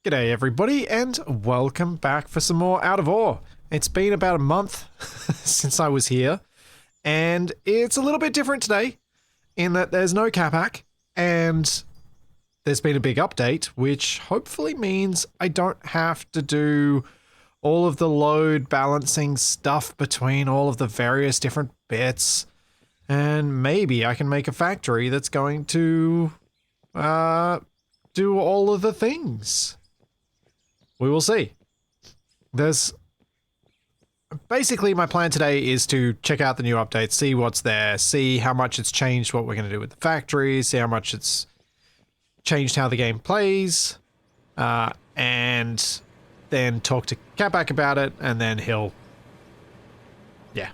G'day everybody and welcome back for some more Out of Ore. It's been about a month since I was here and it's a little bit different today in that there's no Capac and there's been a big update which hopefully means I don't have to do all of the load balancing stuff between all of the various different bits, and maybe I can make a factory that's going to do all of the things. We will see. There's basically my plan today is to check out the new updates, see what's there, see how much it's changed what we're going to do with the factory, see how much it's changed how the game plays, and then talk to Capac about it, and then he'll... yeah.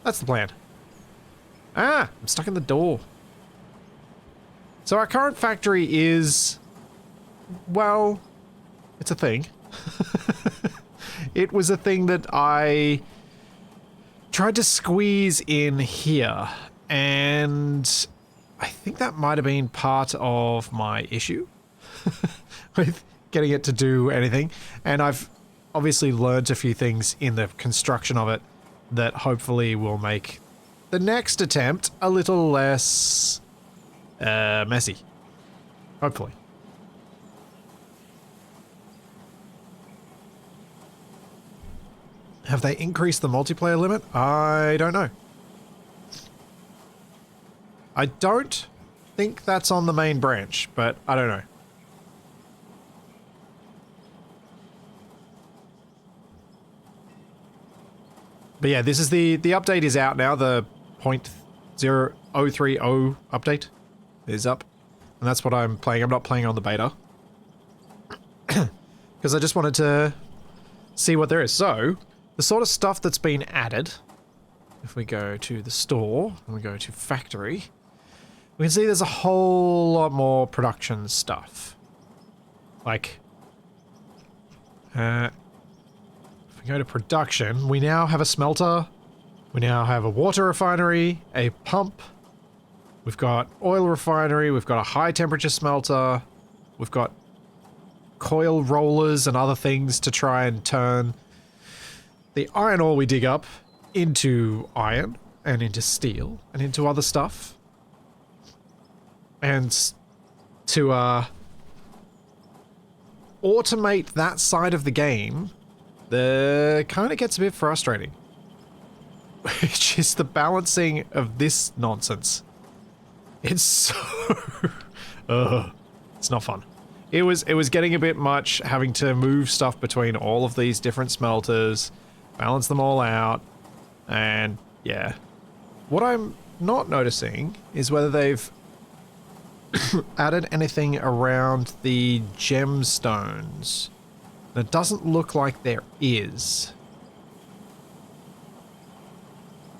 That's the plan. Ah! I'm stuck in the door. So our current factory is... well... it's a thing. It was a thing that I tried to squeeze in here, and I think that might have been part of my issue with getting it to do anything. And I've obviously learned a few things in the construction of it that hopefully will make the next attempt a little less messy. Hopefully. Have they increased the multiplayer limit? I don't know. I don't think that's on the main branch, but I don't know. But yeah, this is the update is out now. The 0.0030 update is up. And that's what I'm playing. I'm not playing on the beta. Because I just wanted to see what there is. So... the sort of stuff that's been added, if we go to the store and we go to factory, we can see there's a whole lot more production stuff. Like, if we go to production, we now have a smelter, we now have a water refinery, a pump, we've got oil refinery, we've got a high temperature smelter, we've got coil rollers and other things to try and turn the iron ore we dig up into iron and into steel and into other stuff. And to automate that side of the game, kind of gets a bit frustrating. Which is the balancing of this nonsense. It's so... it's not fun. It was getting a bit much having to move stuff between all of these different smelters, balance them all out, and yeah. What I'm not noticing is whether they've added anything around the gemstones. It doesn't look like there is.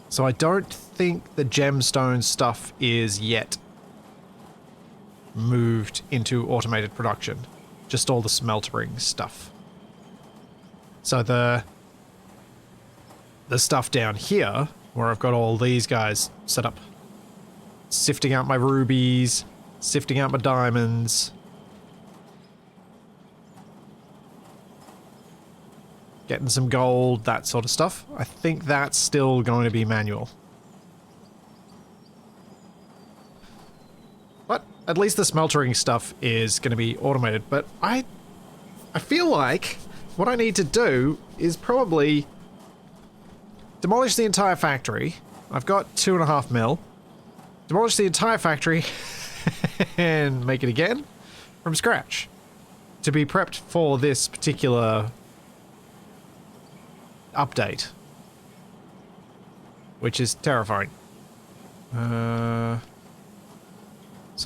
So I don't think the gemstone stuff is yet moved into automated production. Just all the smeltering stuff. So the stuff down here, where I've got all these guys set up, sifting out my rubies, sifting out my diamonds, getting some gold, that sort of stuff. I think that's still going to be manual. But at least the smeltering stuff is going to be automated. But I feel like what I need to do is probably demolish the entire factory. I've got 2.5 mil. Demolish the entire factory and make it again from scratch to be prepped for this particular update, which is terrifying. So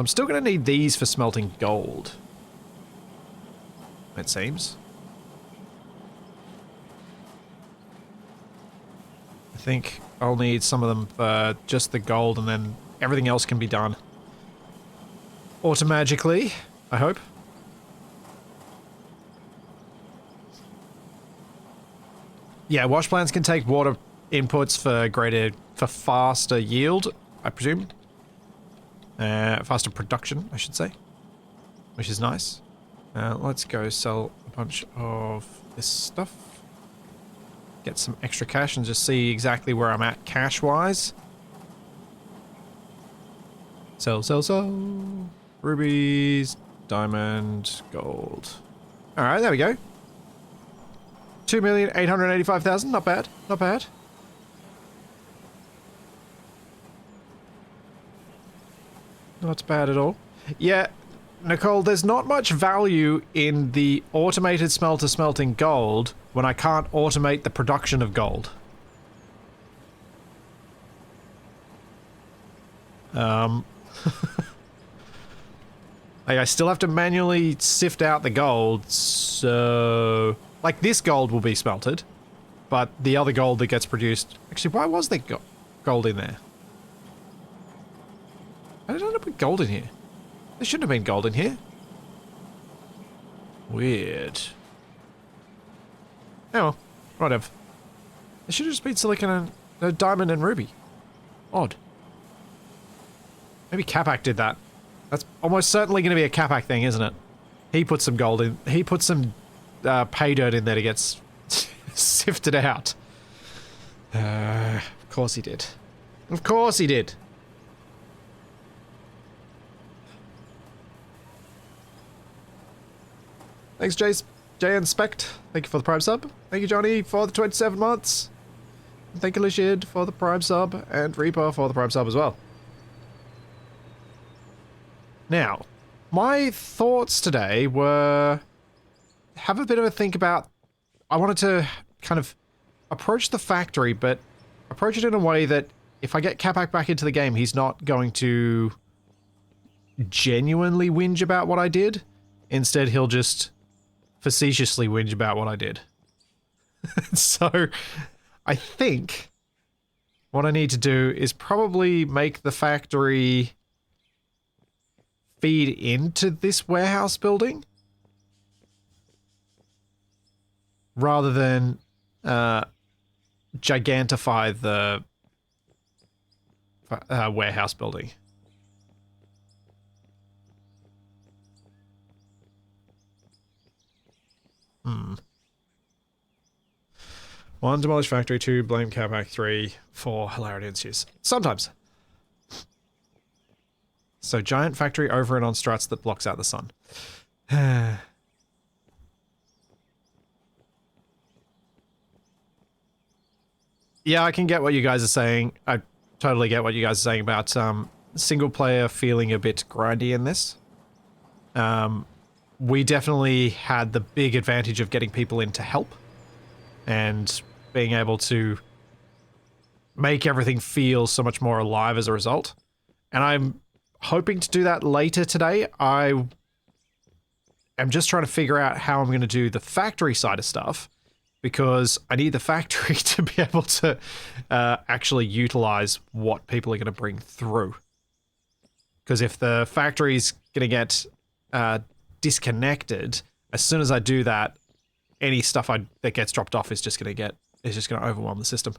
I'm still going to need these for smelting gold, it seems. I think I'll need some of them for just the gold, and then everything else can be done automagically, I hope. Yeah, wash plants can take water inputs for faster yield, I presume. Faster production, I should say, which is nice. Let's go sell a bunch of this stuff. Get some extra cash and just see exactly where I'm at cash-wise. Sell, sell, sell. Rubies, diamond, gold. Alright, there we go. 2,885,000, not bad, not bad. Not bad at all. Yeah, Nicole, there's not much value in the automated smelter smelting gold when I can't automate the production of gold. Like, I still have to manually sift out the gold, so... Like, this gold will be smelted, but the other gold that gets produced... Actually, why was there gold in there? I did not put gold in here. There shouldn't have been gold in here. Weird. Oh well, whatever. There should have just been silicon and... No, diamond and ruby. Odd. Maybe Capac did that. That's almost certainly going to be a Capac thing, isn't it? He put some gold in. He put some pay dirt in there to get sifted out. Of course he did. Of course he did. Thanks, JN Spect. Thank you for the Prime sub. Thank you, Johnny, for the 27 months. And thank you, Lishid, for the Prime sub. And Reaper for the Prime sub as well. Now, my thoughts today were... Have a bit of a think about... I wanted to kind of approach the factory, but approach it in a way that if I get Capac back into the game, he's not going to genuinely whinge about what I did. Instead, he'll just facetiously whinge about what I did. So, I think what I need to do is probably make the factory feed into this warehouse building rather than gigantify the warehouse building. One, demolish factory. Two, blame Capac. Three, four, hilarity ensues. Sometimes. So, giant factory over and on struts that blocks out the sun. Yeah, I can get what you guys are saying. I totally get what you guys are saying about single player feeling a bit grindy in this. We definitely had the big advantage of getting people in to help and being able to make everything feel so much more alive as a result. And I'm hoping to do that later today. I am just trying to figure out how I'm going to do the factory side of stuff, because I need the factory to be able to actually utilize what people are going to bring through. Because if the factory's going to get disconnected, as soon as I do that, any stuff that gets dropped off is just going to overwhelm the system.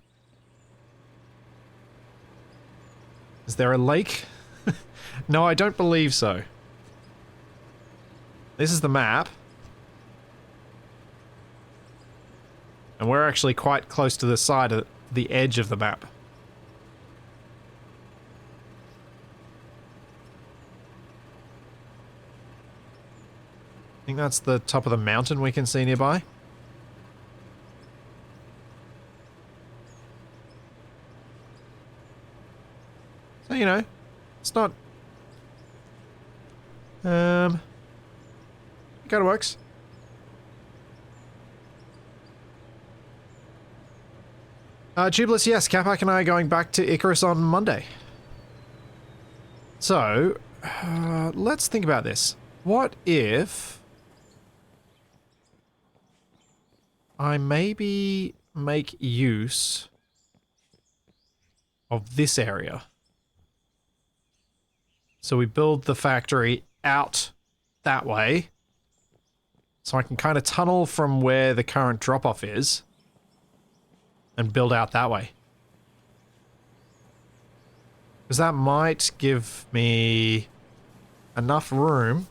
Is there a lake? No, I don't believe so. This is the map. And we're actually quite close to the side of the edge of the map. I think that's the top of the mountain we can see nearby. So, you know, it's not... It kind of works. Tubeless, yes, Capac and I are going back to Icarus on Monday. So, let's think about this. What if I maybe make use of this area? So we build the factory out that way, so I can kind of tunnel from where the current drop-off is and build out that way. Because that might give me enough room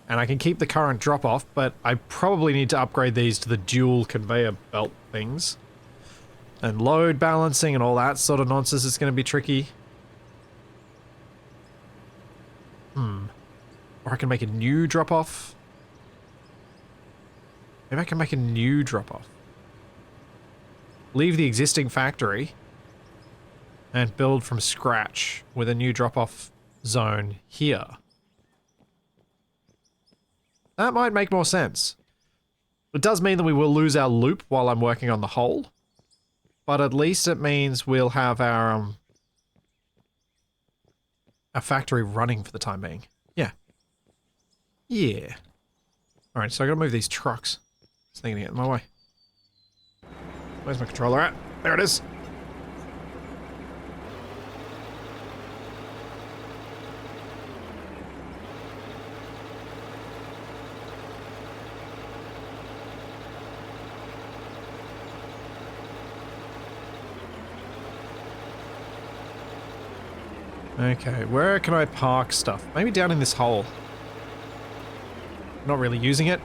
And I can keep the current drop off, but I probably need to upgrade these to the dual conveyor belt things. And load balancing and all that sort of nonsense is going to be tricky. Or I can make a new drop off. Maybe I can make a new drop off. Leave the existing factory and build from scratch with a new drop off zone here. That might make more sense. It does mean that we will lose our loop while I'm working on the hole, but at least it means we'll have our factory running for the time being. Yeah. Yeah. Alright, so I gotta move these trucks. This thing gonna get in my way. Where's my controller at? There it is. Okay, where can I park stuff? Maybe down in this hole. Not really using it.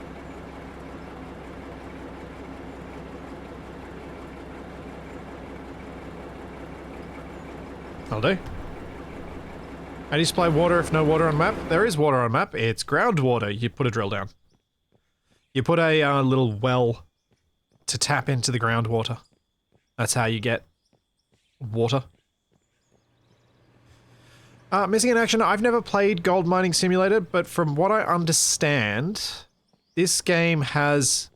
I'll do. How do you supply water if no water on map? There is water on map. It's groundwater. You put a drill down. You put a little well to tap into the groundwater. That's how you get water. Missing in action. I've never played Gold Mining Simulator, but from what I understand, this game is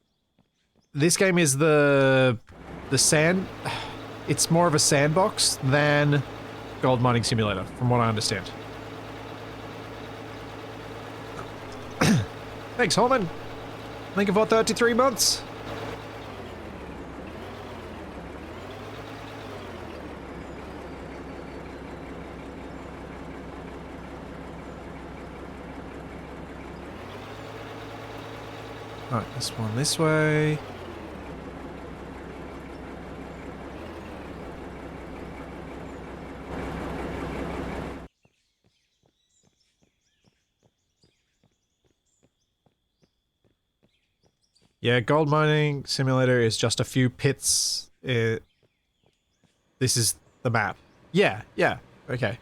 the sand. It's more of a sandbox than Gold Mining Simulator, from what I understand. Thanks, Holman. Thank you for 33 months. Alright, this one this way. Yeah, Gold Mining Simulator is just a few pits. This is the map. Yeah, okay.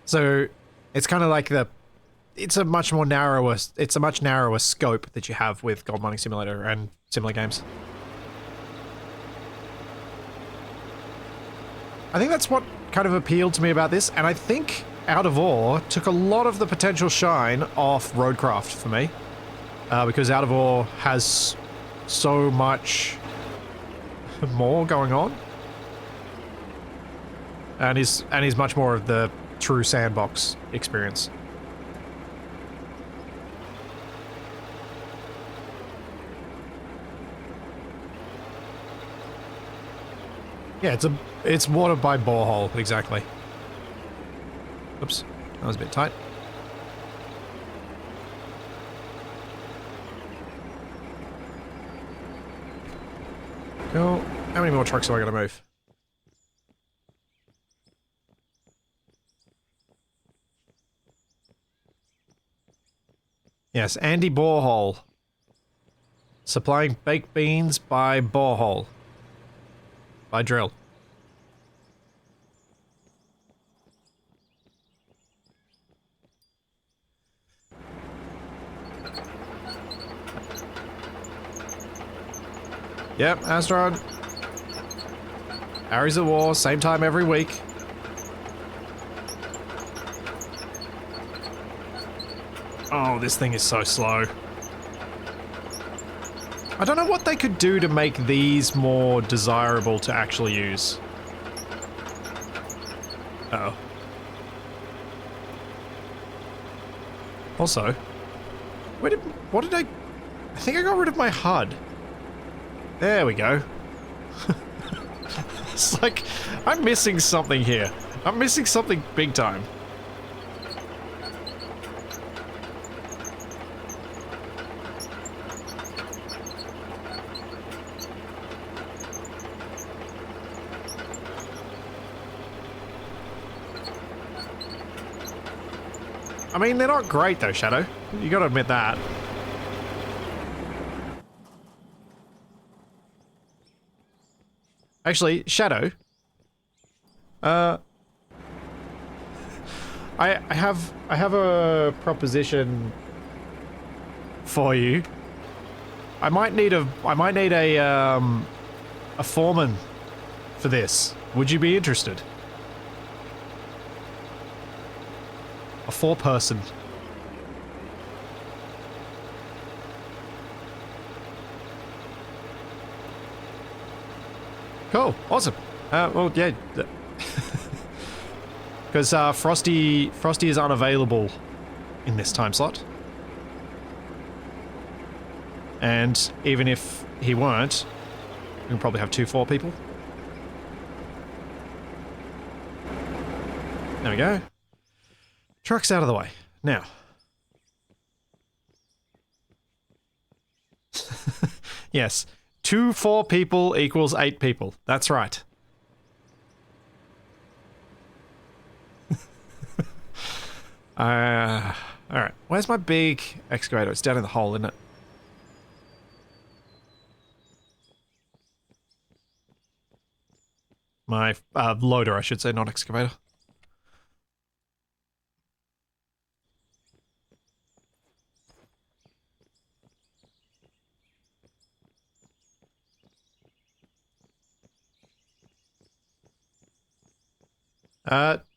So, it's kind of like it's a much narrower scope that you have with Gold Mining Simulator and similar games. I think that's what kind of appealed to me about this, and I think Out of Ore took a lot of the potential shine off Roadcraft for me. Because Out of Ore has so much more going on. And is much more of the true sandbox experience. Yeah, it's water by borehole, exactly. Oops, that was a bit tight. Cool. How many more trucks have I got to move? Yes, Andy Borehole. Supplying baked beans by borehole. By drill. Yep, Asteroid. Aries at War, same time every week. Oh, this thing is so slow. I don't know what they could do to make these more desirable to actually use. Uh-oh. Also, what did I think I got rid of my HUD. There we go. It's like, I'm missing something here. I'm missing something big time. I mean, they're not great though, Shadow. You gotta admit that. Actually, Shadow. I have a proposition for you. I might need a foreman for this. Would you be interested? A 4-person. Cool. Awesome. Well, yeah. Because Frosty is unavailable in this time slot. And even if he weren't, we can probably have 2 4 people. There we go. Truck's out of the way. Now. Yes. 2 4 people equals 8 people. That's right. Alright. Where's my big excavator? It's down in the hole, isn't it? My loader, I should say, not excavator.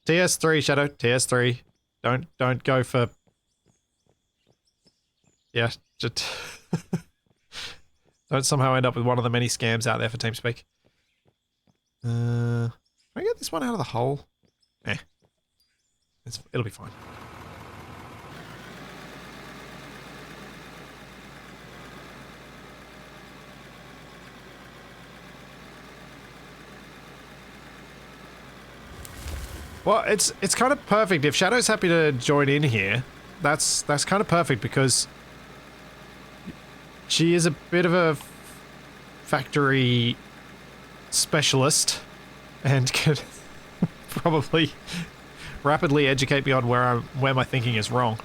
TS3, Shadow. TS3. Don't go for... Yeah, just... Don't somehow end up with one of the many scams out there for TeamSpeak. Can I get this one out of the hole? Eh. It'll be fine. Well, it's kind of perfect. If Shadow's happy to join in here, that's kind of perfect because she is a bit of a factory specialist and could probably rapidly educate me on where my thinking is wrong.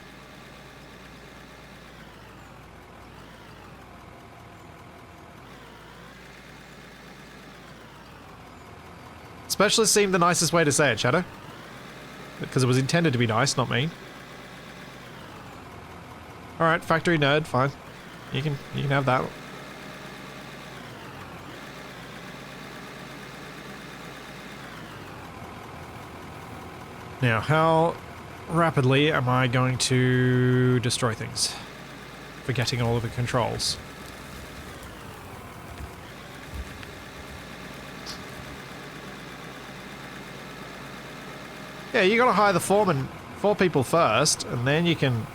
Specialist seemed the nicest way to say it, Shadow. Because it was intended to be nice, not mean. Alright, factory nerd, fine. You can have that. Now, how rapidly am I going to destroy things? Forgetting all of the controls. Yeah, you gotta hire the foreman, 4 people first, and then you can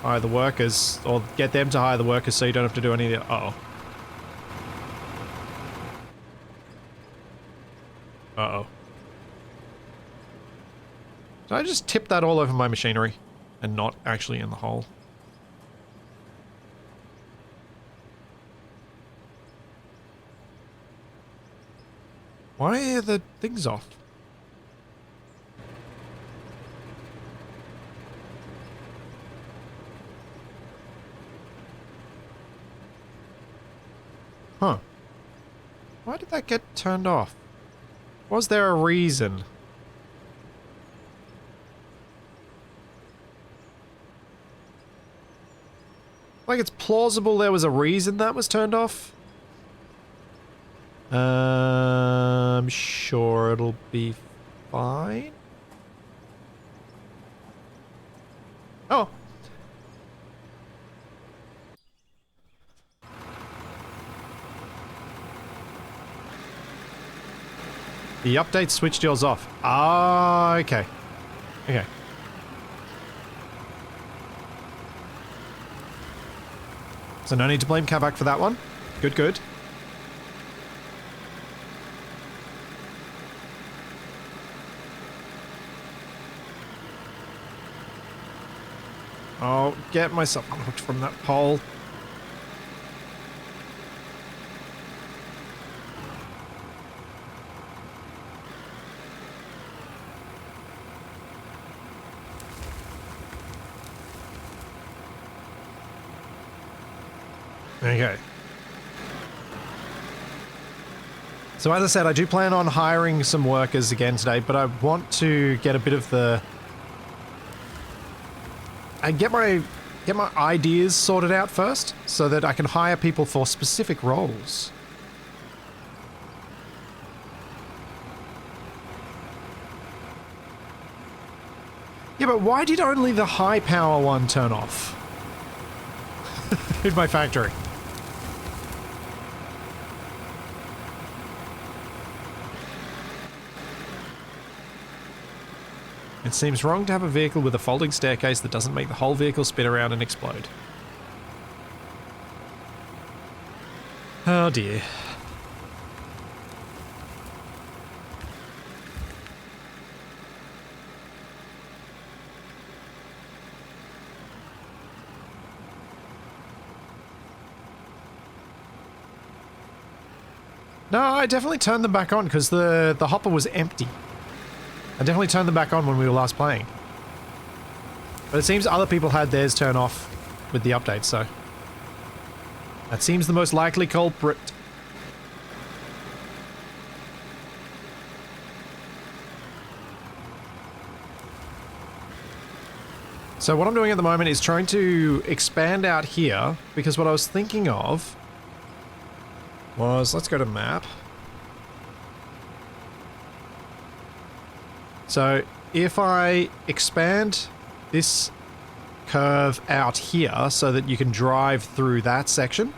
hire the workers, or get them to hire the workers so you don't have to do any of the... Uh-oh. Uh-oh. Did I just tip that all over my machinery and not actually in the hole? Why are the things off? Huh. Why did that get turned off? Was there a reason? Like, it's plausible there was a reason that was turned off. I'm sure it'll be fine. Oh. The update switched yours off. Ah, okay. Okay. So no need to blame Kavak for that one. Good, good. I'll get myself unhooked from that pole. Okay. So as I said, I do plan on hiring some workers again today, but I want to get a bit of the... get my ideas sorted out first, so that I can hire people for specific roles. Yeah, but why did only the high power one turn off? In my factory. It seems wrong to have a vehicle with a folding staircase that doesn't make the whole vehicle spin around and explode. Oh dear. No, I definitely turned them back on because the hopper was empty. I definitely turned them back on when we were last playing. But it seems other people had theirs turn off with the update, so... that seems the most likely culprit. So what I'm doing at the moment is trying to expand out here, because what I was thinking of was... let's go to map. So, if I expand this curve out here so that you can drive through that section,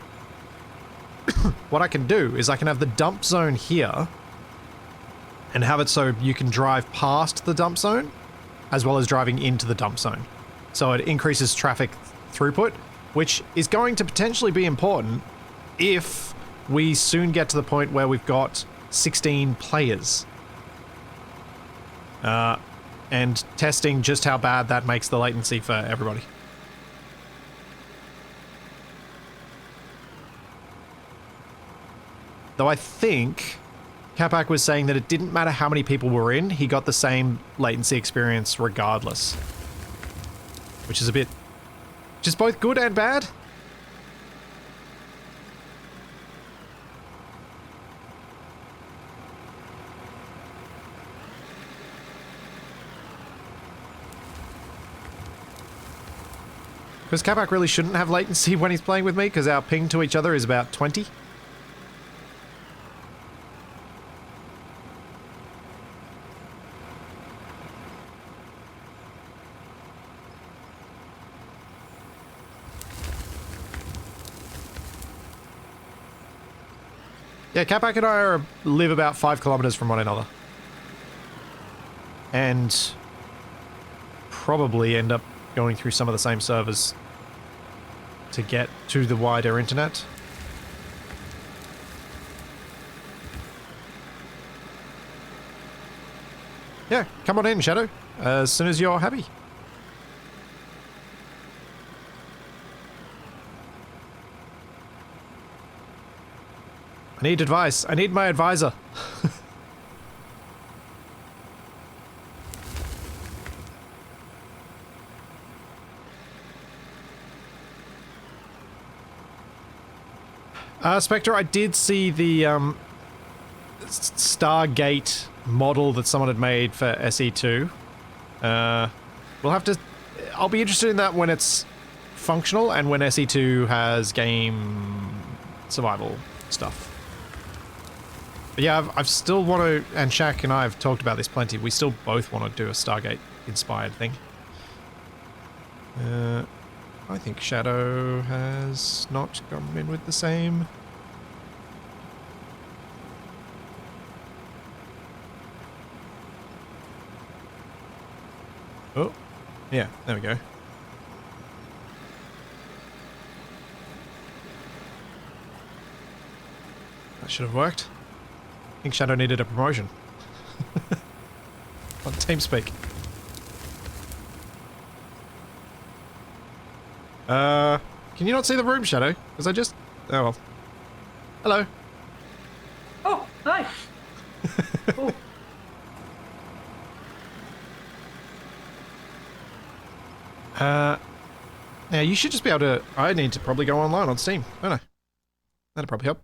what I can do is I can have the dump zone here and have it so you can drive past the dump zone as well as driving into the dump zone. So it increases traffic throughput, which is going to potentially be important if we soon get to the point where we've got 16 players. And testing just how bad that makes the latency for everybody. Though I think Capac was saying that it didn't matter how many people were in, he got the same latency experience regardless. Which is a bit... just both good and bad. Because Capac really shouldn't have latency when he's playing with me, because our ping to each other is about 20. Yeah, Capac and I live about 5 kilometers from one another. And probably end up going through some of the same servers to get to the wider internet. Yeah, come on in, Shadow, as soon as you're happy. I need advice. I need my advisor. Spectre, I did see the Stargate model that someone had made for SE2. We'll have to... I'll be interested in that when it's functional and when SE2 has game survival stuff. But yeah, I've still want to... and Shaq and I have talked about this plenty. We still both want to do a Stargate-inspired thing. I think Shadow has not come in with the same. Oh, yeah, there we go. That should have worked. I think Shadow needed a promotion. On TeamSpeak. Can you not see the room, Shadow? Because I just... oh well. Hello. Oh, hi. Oh. Now you should just be able to... I need to probably go online on Steam, don't I? That'd probably help.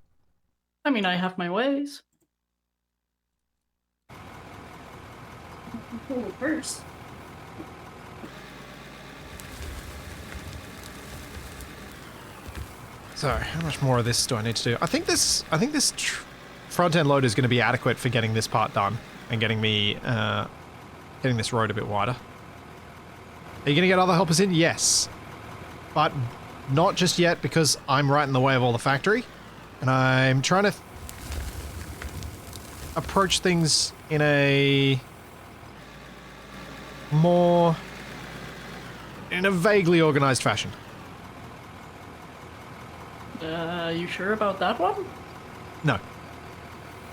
I mean, I have my ways. Pull first. So, how much more of this do I need to do? I think this front end loader is going to be adequate for getting this part done and getting me getting this road a bit wider. Are you going to get other helpers in? Yes, but not just yet because I'm right in the way of all the factory, and I'm trying to approach things in a vaguely organized fashion. You sure about that one? No.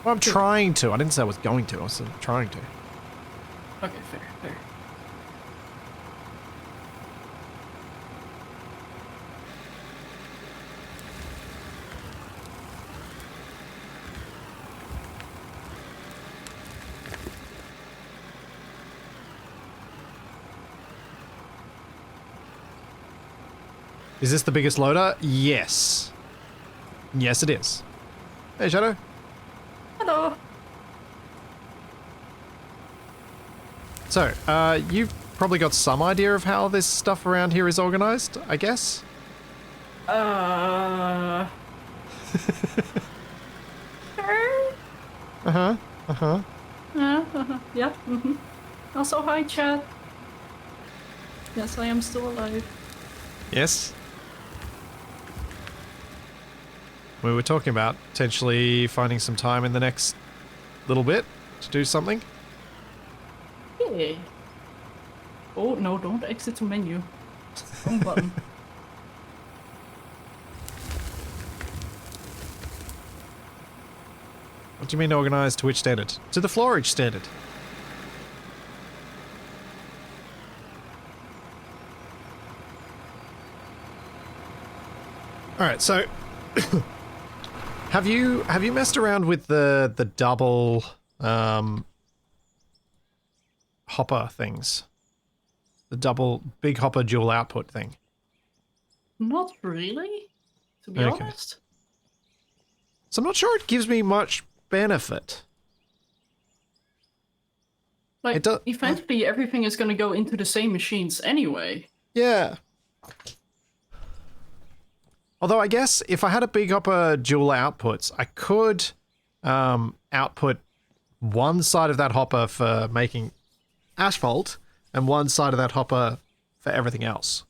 Well, I'm trying to. I didn't say I was going to. I was trying to. Okay, fair. Is this the biggest loader? Yes. Yes, it is. Hey, Shadow. Hello. So, you've probably got some idea of how this stuff around here is organized, I guess? Sure. Uh-huh. Uh-huh. Yeah. Also, hi, chat. Yes, I am still alive. Yes. We were talking about potentially finding some time in the next little bit to do something. Hey. Oh, no, don't exit the menu. Wrong button. What do you mean organized to which standard? To the floorage standard. Alright, so have you messed around with the double hopper things? The double big hopper dual output thing? Not really, to be Okay. honest. So I'm not sure it gives me much benefit. Like, It does. eventually everything is gonna go into the same machines anyway. Yeah. Although I guess if I had a big hopper dual outputs, I could output one side of that hopper for making asphalt and one side of that hopper for everything else.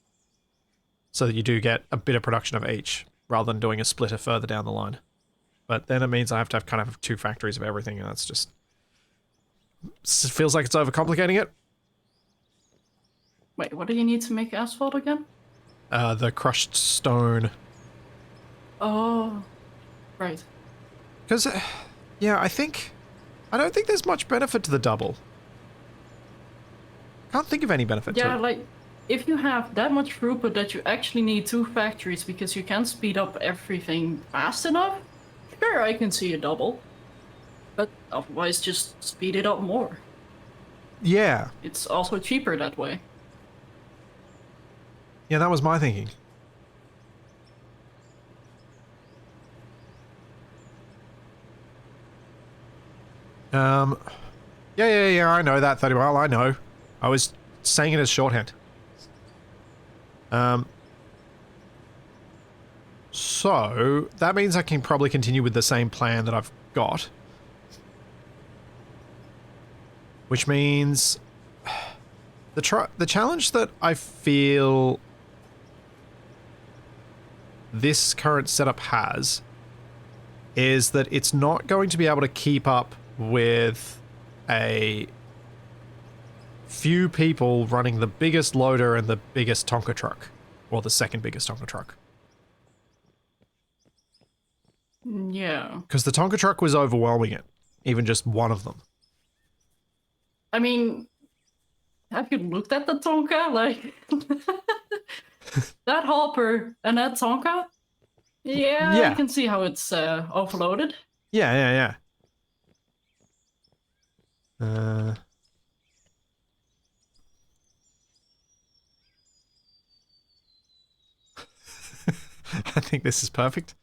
So that you do get a bit of production of each, rather than doing a splitter further down the line. But then it means I have to have kind of two factories of everything, and that's just... feels like it's overcomplicating it. Wait, what do you need to make asphalt again? The crushed stone. Oh, right. Because, yeah, I don't think there's much benefit to the double. Can't think of any benefit to Yeah, it. like, if you have that much throughput that you actually need two factories because you can't speed up everything fast enough, sure, I can see a double. But otherwise, just speed it up more. Yeah. It's also cheaper that way. Yeah, that was my thinking. Yeah, I know that 30 well, I know. I was saying it as shorthand. So, that means I can probably continue with the same plan that I've got. Which means... The challenge that I feel this current setup has is that it's not going to be able to keep up with a few people running the biggest loader and the biggest Tonka truck, or the second biggest Tonka truck. Yeah. Because the Tonka truck was overwhelming it, even just one of them. I mean, have you looked at the Tonka? Like, that hopper and that Tonka? Yeah, Yeah. I can see how it's overloaded. Yeah. I think this is perfect.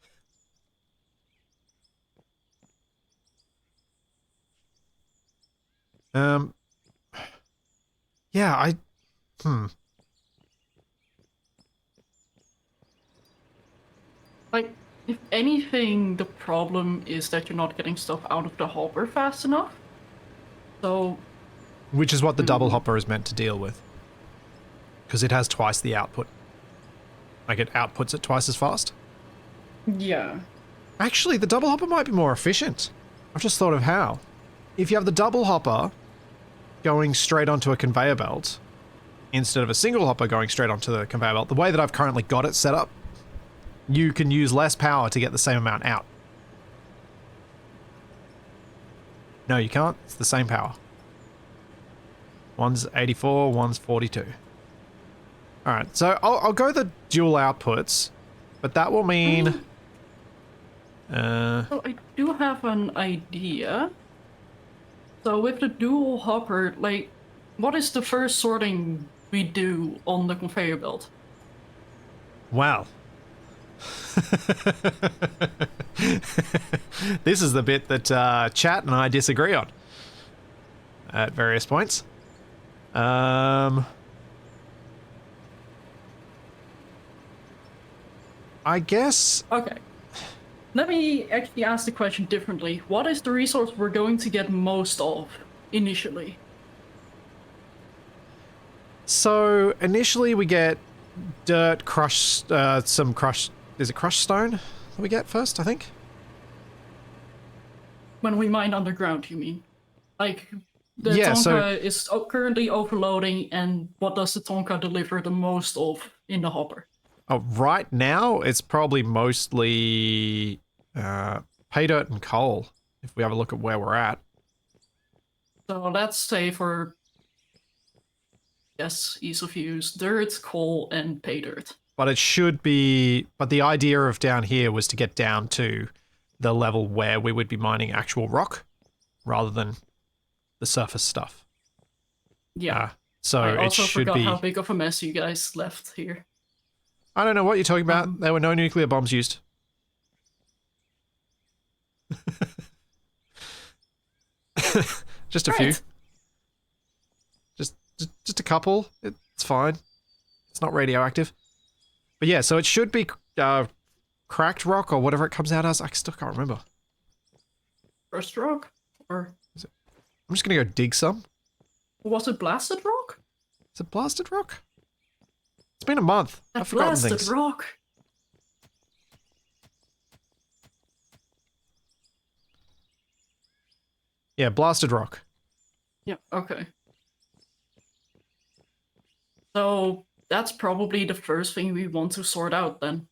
Um, yeah, Like, if anything, the problem is that you're not getting stuff out of the hopper fast enough. So, which is what the double hopper is meant to deal with. Because it has twice the output. Like, it outputs it twice as fast. yeah. Actually, the double hopper might be more efficient. I've just thought of how. If you have the double hopper going straight onto a conveyor belt, instead of a single hopper going straight onto the conveyor belt, the way that I've currently got it set up, you can use less power to get the same amount out. No, you can't. It's the same power. One's 84, one's 42. Alright, so I'll go the dual outputs, but that will mean... So I do have an idea. So with the dual hopper, like, what is the first sorting we do on the conveyor belt? Wow. This is the bit that Chat and I disagree on at various points. I guess... Okay. Let me actually ask the question differently. What is the resource we're going to get most of initially? So, initially we get dirt, crushed, some crushed... Is it crushed stone that we get first, I think? When we mine underground, you mean? Like, the Yeah, Tonka is currently overloading, and what does the Tonka deliver the most of in the hopper? Oh, right now, it's probably mostly pay dirt and coal, if we have a look at where we're at. So let's say for, yes, ease of use, dirt, coal, and pay dirt. But it should be... But the idea of down here was to get down to the level where we would be mining actual rock, rather than the surface stuff. Yeah. So I it also should forgot be... how big of a mess you guys left here. I don't know what you're talking about. There were no nuclear bombs used. Just a few. Right. Just a couple. It's fine. It's not radioactive. But yeah, so it should be cracked rock or whatever it comes out as. I still can't remember. First rock? Or I'm just gonna go dig some. was it blasted rock? Is it blasted rock? It's been a month. I've forgotten Blasted things. rock. Yeah, blasted rock. Yeah, okay. So that's probably the first thing we want to sort out then.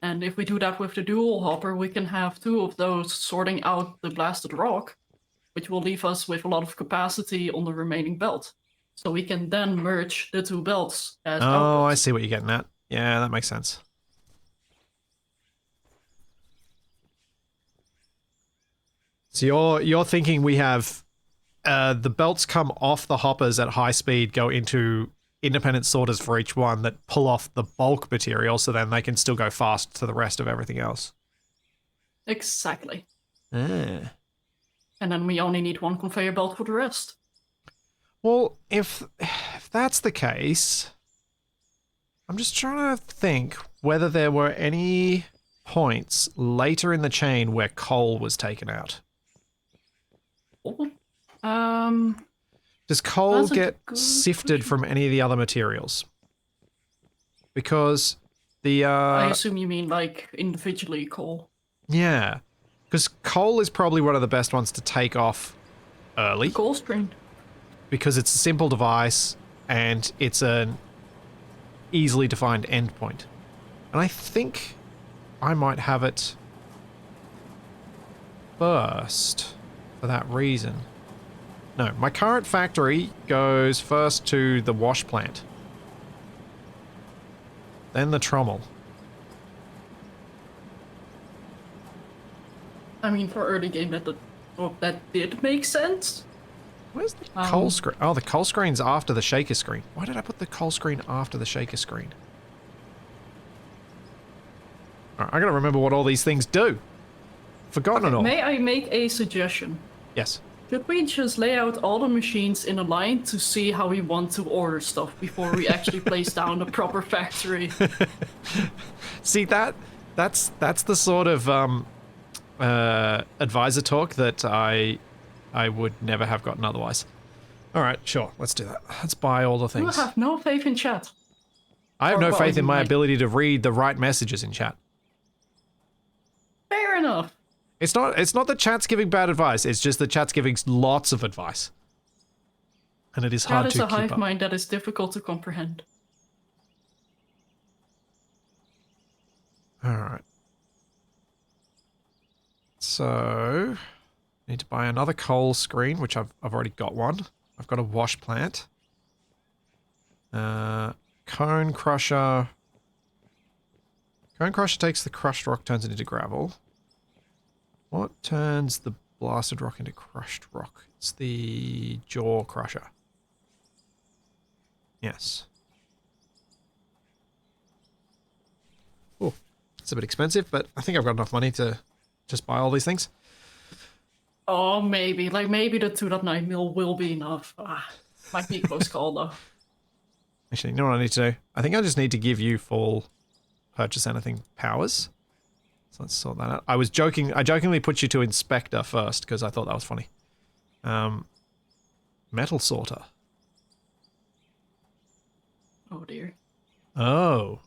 And if we do that with the dual hopper, we can have two of those sorting out the blasted rock, which will leave us with a lot of capacity on the remaining belt. So we can then merge the two belts as Oh, outputs. I see what you're getting at. Yeah, that makes sense. So you're thinking we have the belts come off the hoppers at high speed, go into independent sorters for each one that pull off the bulk material, so then they can still go fast to the rest of everything else. Exactly. Ah. And then we only need one conveyor belt for the rest. Well, if that's the case, I'm just trying to think whether there were any points later in the chain where coal was taken out. Does coal That's a get good sifted from any of the other materials? Because the I assume you mean like individually coal. yeah, because coal is probably one of the best ones to take off early Coal string. because it's a simple device and it's an easily defined endpoint. And I think I might have it first for that reason. No, my current factory goes first to the wash plant. Then the trommel. I mean, for early game, that did make sense. Where's the coal screen? Oh, the coal screen's after the shaker screen. Why did I put the coal screen after the shaker screen? Alright, I gotta remember what all these things do. Forgotten it all. May I make a suggestion? Yes. Could we just lay out all the machines in a line to see how we want to order stuff before we actually place down the proper factory? See, that's the sort of advisor talk that I would never have gotten otherwise. All right, sure, let's do that. Let's buy all the You things. have no faith in chat. I have Or no well, faith in you my might- ability to read the right messages in chat. Fair enough. It's not that chat's giving bad advice, it's just that chat's giving lots of advice. And it is hard That is to a keep hive up. mind that is difficult to comprehend. Alright. So, need to buy another coal screen, which I've already got one. I've got a wash plant. Cone crusher. Cone crusher takes the crushed rock, turns it into gravel. What turns the blasted rock into crushed rock? It's the jaw crusher. Yes. Oh, it's a bit expensive, but I think I've got enough money to just buy all these things. Oh, maybe. Like, maybe the 2.9 mil will be enough. Might be a close call, though. Actually, you know what I need to do? I think I just need to give you full purchase anything powers. So let's sort that out. I jokingly put you to inspector first because I thought that was funny. Metal sorter. Oh, dear. Oh.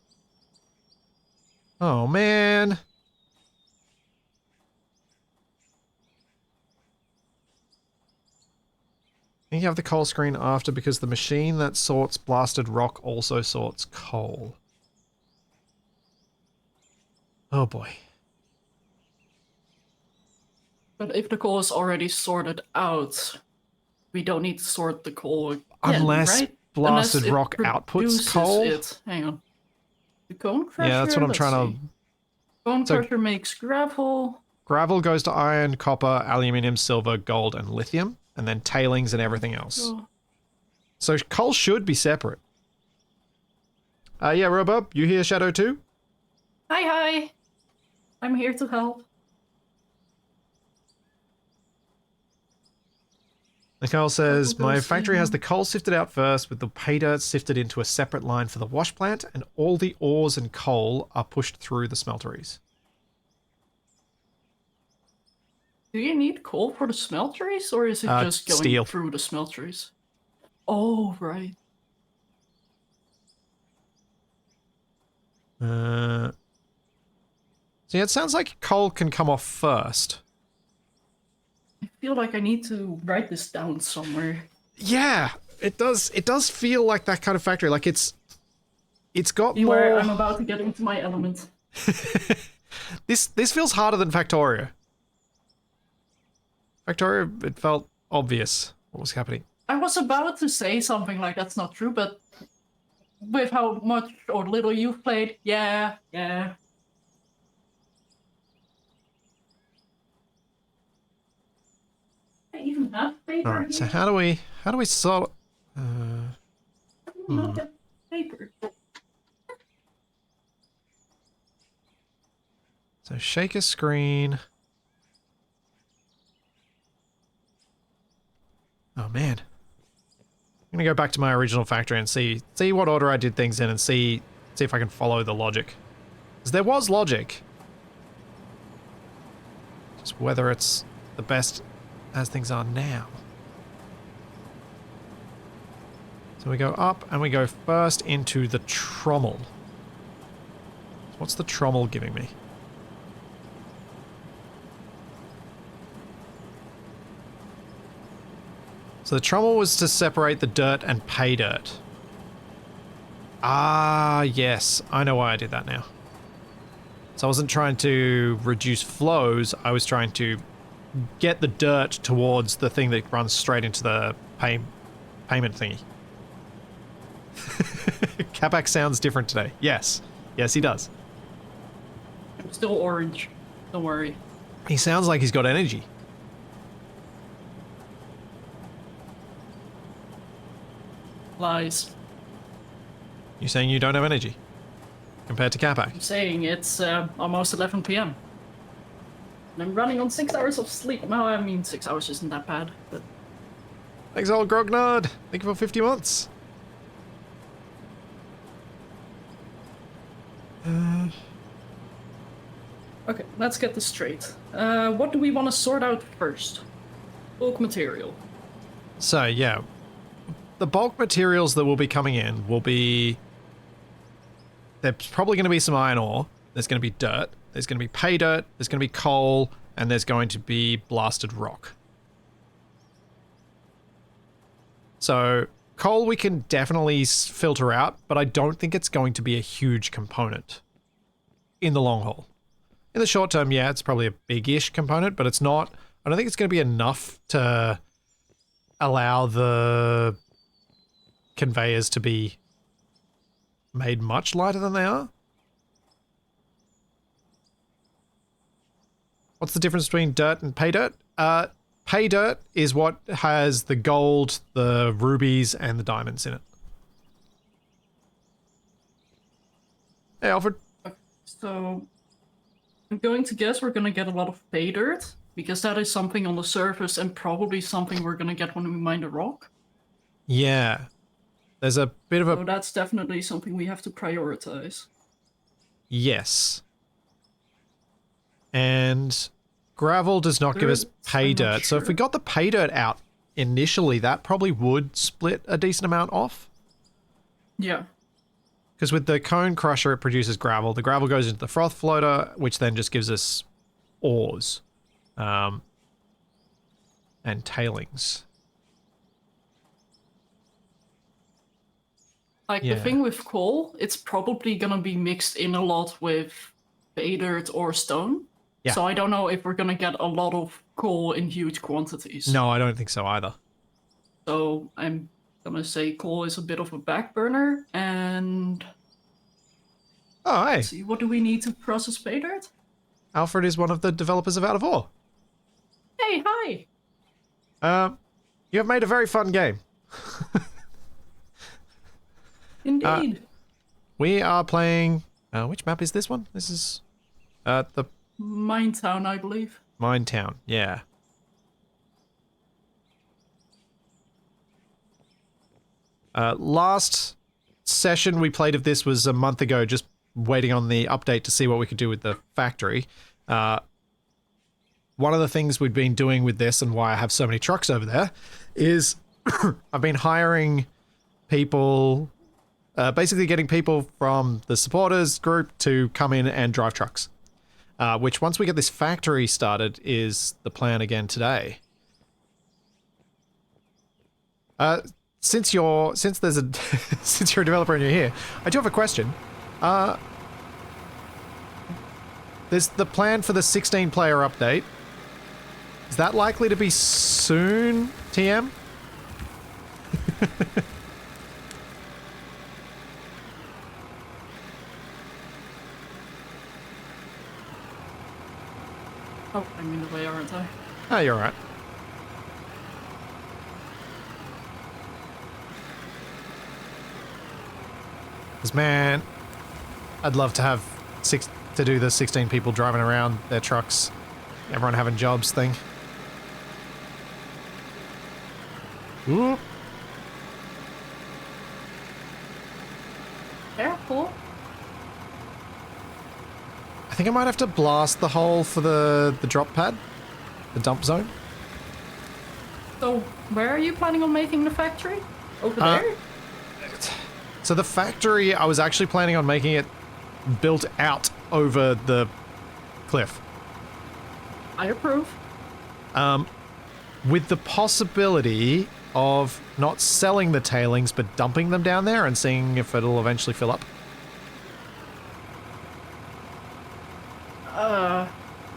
Oh, man. I think you have the coal screen after because the machine that sorts blasted rock also sorts coal. Oh boy. But if the coal is already sorted out, we don't need to sort the coal again, Unless right? blasted Unless it rock outputs produces coal? It. Hang on. The cone crusher? Yeah, that's what I'm Let's trying see. Cone So- crusher makes gravel. Gravel goes to iron, copper, aluminium, silver, gold, and lithium, and then tailings and everything else. Oh, So coal should be separate. Yeah, Robub, you hear Shadow too? hi. I'm here to help. Nicole says, Purple my goes factory has in. the coal sifted out first with the pay dirt sifted into a separate line for the wash plant, and all the ores and coal are pushed through the smelteries. Do you need coal for the smelteries, or is it just going steel. through the smelteries? Oh, right. So yeah, it sounds like coal can come off first. I feel like I need to write this down somewhere. Yeah, it does. It does feel like that kind of factory. Like it's got Beware, more. I'm about to get into my element. This feels harder than Factorio. Factorio, it felt obvious what was happening. I was about to say something like that's not true, but with how much or little you've played, yeah. I even have paper. All right, so here. how do we sort? Look at paper. So shaker screen. Oh man, I'm gonna go back to my original factory and see what order I did things in and see if I can follow the logic. Because there was logic. Just whether it's the best as things are now. So we go up and we go first into the trommel. What's the trommel giving me? So the trommel was to separate the dirt and pay dirt. Ah, yes. I know why I did that now. So I wasn't trying to reduce flows, I was trying to get the dirt towards the thing that runs straight into the payment thingy. Capac sounds different today. Yes. Yes, he does. I'm still orange. Don't worry. He sounds like he's got energy. Lies. You saying you don't have energy? Compared to Capac? I'm saying it's almost 11 p.m. And I'm running on 6 hours of sleep. No, I mean 6 hours isn't that bad, but... Thanks, old Grognard. Thank you for 50 months. Okay, let's get this straight. What do we want to sort out first? Bulk material. So, yeah. The bulk materials that will be coming in will be... There's probably going to be some iron ore. There's going to be dirt. There's going to be pay dirt. There's going to be coal. And there's going to be blasted rock. So, coal we can definitely filter out, but I don't think it's going to be a huge component in the long haul. In the short term, yeah, it's probably a big-ish component, but it's not... I don't think it's going to be enough to allow the conveyors to be made much lighter than they are. What's the difference between dirt and pay dirt? Pay dirt is what has the gold, the rubies, and the diamonds in it. Hey, Alfred. So, I'm going to guess we're going to get a lot of pay dirt, because that is something on the surface and probably something we're going to get when we mine the rock. Yeah. There's a bit of a... So that's definitely something we have to prioritize. Yes. And gravel does not give us pay dirt. So if we got the pay dirt out initially, that probably would split a decent amount off. Yeah. Because with the cone crusher, it produces gravel. The gravel goes into the froth floater, which then just gives us ores. And tailings. Like, Yeah. the thing with coal, it's probably gonna be mixed in a lot with pay dirt or stone. Yeah. So I don't know if we're gonna get a lot of coal in huge quantities. No, I don't think so either. So I'm gonna say coal is a bit of a back burner, and... Oh, hey. Let's see, what do we need to process pay dirt? Alfred is one of the developers of Out of Ore. Hey, hi! You have made a very fun game. Indeed. We are playing... which map is this one? This is... the Mine Town, I believe. Mine Town, yeah. Last session we played of this was a month ago, just waiting on the update to see what we could do with the factory. One of the things we've been doing with this and why I have so many trucks over there is I've been hiring people, basically getting people from the supporters group to come in and drive trucks. Which once we get this factory started is the plan again today. Since there's a since you're a developer and you're here, I do have a question. There's the plan for the 16-player update. Is that likely to be soon, TM? Oh, I'm in the way, aren't I? Oh, you're alright. Because, man, I'd love to have to do the 16 people driving around their trucks, everyone having jobs thing. Ooh. Careful. I think I might have to blast the hole for the drop pad, the dump zone. So, where are you planning on making the factory? Over there? So the factory, I was actually planning on making it built out over the cliff. I approve. With the possibility of not selling the tailings, but dumping them down there and seeing if it'll eventually fill up.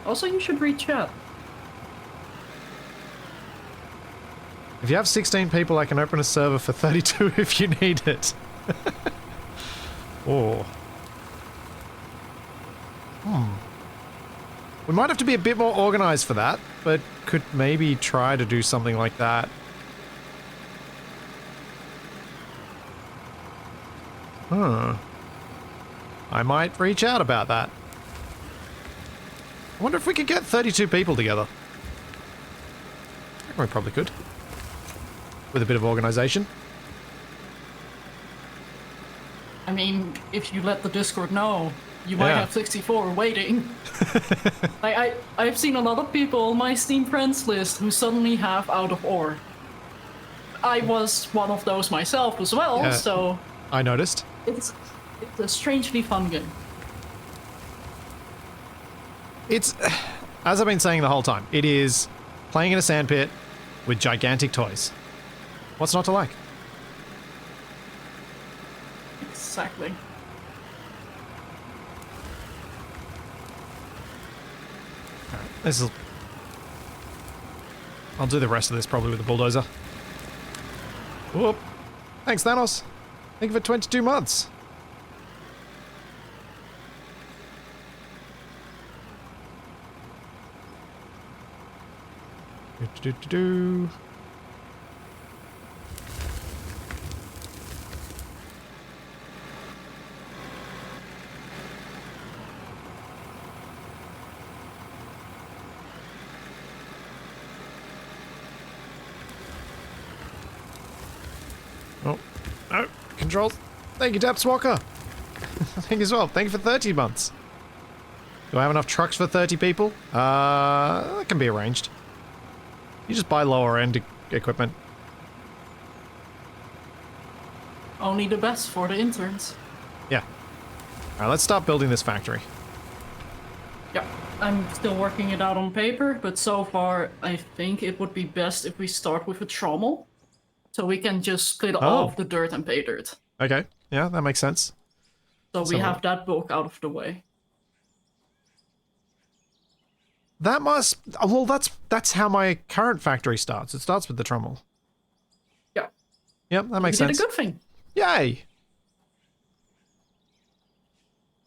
Also, you should reach out. If you have 16 people, I can open a server for 32 if you need it. Oh. We might have to be a bit more organized for that, but could maybe try to do something like that. I might reach out about that. I wonder if we could get 32 people together. I reckon we probably could. With a bit of organisation. I mean, if you let the Discord know, you might have 64 waiting. I've seen a lot of people on my Steam friends list who suddenly have Out of Ore. I was one of those myself as well, so... I noticed. It's a strangely fun game. It's, as I've been saying the whole time, it is playing in a sandpit with gigantic toys. What's not to like? Exactly. This is... I'll do the rest of this probably with the bulldozer. Whoop. Thanks, Thanos. Thank you for 22 months. Do-do-do-do. Oh, no. Controls. Thank you, Daps Walker. Thank you as well. Thank you for 30 months. Do I have enough trucks for 30 people? That can be arranged. You just buy lower end equipment. Only the best for the interns. Yeah. Alright, let's start building this factory. Yeah, I'm still working it out on paper, but so far I think it would be best if we start with a trommel. So we can just split off the dirt and pay dirt. Okay, yeah, that makes sense. So we have that bulk out of the way. That must... Well, that's how my current factory starts. It starts with the trommel. Yeah. Yep, that makes sense. sense. You did a good thing. Yay!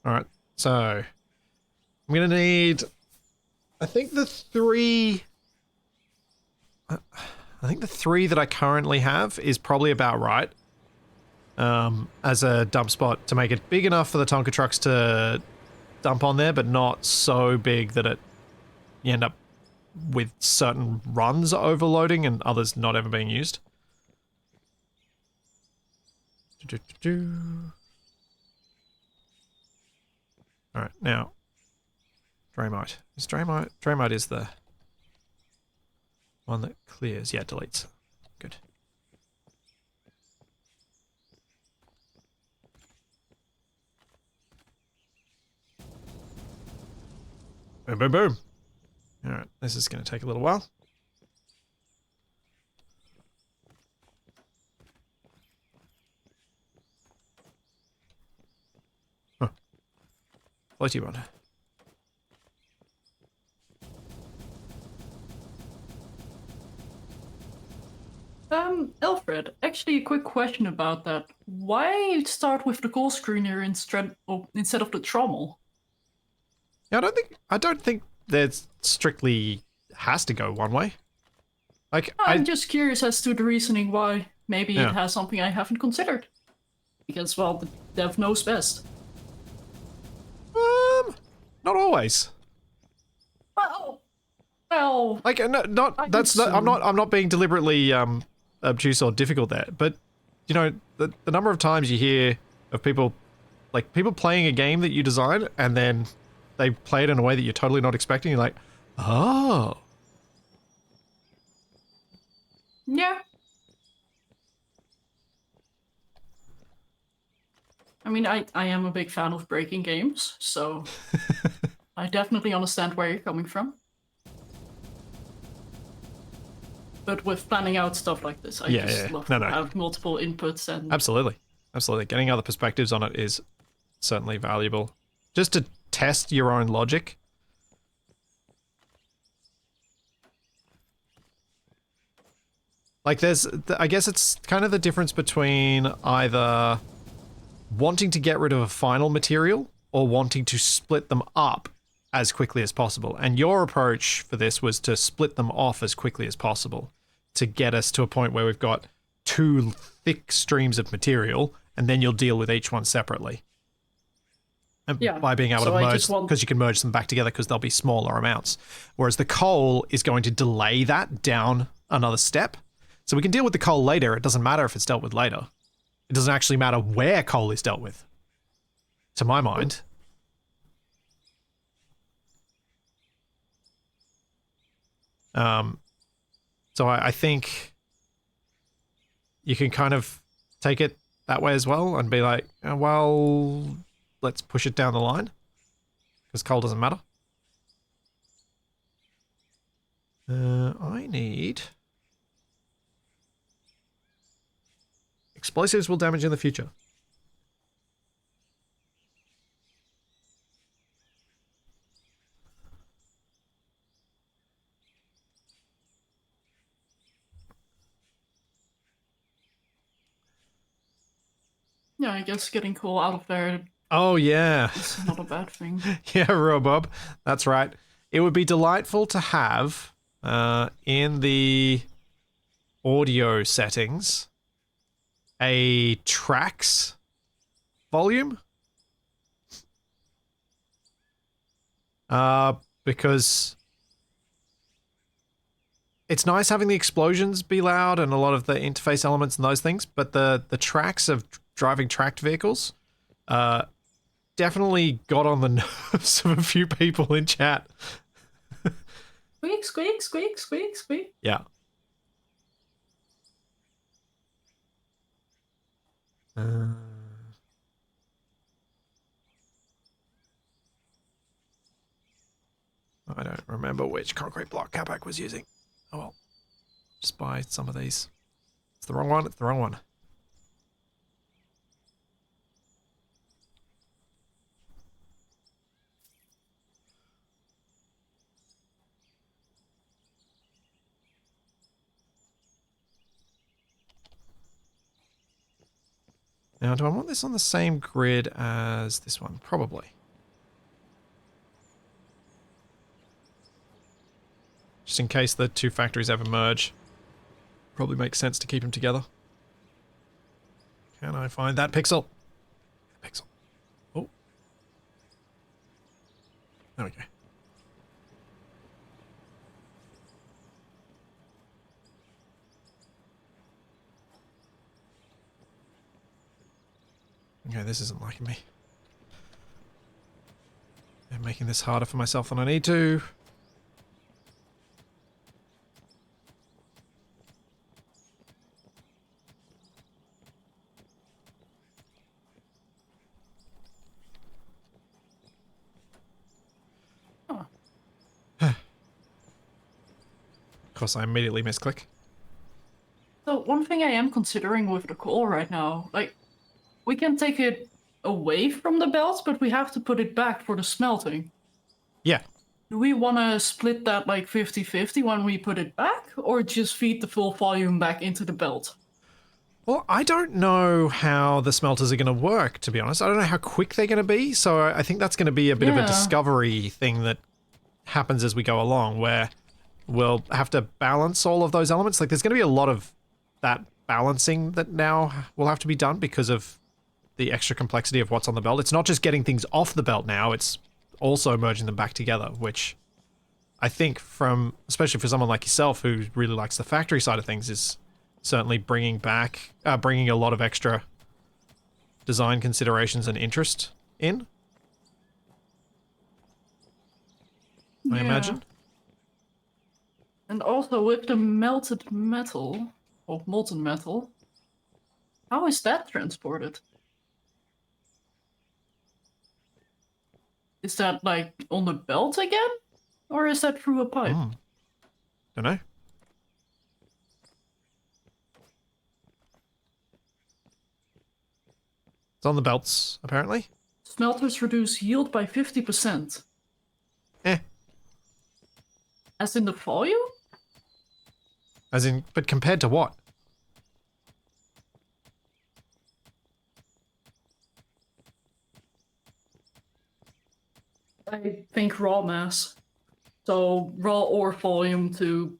Alright, so... I'm gonna need... I think the three that I currently have is probably about right. As a dump spot to make it big enough for the Tonka trucks to dump on there, but not so big that you end up with certain runs overloading and others not ever being used. Alright, now Draymite. Draymite is the one that clears. Yeah, deletes. Good. Boom, boom, boom. Alright, this is going to take a little while. Huh. Floaty one. Alfred, actually a quick question about that. Why start with the call screener instead of the trommel? Yeah, I don't think that strictly has to go one way. Like I'm just curious as to the reasoning why. Maybe it has something I haven't considered. Because, well, the dev knows best. Not always. Well, like I'm not being deliberately obtuse or difficult there, but you know the number of times you hear of people playing a game that you design and then they play it in a way that you're totally not expecting. You're like, oh, yeah. I mean, I am a big fan of breaking games, so I definitely understand where you're coming from. But with planning out stuff like this, I just love to have multiple inputs and... Absolutely. Getting other perspectives on it is certainly valuable. Just to test your own logic. Like I guess it's kind of the difference between either wanting to get rid of a final material or wanting to split them up as quickly as possible. And your approach for this was to split them off as quickly as possible to get us to a point where we've got two thick streams of material, and then you'll deal with each one separately. And Yeah, by being able so to I merge, just want- because you can merge them back together because they'll be smaller amounts. Whereas the coal is going to delay that down another step. So we can deal with the coal later. It doesn't matter if it's dealt with later. It doesn't actually matter where coal is dealt with, to my mind. So I think you can kind of take it that way as well and be like, well, let's push it down the line because coal doesn't matter. I need... Explosives will damage in the future. Yeah, I guess getting coal out of there Oh, yeah. is not a bad thing. Yeah, Robob. That's right. It would be delightful to have in the audio settings a tracks volume. Because it's nice having the explosions be loud and a lot of the interface elements and those things, but the tracks of driving tracked vehicles definitely got on the nerves of a few people in chat. Squeak, squeak, squeak, squeak, squeak. Yeah. I don't remember which concrete block Capac was using. Oh well. Just buy some of these. It's the wrong one, it's the wrong one. Now, do I want this on the same grid as this one? Probably. Just in case the two factories ever merge. Probably makes sense to keep them together. Can I find that pixel? Pixel. Oh. There we go. Okay, this isn't liking me. I'm making this harder for myself than I need to. Of course, I immediately misclick. So one thing I am considering with the coal right now, like, we can take it away from the belts, but we have to put it back for the smelting. Yeah. Do we want to split that like 50-50 when we put it back, or just feed the full volume back into the belt? Well, I don't know how the smelters are going to work, to be honest. I don't know how quick they're going to be, so I think that's going to be a bit of a discovery thing that happens as we go along, where we'll have to balance all of those elements. Like, there's going to be a lot of that balancing that now will have to be done because of the extra complexity of what's on the belt. It's not just getting things off the belt now, it's also merging them back together, which I think especially for someone like yourself who really likes the factory side of things, is certainly bringing a lot of extra design considerations and interest in. I imagine. And also with the melted metal, or molten metal, how is that transported? Is that like on the belt again? Or is that through a pipe? Don't know. It's on the belts, apparently. Smelters reduce yield by 50%. As in the volume? As in, but compared to what? I think raw mass. So raw ore volume to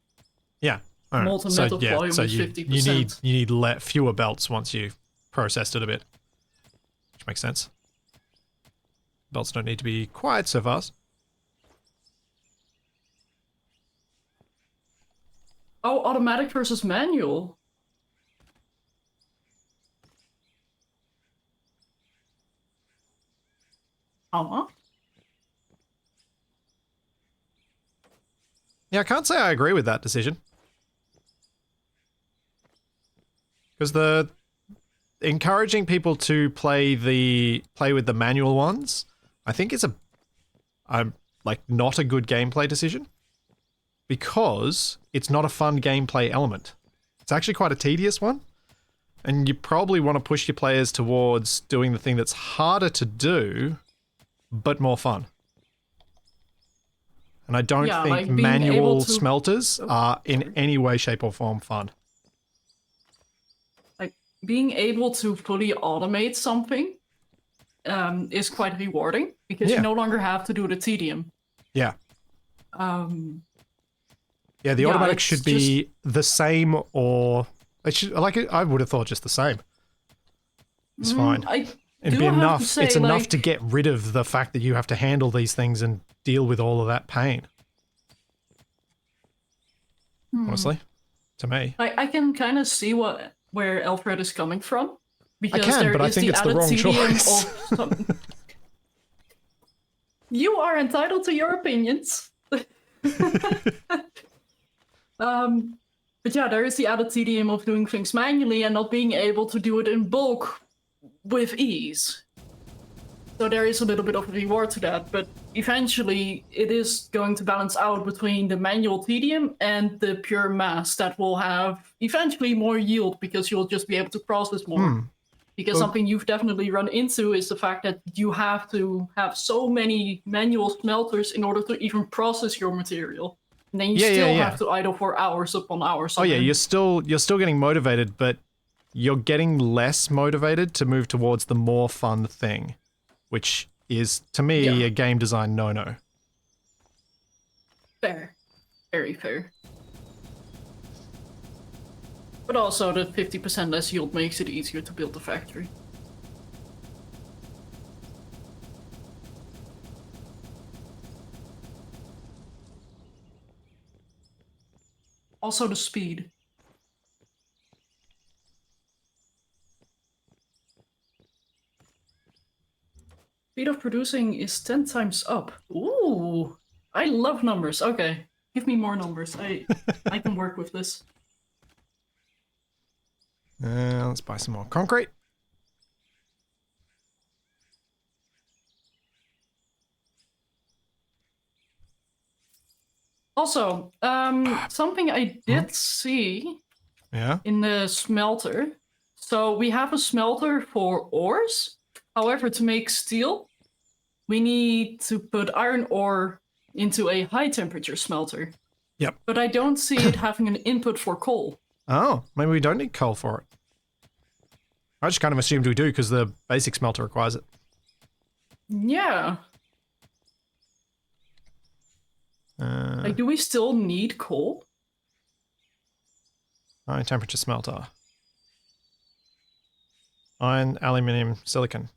molten metal volume is 50%. You need fewer belts once you processed it a bit, which makes sense. Belts don't need to be quite so fast. Oh, automatic versus manual. Uh-huh. Yeah, I can't say I agree with that decision. Because the encouraging people to play with the manual ones, I think is like not a good gameplay decision. Because it's not a fun gameplay element. It's actually quite a tedious one. And you probably want to push your players towards doing the thing that's harder to do, but more fun. And I don't Yeah, think like being manual able to- smelters are in sorry. any way, shape, or form fun. Like being able to fully automate something is quite rewarding because Yeah. you no longer have to do the tedium. Yeah. Yeah, the Yeah, automatic it's should be the same, or it should, I would have thought just the same. It's fine. I It'd do be have enough. to say, It's enough like, to get rid of the fact that you have to handle these things and deal with all of that pain. Honestly, to me. I can kind of see where Alfred is coming from because can, there but I is think the it's the added wrong tedium choice. of some... You are entitled to your opinions. But yeah, there is the added tedium of doing things manually and not being able to do it in bulk with ease. So there is a little bit of a reward to that, but eventually it is going to balance out between the manual tedium and the pure mass that will have eventually more yield because you'll just be able to process more. Because something you've definitely run into is the fact that you have to have so many manual smelters in order to even process your material. And then you still have to idle for hours upon hours. Oh yeah, you're still getting motivated, but you're getting less motivated to move towards the more fun thing, which is to me a game design no-no. Fair. Very fair. But also the 50% less yield makes it easier to build the factory. Also the speed. Speed of producing is 10 times up. Ooh, I love numbers. Okay, give me more numbers. I can work with this. Let's buy some more concrete. Also, something I did see in the smelter. So we have a smelter for ores. However, to make steel, we need to put iron ore into a high temperature smelter. Yep. But I don't see it having an input for coal. Oh, maybe we don't need coal for it. I just kind of assumed we do because the basic smelter requires it. Yeah. Like, do we still need coal? High temperature smelter. Iron, aluminium, silicon.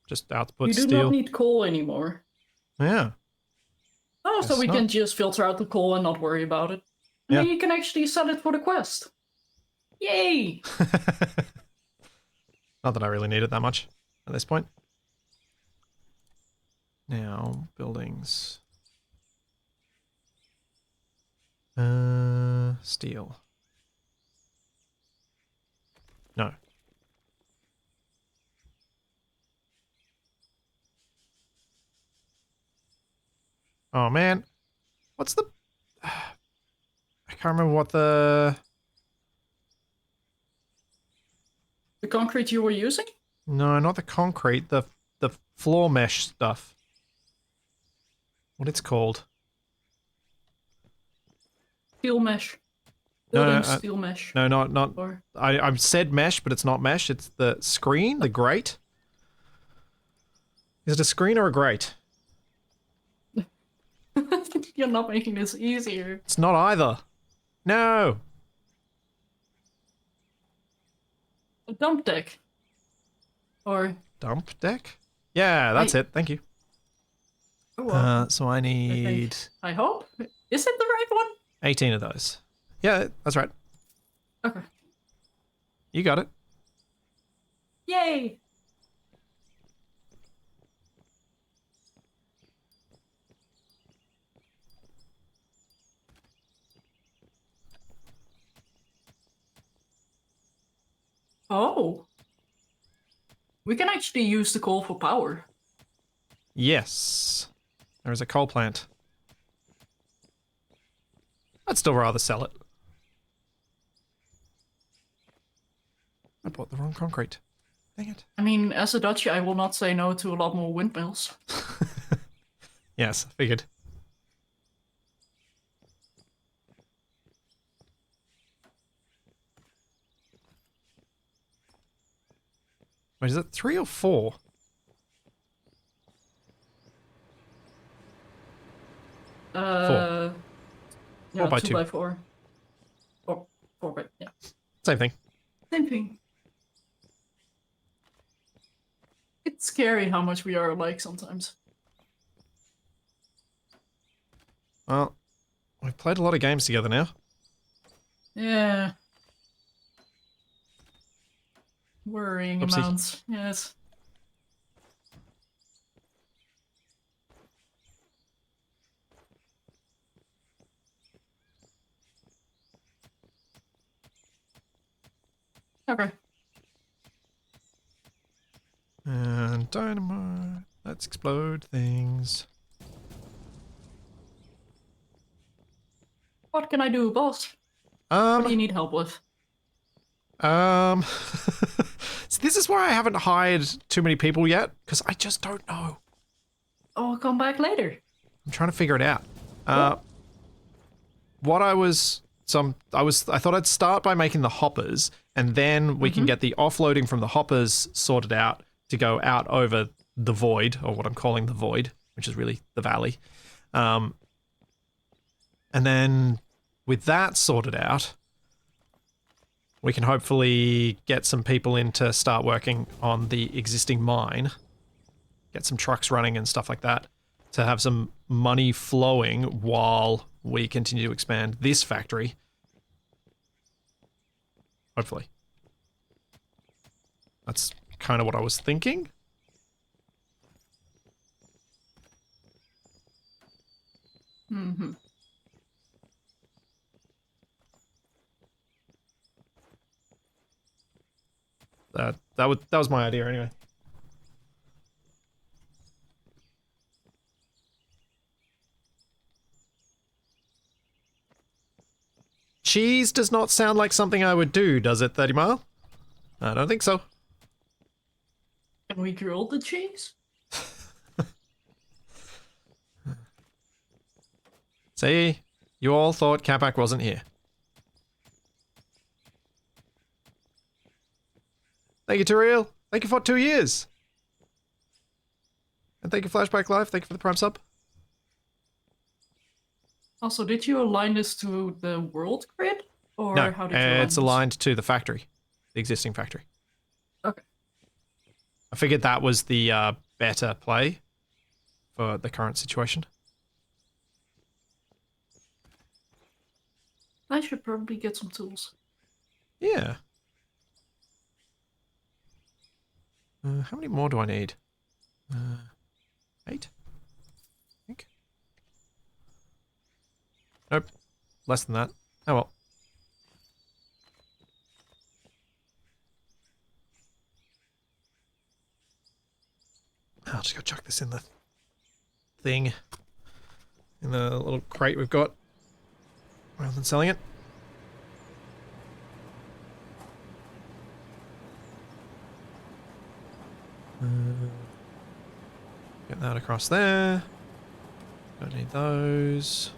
Just output We do steel. not need coal anymore. Yeah. Oh, so we can just filter out the coal and not worry about it. And then you can actually sell it for the quest. Yay! Not that I really need it that much at this point. Now, buildings. Steel. No. Oh man. What's the... I can't remember what the... The concrete you were using? No, not the concrete. The floor mesh stuff. What it's called. Steel mesh. No, Building steel mesh. No, not. Or... I said mesh, but it's not mesh. It's the screen, the grate. Is it a screen or a grate? You're not making this easier. It's not either. No. A dump deck. Or... Dump deck? Yeah, that's it. Thank you. Oh, well, So I need I hope. Is it the right one? 18 of those. Yeah, that's right. Okay. You got it. Yay! Oh. We can actually use the coal for power. Yes. There is a coal plant. I'd still rather sell it. I bought the wrong concrete. Dang it. I mean, as a Dutchie, I will not say no to a lot more windmills. Yes, figured. Wait, is it 3 or 4? Yeah, 4 by 2 2. by 4. Or 4 by, yeah. Same thing. Same thing. It's scary how much we are alike sometimes. Well, we've played a lot of games together now. Yeah. Worrying Oopsie. amounts, yes. Okay. And dynamite. Let's explode things. What can I do, boss? What do you need help with? So this is where I haven't hired too many people yet, because I just don't know. Oh, I'll come back later. I'm trying to figure it out. What I thought I'd start by making the hoppers, and then we can get the offloading from the hoppers sorted out to go out over the void, or what I'm calling the void, which is really the valley. And then with that sorted out, we can hopefully get some people in to start working on the existing mine, get some trucks running and stuff like that, to have some money flowing while we continue to expand this factory. Hopefully. That's kind of what I was thinking. Mm-hmm. That was my idea anyway. Cheese does not sound like something I would do, does it, 30 Mile? I don't think so. Can we grill the cheese? See? You all thought Capac wasn't here. Thank you, Turiel. Thank you for 2 years. And thank you, Flashback Live. Thank you for the Prime sub. Also, did you align this to the world grid? Or No, how did you align it's aligned to the factory. The existing factory. Okay. I figured that was the better play for the current situation. I should probably get some tools. Yeah. How many more do I need? 8? I think. Nope. Less than that. Oh well. I'll just go chuck this in the thing. In the little crate we've got. Rather than selling it. Get that across there. Don't need those.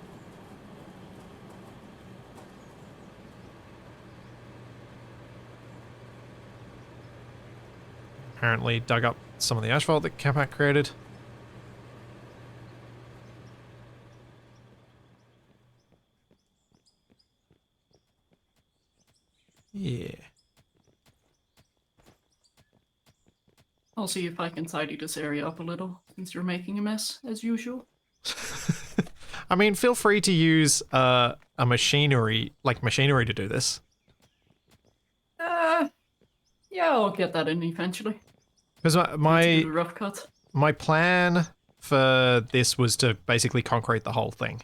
Apparently dug up some of the asphalt that Capac created. Yeah. I'll see if I can tidy this area up a little, since you're making a mess, as usual. I mean, feel free to use a machinery to do this. Yeah, I'll get that in eventually. Because Need to do my the rough cut. my plan for this was to basically concrete the whole thing.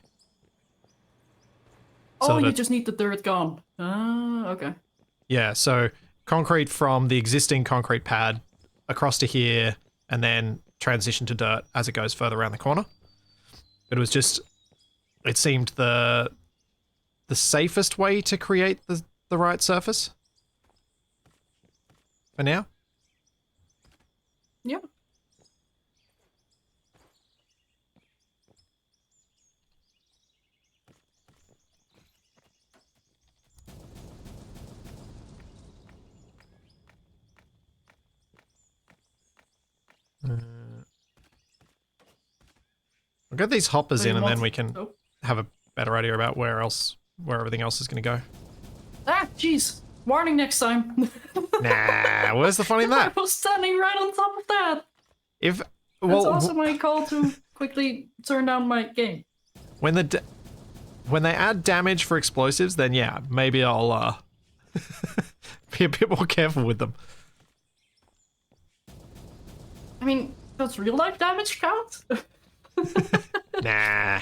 Oh, you that- just need the dirt gone. Ah, okay. Yeah, so concrete from the existing concrete pad across to here, and then transition to dirt as it goes further around the corner. It was just, it seemed the safest way to create the right surface. For now. Yeah. We'll get these hoppers So you in, and want- then we can Oh. have a better idea about where everything else is going to go. Ah, jeez. Warning next time. Nah, where's the fun in I that? was standing right on top of that. If That's well, also my call to quickly turn down my game. when they add damage for explosives, then yeah, maybe I'll be a bit more careful with them. I mean, does real life damage count? Nah.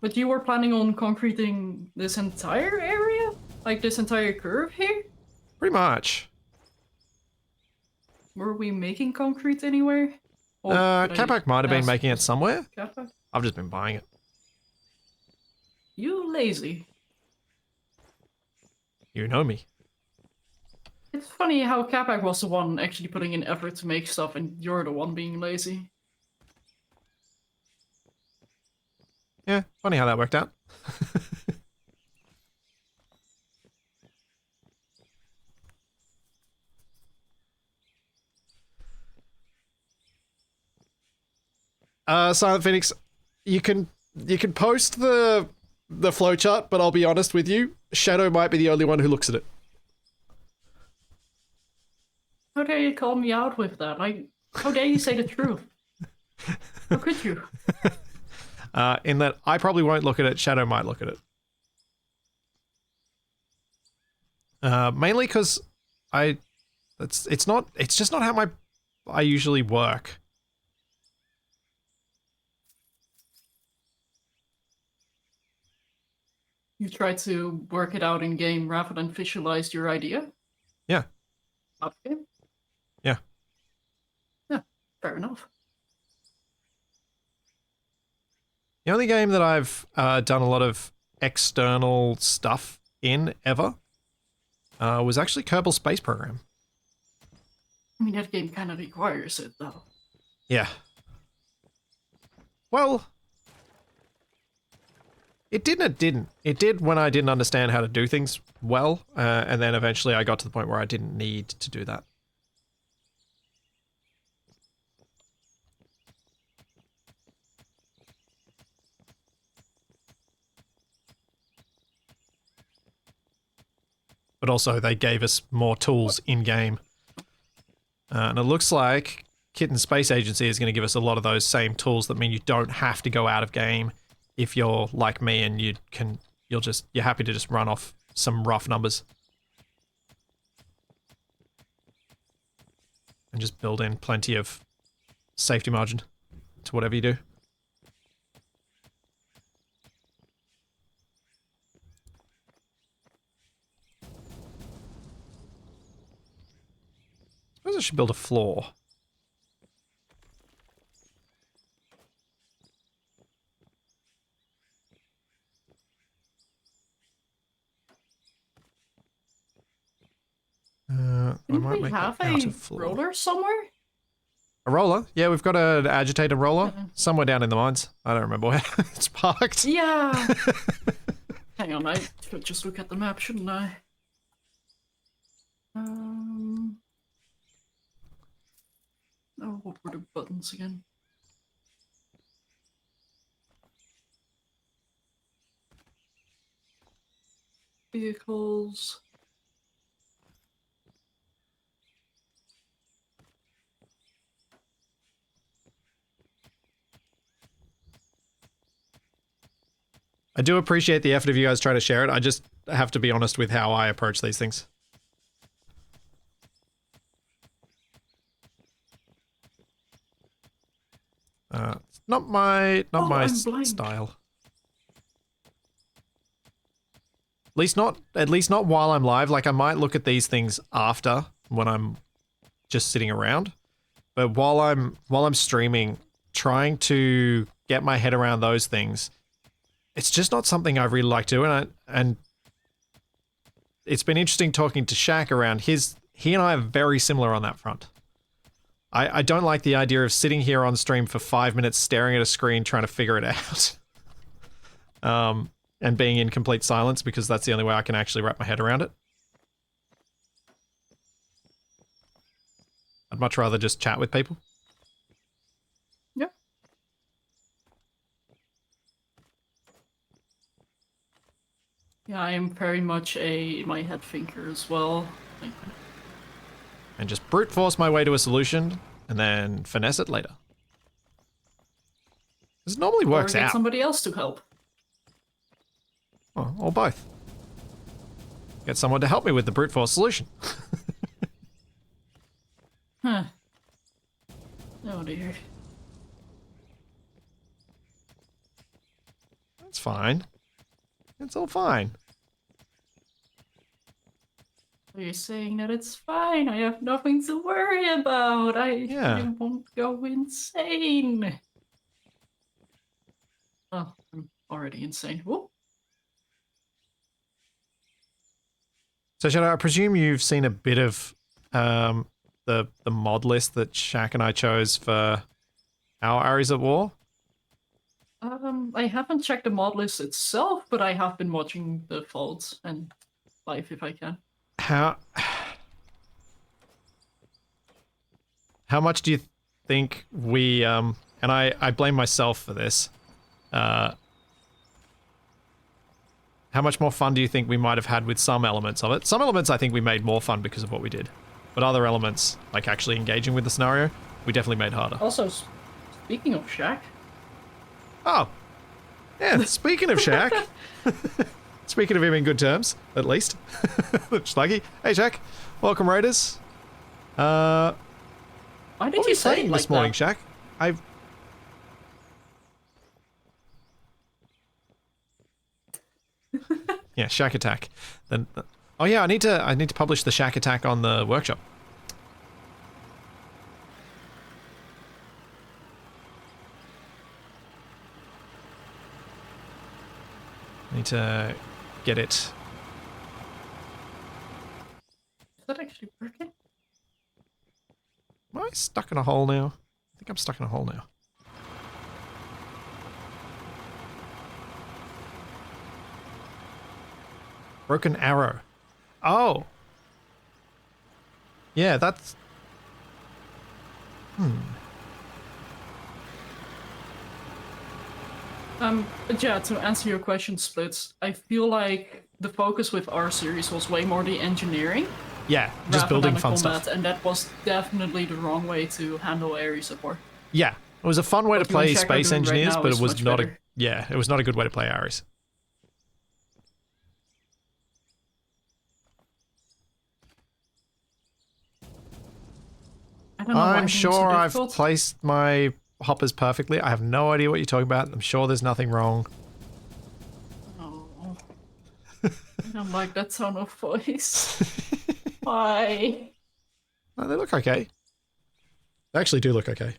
But you were planning on concreting this entire area? Like this entire curve here? Pretty much. Were we making concrete anywhere? Or did I Capac might have been ask- making it somewhere. Capac? I've just been buying it. You lazy. You know me. It's funny how Capac was the one actually putting in effort to make stuff and you're the one being lazy. Yeah, funny how that worked out. Silent Phoenix, you can post the flowchart, but I'll be honest with you, Shadow might be the only one who looks at it. How dare you call me out with that? Like, how dare you say the truth? How could you? In that I probably won't look at it, Shadow might look at it. Mainly because it's just not how I usually work. You try to work it out in game rather than visualize your idea? Yeah. Okay. Yeah. Yeah, fair enough. The only game that I've done a lot of external stuff in ever was actually Kerbal Space Program. I mean, that game kind of requires it, though. Yeah. Well, it did and it didn't. It did when I didn't understand how to do things well, and then eventually I got to the point where I didn't need to do that. But also they gave us more tools in-game. And it looks like Kitten Space Agency is going to give us a lot of those same tools that mean you don't have to go out of game if you're like me and you're happy to just run off some rough numbers. And just build in plenty of safety margin to whatever you do. I suppose I should build a floor. I Didn't might we make have that out a of floor. roller somewhere? A roller? Yeah, we've got an agitated roller Uh-uh. somewhere down in the mines. I don't remember where. It's parked. Yeah. Hang on, I should just look at the map, shouldn't I? Oh, what were the buttons again? Vehicles. I do appreciate the effort of you guys trying to share it. I just have to be honest with how I approach these things. It's not my style. At least not while I'm live. Like I might look at these things after when I'm just sitting around. But while I'm streaming, trying to get my head around those things, it's just not something I really like doing. And it's been interesting talking to Shaq around he and I are very similar on that front. I don't like the idea of sitting here on stream for 5 minutes staring at a screen trying to figure it out. And being in complete silence because that's the only way I can actually wrap my head around it. I'd much rather just chat with people. Yeah. Yeah, I am very much my head thinker as well. And just brute force my way to a solution and then finesse it later. This normally works or get out. Somebody else to help. Or both. Get someone to help me with the brute force solution. Huh. Oh dear. That's fine. It's all fine. You're saying that it's fine. I have nothing to worry about. I won't go insane. Oh, I'm already insane. Whoop. So, Shadow, I presume you've seen a bit of the mod list that Shaq and I chose for our areas of war? I haven't checked the mod list itself, but I have been watching the folds and live if I can. How much do you think we and I blame myself for this. How much more fun do you think we might have had with some elements of it? Some elements I think we made more fun because of what we did. But other elements, like actually engaging with the scenario, we definitely made harder. Also, speaking of Shaq. Oh. Yeah, speaking of Shaq. Speaking of him in good terms, at least. Sluggy. Hey, Shaq. Welcome, Raiders. Why did what you you say playing it like this morning, that? Shaq? Yeah, Shaq Attack. Then, oh yeah, I need to publish the Shaq Attack on the workshop. I need to get it. Is that actually working? Am I stuck in a hole now? I think I'm stuck in a hole now. Broken arrow. Oh. Yeah, that's... But yeah, to answer your question, Splits, I feel like the focus with our series was way more the engineering. Yeah, just rather building than the fun combat, stuff. And that was definitely the wrong way to handle areas of war. Yeah, it was a fun way to What you and play Shaq are Space doing right Engineers, now but is it was much not better. it was not a good way to play Ares. I don't know why I'm things are sure I've difficult. placed my hoppers perfectly. I have no idea what you're talking about. I'm sure there's nothing wrong. Oh. I don't like that tone of voice. Why? No, they look okay. They actually do look okay.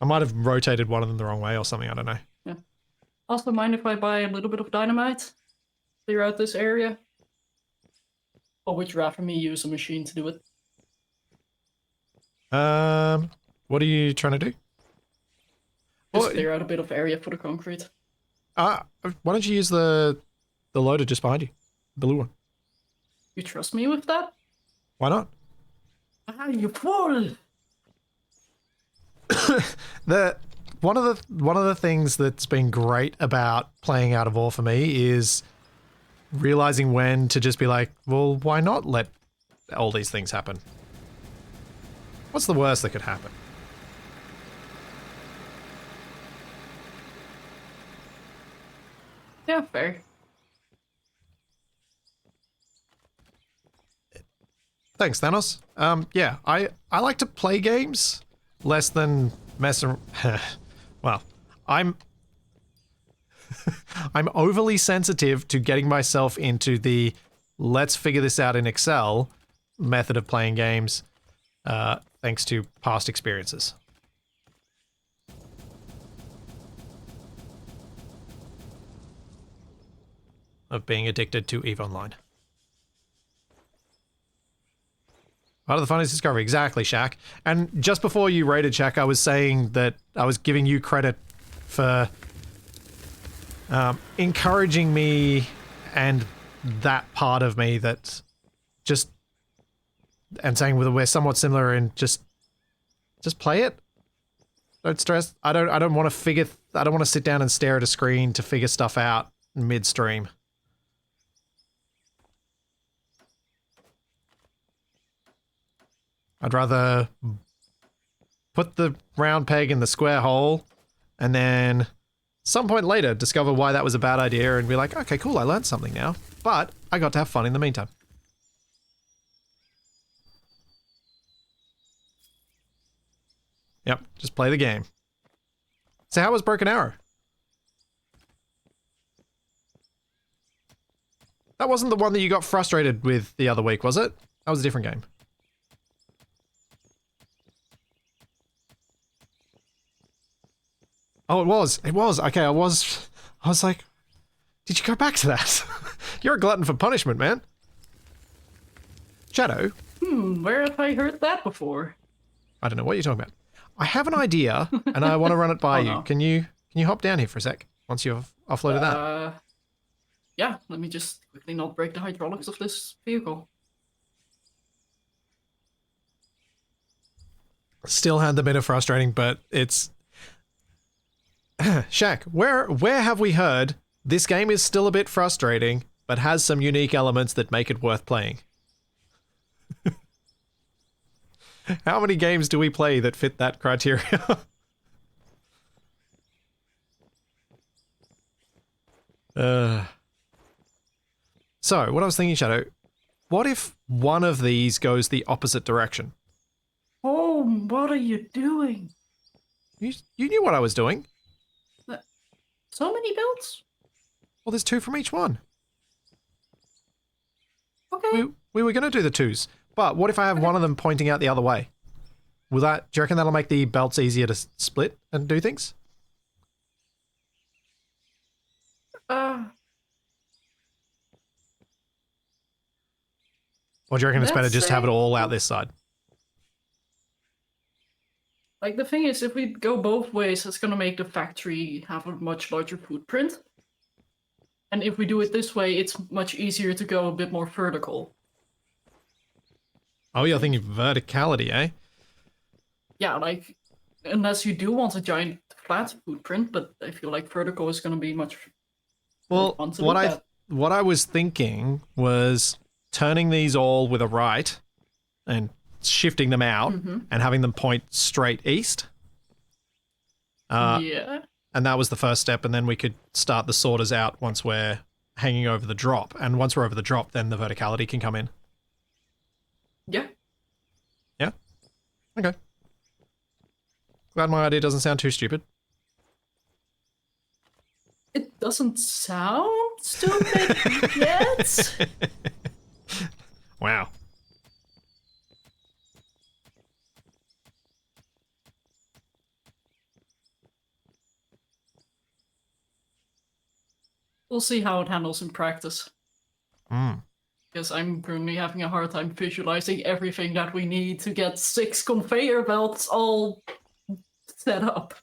I might have rotated one of them the wrong way or something, I don't know. Yeah. Also, mind if I buy a little bit of dynamite? Clear out this area? Or would you rather me use a machine to do it? What are you trying to do? Just Well, clear out a bit of area for the concrete. why don't you use the loader just behind you? The blue one. You trust me with that? Why not? Ah, you fool! One of the things that's been great about playing Out of War for me is realizing when to just be like, well, why not let all these things happen? What's the worst that could happen? Yeah, fair. Thanks, Thanos. Yeah, I like to play games less than mess around. Well, I'm I'm overly sensitive to getting myself into the let's figure this out in Excel method of playing games, thanks to past experiences. Of being addicted to EVE Online. Part of the funniest discovery, exactly, Shaq. And just before you rated Shaq, I was saying that I was giving you credit for encouraging me and that part of me that just, and saying we're somewhat similar in just play it. Don't stress. I don't want to sit down and stare at a screen to figure stuff out midstream. I'd rather put the round peg in the square hole and then some point later discover why that was a bad idea and be like, okay, cool, I learned something now. But I got to have fun in the meantime. Yep, just play the game. So how was Broken Arrow? That wasn't the one that you got frustrated with the other week, was it? That was a different game. Oh, it was. It was. Okay, I was like, did you go back to that? You're a glutton for punishment, man. Shadow. Where have I heard that before? I don't know what you're talking about. I have an idea, and I want to run it by you. No. Can you hop down here for a sec once you've offloaded that? Yeah, let me just quickly not break the hydraulics of this vehicle. Still had the bit of frustrating, but it's Shaq, where have we heard this game is still a bit frustrating, but has some unique elements that make it worth playing? How many games do we play that fit that criteria? So, what I was thinking, Shadow, what if one of these goes the opposite direction? Oh, what are you doing? You knew what I was doing. So many builds? Well, there's two from each one. Okay. We were going to do the twos, but what if I have one of them pointing out the other way? Do you reckon that'll make the belts easier to split and do things? Or do you reckon it's better just to have it all out this side? Like, the thing is, if we go both ways, it's gonna make the factory have a much larger footprint. And if we do it this way, it's much easier to go a bit more vertical. Oh, you're thinking verticality, eh? Yeah, like, unless you do want a giant flat footprint, but I feel like vertical is gonna be much Well, more fun to look at. what I was thinking was turning these all with a right and shifting them out and having them point straight east. Yeah. And that was the first step, and then we could start the sorters out once we're hanging over the drop. And once we're over the drop, then the verticality can come in. Yeah. Yeah? Okay. Glad my idea doesn't sound too stupid. It doesn't sound stupid yet. Wow. We'll see how it handles in practice. Because I'm currently having a hard time visualizing everything that we need to get 6 conveyor belts all set up.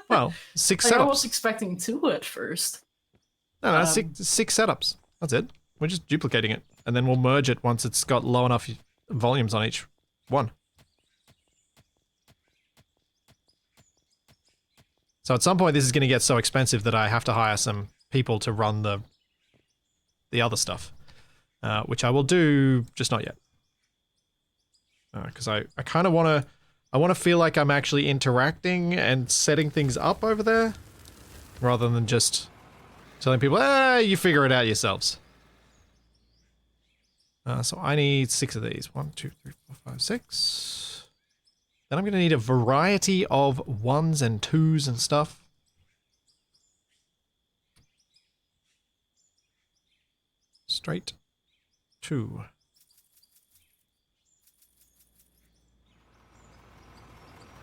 Well, 6 Like, I setups. was expecting 2 at first. No, six setups. That's it. We're just duplicating it, and then we'll merge it once it's got low enough volumes on each one. So at some point, this is going to get so expensive that I have to hire some people to run the other stuff, which I will do, just not yet. Because I kind of want to feel like I'm actually interacting and setting things up over there, rather than just telling people, you figure it out yourselves. So I need 6 of these. 1, 2, 3, 4, 5, 6. Then I'm going to need a variety of 1s and 2s and stuff. Straight 2.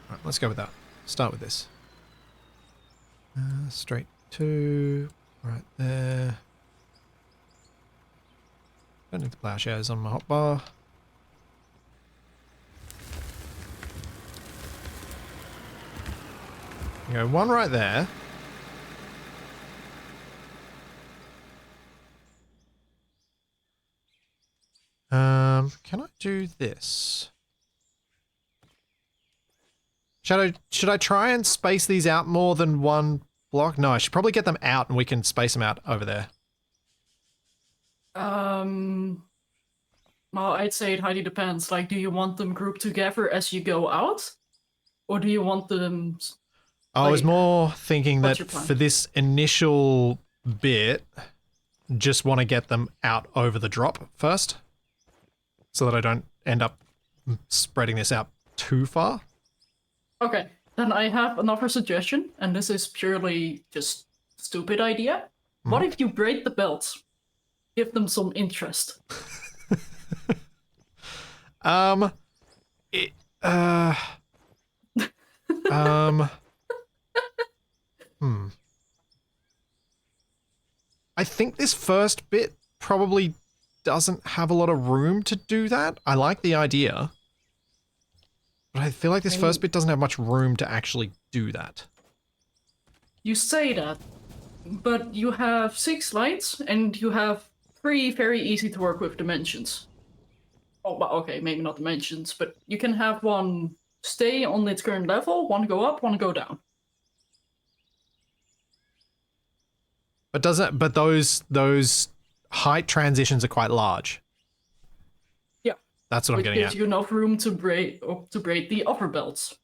Alright, let's go with that. Start with this. Straight 2. Right there. Don't need the plowshares on my hotbar. You go 1 right there. Can I do this? Should I try and space these out more than 1 block? No, I should probably get them out and we can space them out over there. Well, I'd say it highly depends. Like, do you want them grouped together as you go out? Or do you want them... I was more thinking that your plan? for this initial bit, just want to get them out over the drop first. So that I don't end up spreading this out too far. Okay, then I have another suggestion, and this is purely just stupid idea. What if you braid the belts? Give them some interest. I think this first bit probably doesn't have a lot of room to do that. I like the idea. But I feel like this first bit doesn't have much room to actually do that. You say that, but you have 6 lights, and you have 3 very easy to work with dimensions. Oh, well, okay, maybe not dimensions, but you can have 1 stay on its current level, 1 go up, 1 go down. But but those height transitions are quite large. Yeah. That's what I'm getting at. It gives you enough room to braid the upper belts,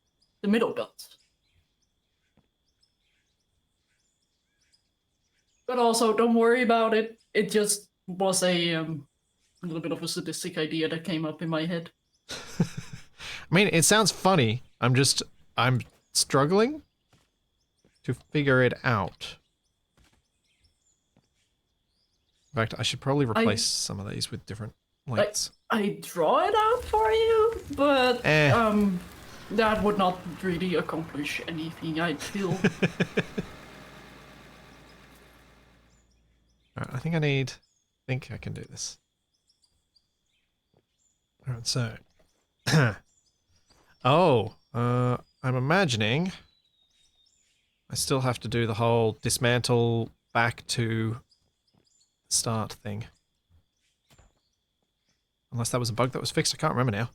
the middle belts. But also, don't worry about it. It just was a little bit of a sadistic idea that came up in my head. I mean, it sounds funny. I'm struggling to figure it out. In fact, I should probably replace some of these with different lights. I draw it out for you, but that would not really accomplish anything, I feel. Alright, I think I can do this. Alright, so. I'm imagining I still have to do the whole dismantle back to start thing. Unless that was a bug that was fixed, I can't remember now.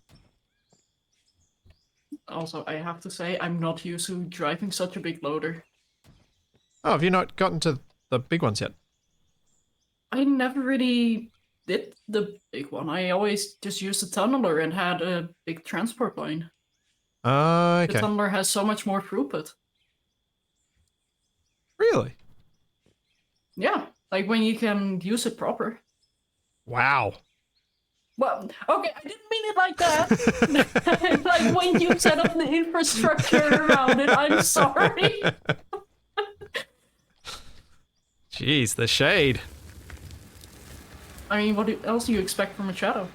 Also, I have to say, I'm not used to driving such a big loader. Oh, have you not gotten to the big ones yet? I never really did the big one. I always just used the tunneler and had a big transport line. Okay. The tunneler has so much more throughput. Really? Yeah, like when you can use it proper. Wow. Well, okay, I didn't mean it like that. Like when you set up the infrastructure around it, I'm sorry. Jeez, the shade. I mean, what else do you expect from a shadow?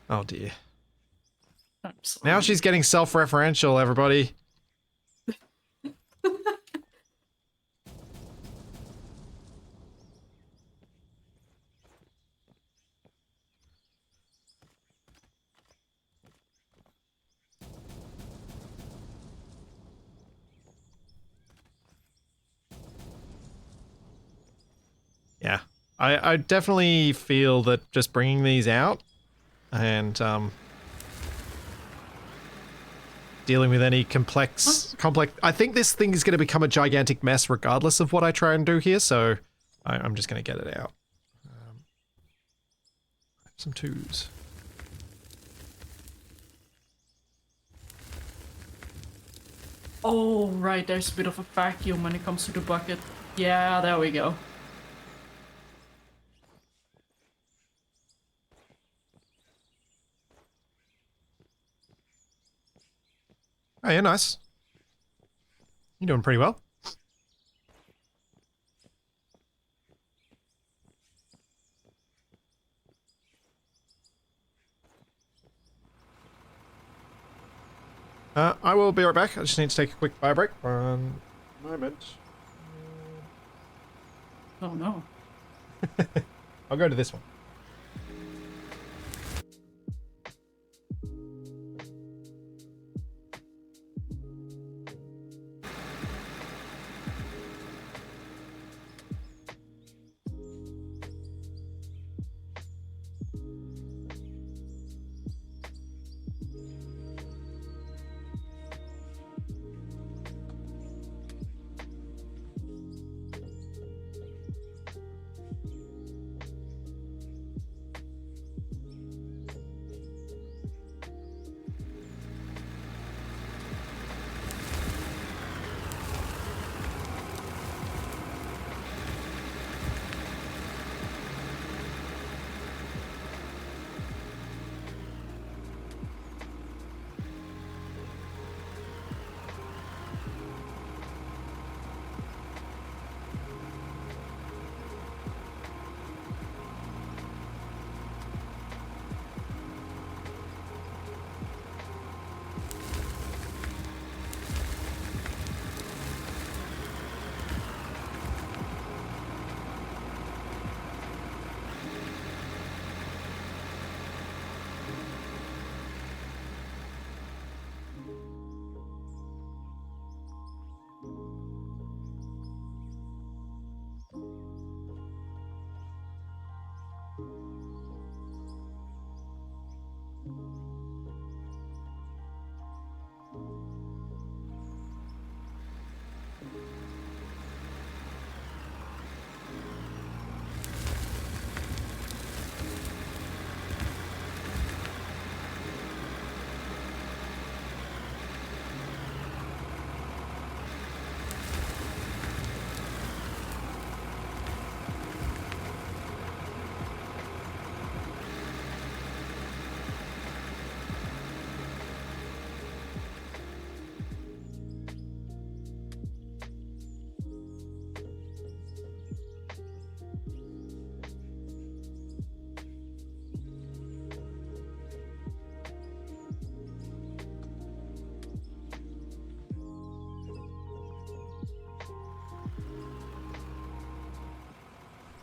Oh dear. I'm sorry. Now she's getting self-referential, everybody. Yeah, I definitely feel that just bringing these out and dealing with any complex. I think this thing is going to become a gigantic mess regardless of what I try and do here, so I'm just going to get it out. Some 2s. Oh, right, there's a bit of a vacuum when it comes to the bucket. Yeah, there we go. Oh, yeah, nice. You're doing pretty well. I will be right back. I just need to take a quick bio break. 1 moment. Oh no. I'll go to this one.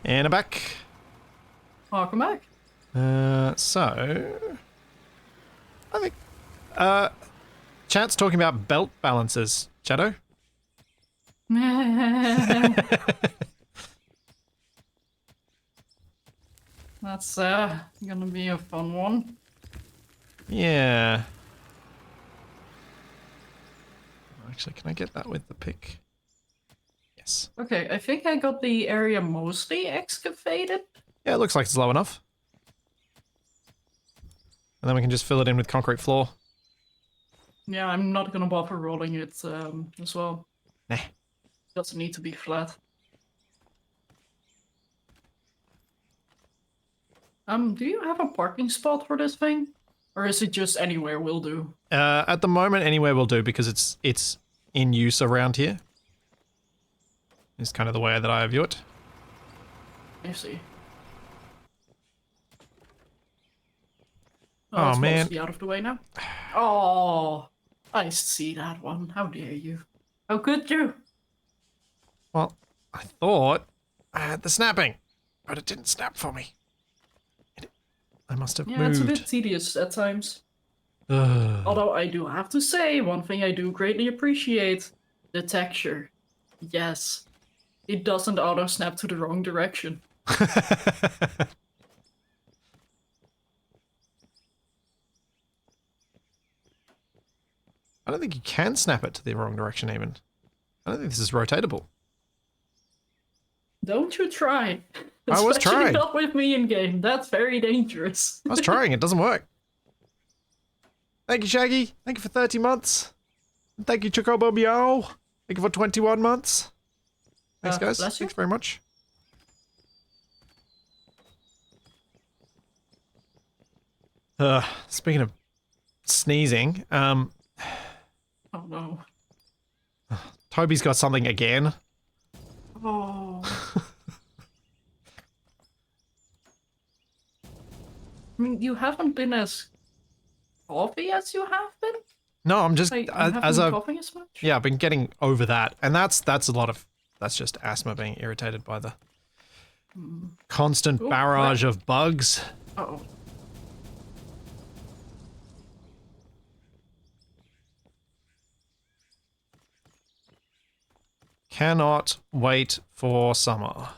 And I'm back. Welcome back. So I think chat's talking about belt balances. Shadow? That's gonna be a fun one. Yeah. Actually, can I get that with the pick? Yes. Okay, I think I got the area mostly excavated. Yeah, it looks like it's low enough. And then we can just fill it in with concrete floor. Yeah, I'm not gonna bother rolling it as well. Nah. Doesn't need to be flat. Do you have a parking spot for this thing? Or is it just anywhere will do? At the moment, anywhere will do because it's in use around here. Is kind of the way that I view it. I see. Oh, It's man. mostly out of the way now. Oh, I see that one. How dare you? How could you? Well, I thought I had the snapping, but it didn't snap for me. I must have Yeah, moved. it's a bit tedious at times. Ugh. Although I do have to say, one thing I do greatly appreciate, the texture. Yes, it doesn't auto-snap to the wrong direction. I don't think you can snap it to the wrong direction even. I don't think this is rotatable. Don't you try. I was Especially trying. not with me in-game. That's very dangerous. I was trying, it doesn't work. Thank you, Shaggy. Thank you for 30 months. Thank you, Chocobo Meow. Thank you for 21 months. Thanks, guys. Bless you. Thanks very much. Speaking of sneezing, Oh no. Toby's got something again. Oh. I mean, you haven't been as coffee as you have been? No, I'm just Like, you as haven't been a coughing as much? yeah, I've been getting over that, and that's a lot of that's just asthma being irritated by the constant Ooh, barrage of bugs. Uh-oh. Cannot wait for summer.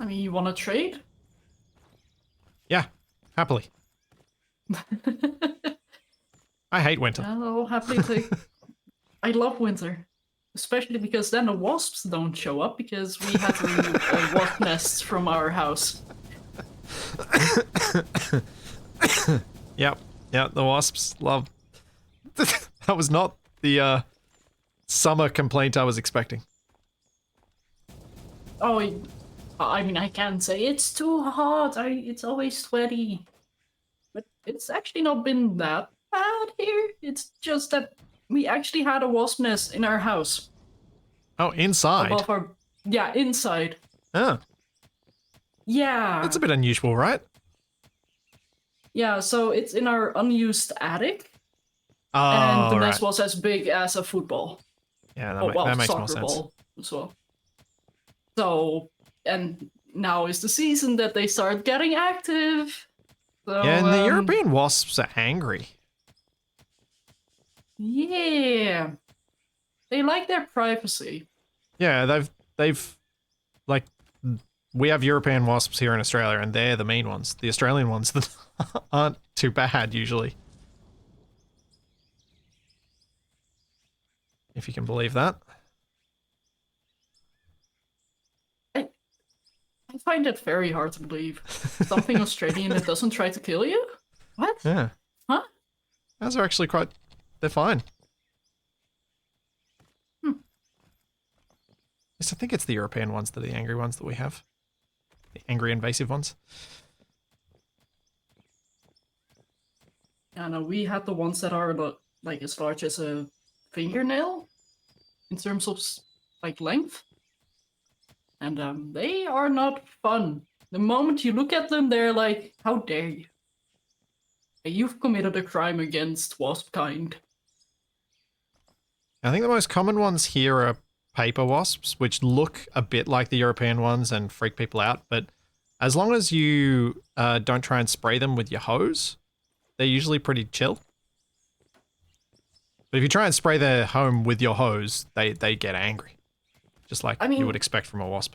I mean, you want to trade? Yeah, happily. I hate winter. I'll happily take. I love winter. Especially because then the wasps don't show up because we had to remove wasp nests from our house. Yep, yeah, the wasps love. That was not the summer complaint I was expecting. Oh, I mean, I can't say it's too hot. It's always sweaty. But it's actually not been that bad here. It's just that we actually had a wasp nest in our house. Oh, inside. Above our... Yeah, inside. Oh, Yeah. that's a bit unusual, right? Yeah, so it's in our unused attic. Oh, And the right. nest was as big as a football. Yeah, Oh, well, that makes soccer more sense. ball as well. So, and now is the season that they start getting active. So, Yeah, and the European wasps are angry. Yeah. They like their privacy. Yeah, they've like we have European wasps here in Australia, and they're the mean ones. The Australian ones that aren't too bad usually, if you can believe that. I find it very hard to believe. Something Australian that doesn't try to kill you? What? Yeah, Huh? those are actually quite. They're fine. Yes, I think it's the European ones that are the angry ones that we have. The angry invasive ones. Yeah, no, we had the ones that are like as large as a fingernail in terms of like length. And they are not fun. The moment you look at them, they're like, how dare you? You've committed a crime against wasp kind. I think the most common ones here are paper wasps, which look a bit like the European ones and freak people out. But as long as you don't try and spray them with your hose, they're usually pretty chill. But if you try and spray their home with your hose, they get angry. Just like you would expect from a wasp.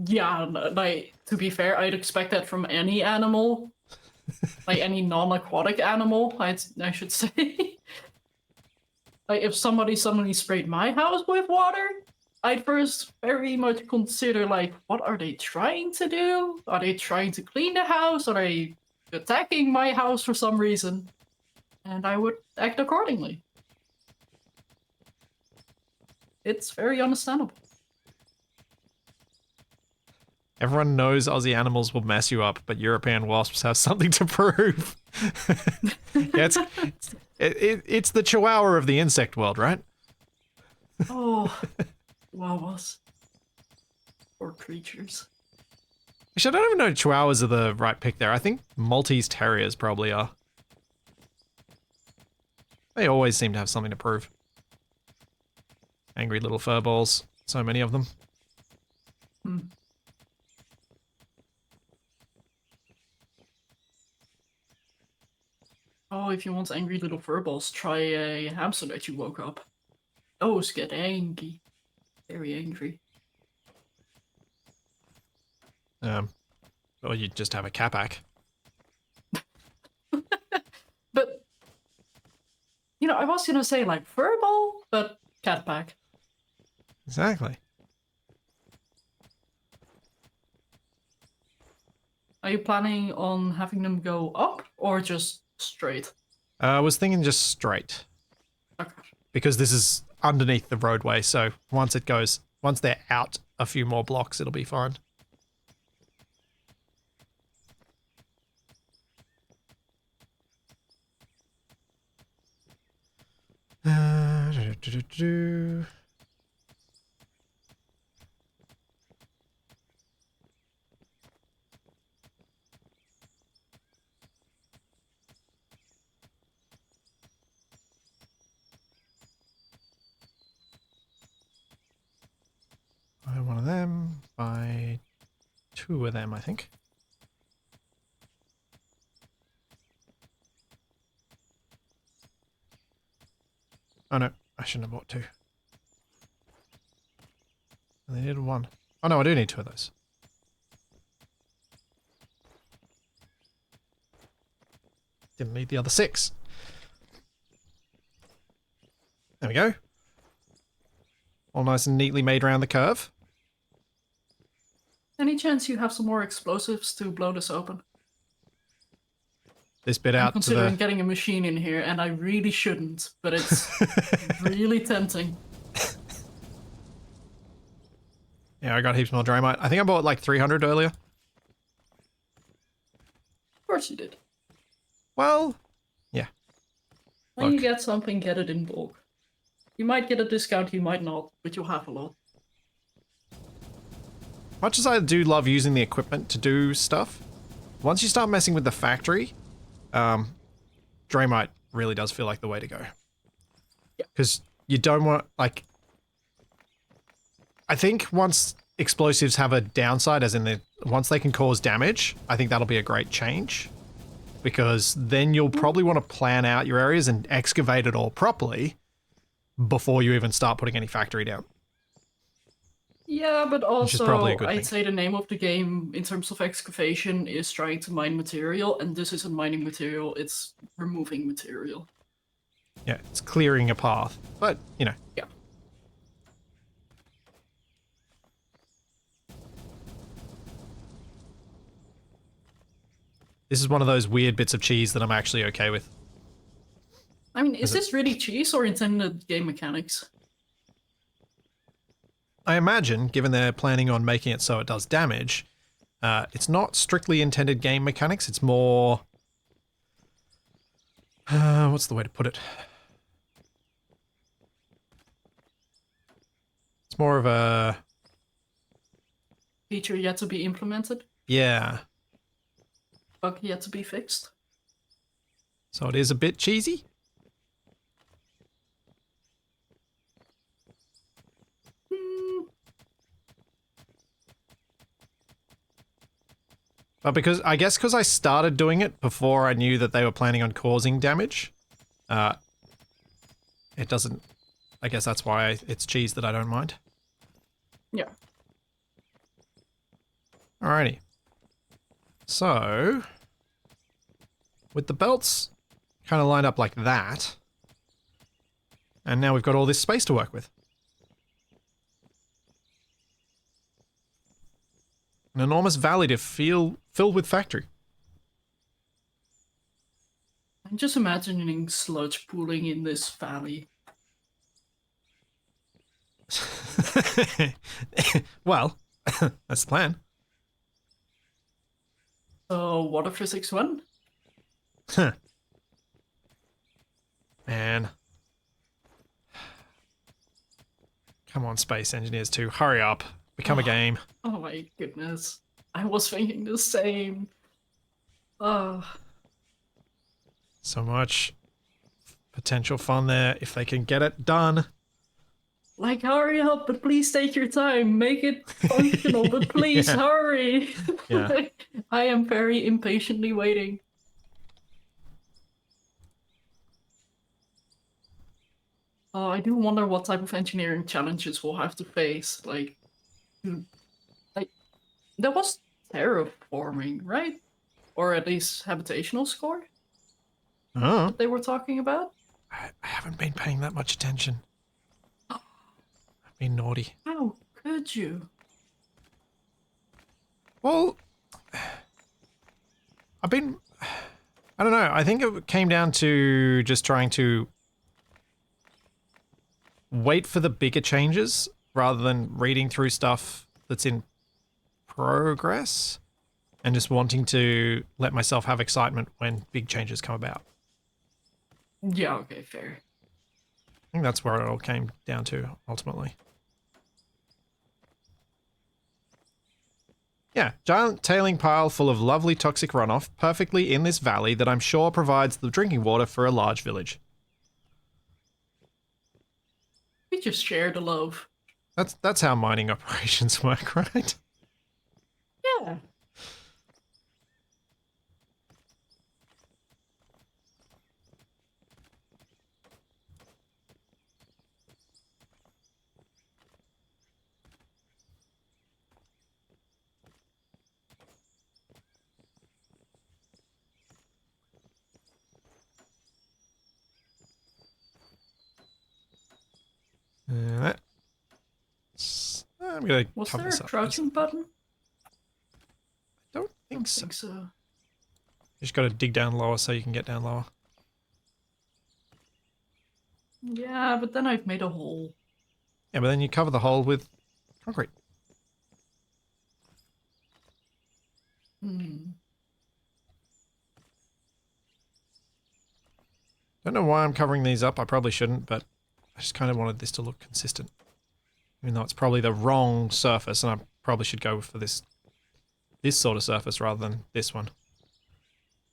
Yeah, like, to be fair, I'd expect that from any animal. Like any non-aquatic animal, I should say. Like if somebody suddenly sprayed my house with water, I'd first very much consider like, what are they trying to do? Are they trying to clean the house? Are they attacking my house for some reason? And I would act accordingly. It's very understandable. Everyone knows Aussie animals will mess you up, but European wasps have something to prove. Yeah, it's the chihuahua of the insect world, right? Oh, chihuahuas. Poor creatures. Actually, I don't even know if chihuahuas are the right pick there. I think Maltese terriers probably are. They always seem to have something to prove. Angry little furballs. So many of them. Hmm. Oh, if you want angry little furballs, try a hamster that you woke up. Those get angry. Very angry. Or you just have a capac. But, you know, I was gonna say like furball, but cat pack. Exactly. Are you planning on having them go up or just straight? I was thinking just straight. Okay. because this is underneath the roadway. So once they're out a few more blocks, it'll be fine. Do. Buy one of them, buy 2 of them, I think. Oh no, I shouldn't have bought 2. I needed 1. Oh no, I do need 2 of those. Didn't need the other 6. There we go. All nice and neatly made around the curve. Any chance you have some more explosives to blow this open? This bit I'm out to considering the... getting a machine in here, and I really shouldn't, but it's really tempting. Yeah, I got heaps more dynamite. I think I bought like 300 earlier. Of course you did. Well, yeah. When you Look. get something, get it in bulk. You might get a discount, you might not, but you'll have a lot. Much as I do love using the equipment to do stuff, once you start messing with the factory, Draymite really does feel like the way to go. Because you don't want, like... I think once explosives have a downside, as in once they can cause damage, I think that'll be a great change. Because then you'll probably want to plan out your areas and excavate it all properly before you even start putting any factory down. Yeah, but Which is probably a also, good thing. I'd say the name of the game in terms of excavation is trying to mine material, and this isn't mining material, it's removing material. Yeah, it's clearing a path, but, you know. Yeah. This is one of those weird bits of cheese that I'm actually okay with. I mean, is this really cheese or intended game mechanics? I imagine, given they're planning on making it so it does damage, it's not strictly intended game mechanics, it's more... what's the way to put it? It's more of a... Feature yet to be implemented? Yeah. Bug yet to be fixed? So it is a bit cheesy? But I guess because I started doing it before I knew that they were planning on causing damage, it doesn't... I guess that's why it's cheese that I don't mind. Yeah. Alrighty. So, with the belts kind of lined up like that, and now we've got all this space to work with. An enormous valley to filled with factory. I'm just imagining sludge pooling in this valley. Well, that's the plan. So, water physics 1? Huh. Man. Come on, Space Engineers 2, hurry up. Become a game. Oh my goodness. I was thinking the same. Oh. So much potential fun there if they can get it done. Like, hurry up, but please take your time. Make it functional, but please Yeah. hurry. Yeah. I am very impatiently waiting. Oh, I do wonder what type of engineering challenges we'll have to face. Like, there was terraforming, right? Or at least habitational score Oh, that they were talking about? I haven't been paying that much attention. I've been naughty. How could you? Well, I don't know. I think it came down to just trying to wait for the bigger changes rather than reading through stuff that's in progress and just wanting to let myself have excitement when big changes come about. Yeah, okay, fair. I think that's where it all came down to ultimately. Yeah, giant tailing pile full of lovely toxic runoff, perfectly in this valley that I'm sure provides the drinking water for a large village. We just share the love. That's how mining operations work, right? Yeah. I'm gonna Was cover there this a up. crouching button? Don't I think don't so. think so. You just gotta dig down lower so you can get down lower. Yeah, but then I've made a hole. Yeah, but then you cover the hole with concrete. Hmm. Don't know why I'm covering these up. I probably shouldn't, but I just kind of wanted this to look consistent. Even though it's probably the wrong surface, and I probably should go for this sort of surface rather than this one.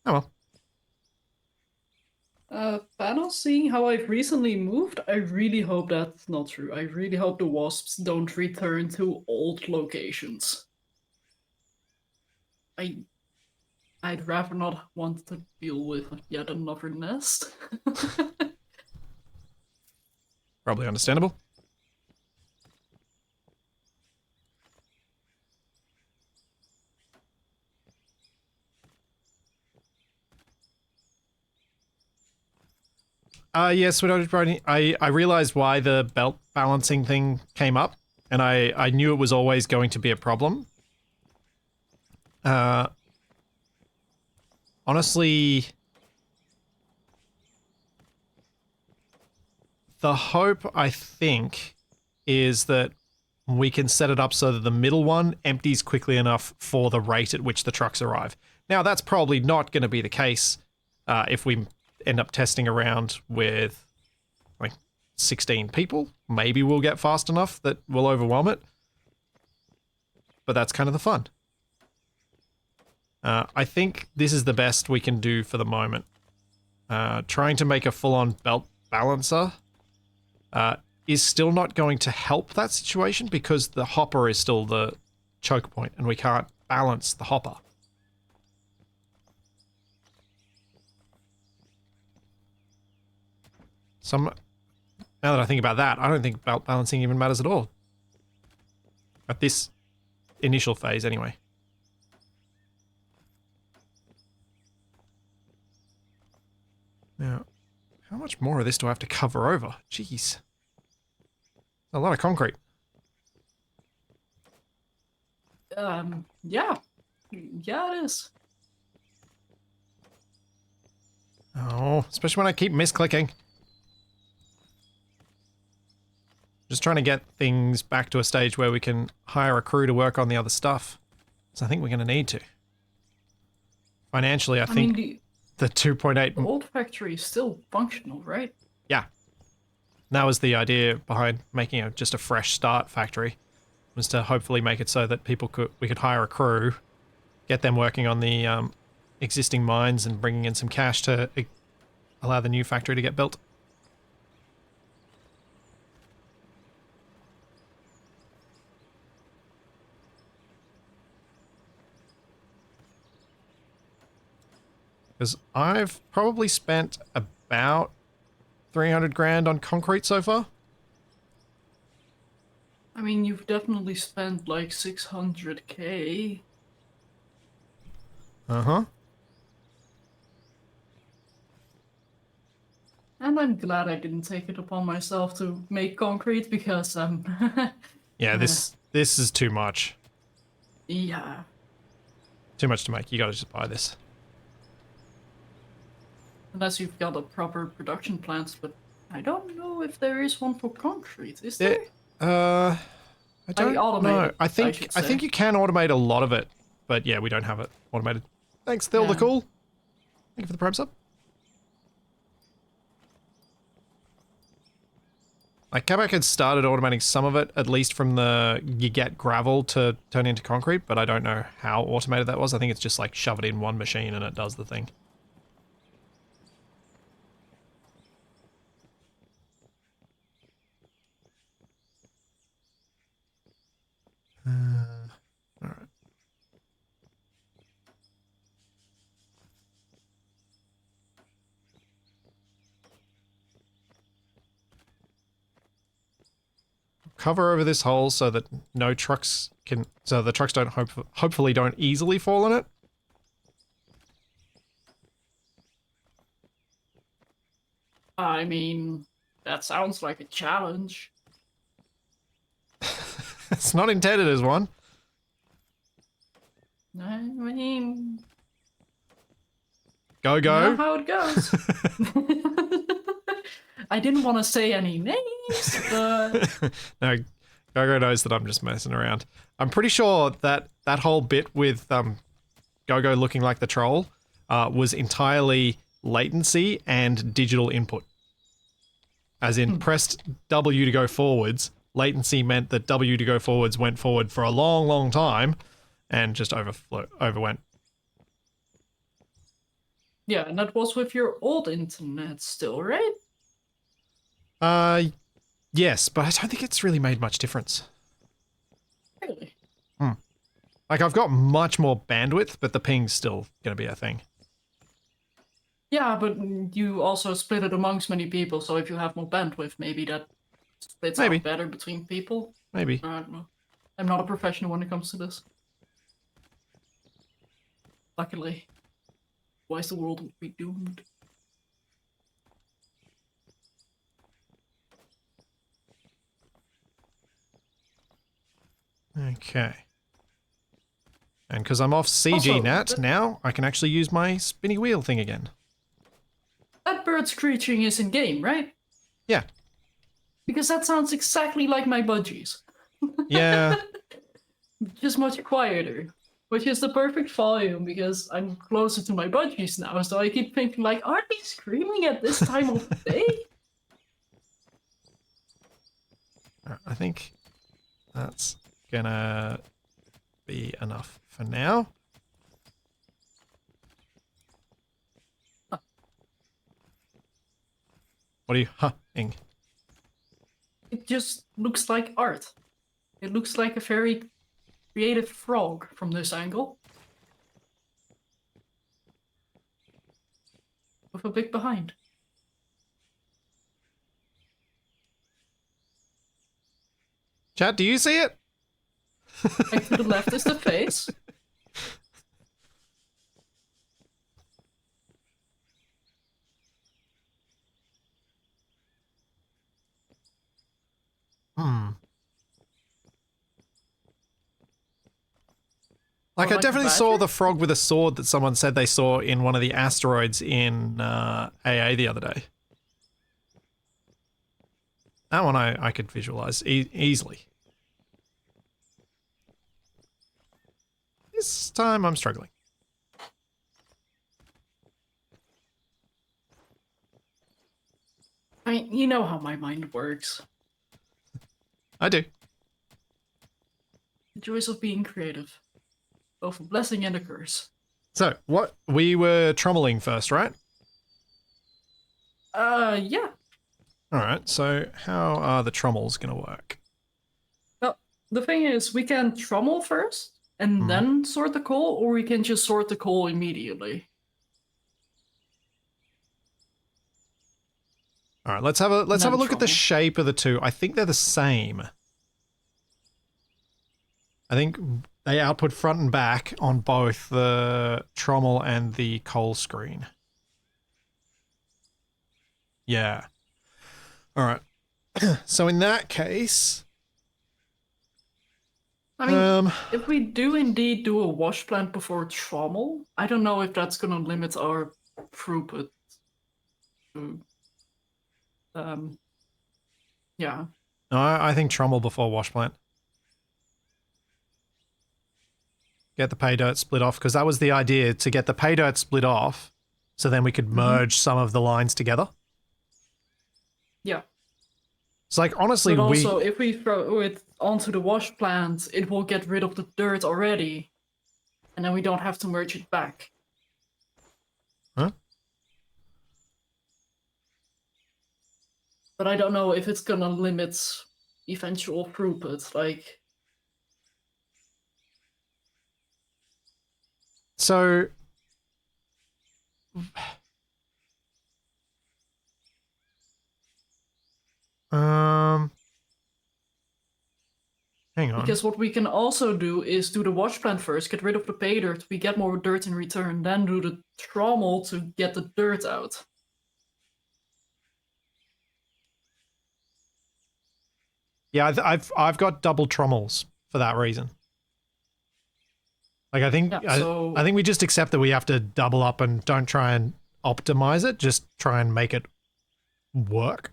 Oh well. Panel, seeing how I've recently moved, I really hope that's not true. I really hope the wasps don't return to old locations. I'd rather not want to deal with yet another nest. Probably understandable. Yes, when I was writing, I realized why the belt balancing thing came up, and I knew it was always going to be a problem. Honestly, the hope, I think, is that we can set it up so that the middle one empties quickly enough for the rate at which the trucks arrive. Now, that's probably not going to be the case if we end up testing around with like 16 people. Maybe we'll get fast enough that we'll overwhelm it. But that's kind of the fun. I think this is the best we can do for the moment. Trying to make a full-on belt balancer is still not going to help that situation because the hopper is still the choke point and we can't balance the hopper. Now that I think about that, I don't think belt balancing even matters at all. At this initial phase, anyway. Now, how much more of this do I have to cover over? Jeez. A lot of concrete. Yeah. Yeah, it is. Oh, especially when I keep misclicking. Just trying to get things back to a stage where we can hire a crew to work on the other stuff. So I think we're going to need to. Financially, I think mean, the 2.8... the old factory is still functional, right? Yeah. That was the idea behind making just a fresh start factory. Was to hopefully make it so that we could hire a crew, get them working on the existing mines and bringing in some cash to allow the new factory to get built. Because I've probably spent about 300 grand on concrete so far. I mean, you've definitely spent like 600k. Uh-huh. And I'm glad I didn't take it upon myself to make concrete because Yeah, this is too much. yeah. Too much to make. You gotta just buy this. Unless you've got a proper production plant, but I don't know if there is one for concrete. Is It, there? I don't know. Automated, I I think should I think say. you can automate a lot of it, but yeah, we don't have it automated. Thanks, Thil the Yeah. Cool. Thank you for the prime sub. Like Capac had started automating some of it, at least from the you get gravel to turn into concrete, but I don't know how automated that was. I think it's just like shove it in one machine and it does the thing. All right. Cover over this hole so that no trucks can, so the trucks don't hopefully don't easily fall in it. I mean, that sounds like a challenge. It's not intended as one. I mean, Go you know go. how it goes. I didn't want to say any names, but No, Gogo knows that I'm just messing around. I'm pretty sure that that whole bit with Gogo looking like the troll was entirely latency and digital input. As in, pressed W to go forwards. Latency meant that W to go forwards went forward for a long, long time, and just overwent. yeah, and that was with your old internet still, right? Yes, but I don't think it's really made much difference. Really? Like, I've got much more bandwidth, but the ping's still gonna be a thing. Yeah, but you also split it amongst many people, so if you have more bandwidth, maybe that splits Maybe. out better between people. Maybe. I don't know. I'm not a professional when it comes to this. Luckily. Why is the world would be doomed? Okay. And because I'm off CG Also, Nat now, I can actually use my spinny wheel thing again. that bird screeching is in game, right? Yeah. Because that sounds exactly like my budgies. Yeah. Just much quieter. Which is the perfect volume because I'm closer to my budgies now, so I keep thinking like, are they screaming at this time of day? I think that's gonna be enough for now. What are you huh-ing? It just looks like art. It looks like a very creative frog from this angle. With a big behind. Chat, do you see it? Like to the left is the face. Like, Or I like a definitely saw badger? the frog with a sword that someone said they saw in one of the asteroids in AA the other day. That one I could visualize easily. This time I'm struggling. I mean, you know how my mind works. I do. The joys of being creative. Both a blessing and a curse. So, what we were trommeling first, right? Yeah. Alright, so how are the trommels gonna work? Well, the thing is, we can trommel first and then sort the coal, or we can just sort the coal immediately. Alright, let's have a look at the Trommel. shape of the two. I think they're the same. I think they output front and back on both the trommel and the coal screen. Yeah. Alright. So in that case... I mean, if we do indeed do a wash plant before trommel, I don't know if that's gonna limit our throughput. Yeah. No, I think trommel before wash plant. Get the pay dirt split off, because that was the idea, to get the pay dirt split off so then we could merge some of the lines together. Yeah. It's like, honestly, But also, if we throw it onto the wash plant, it will get rid of the dirt already. And then we don't have to merge it back. Huh? But I don't know if it's gonna limit eventual throughput, like... So... Hang on. Because what we can also do is do the wash plant first, get rid of the pay dirt, we get more dirt in return, then do the trommel to get the dirt out. Yeah, I've got double trommels for that reason. Like, I think I think we just accept that we have to double up and don't try and optimize it, just try and make it work.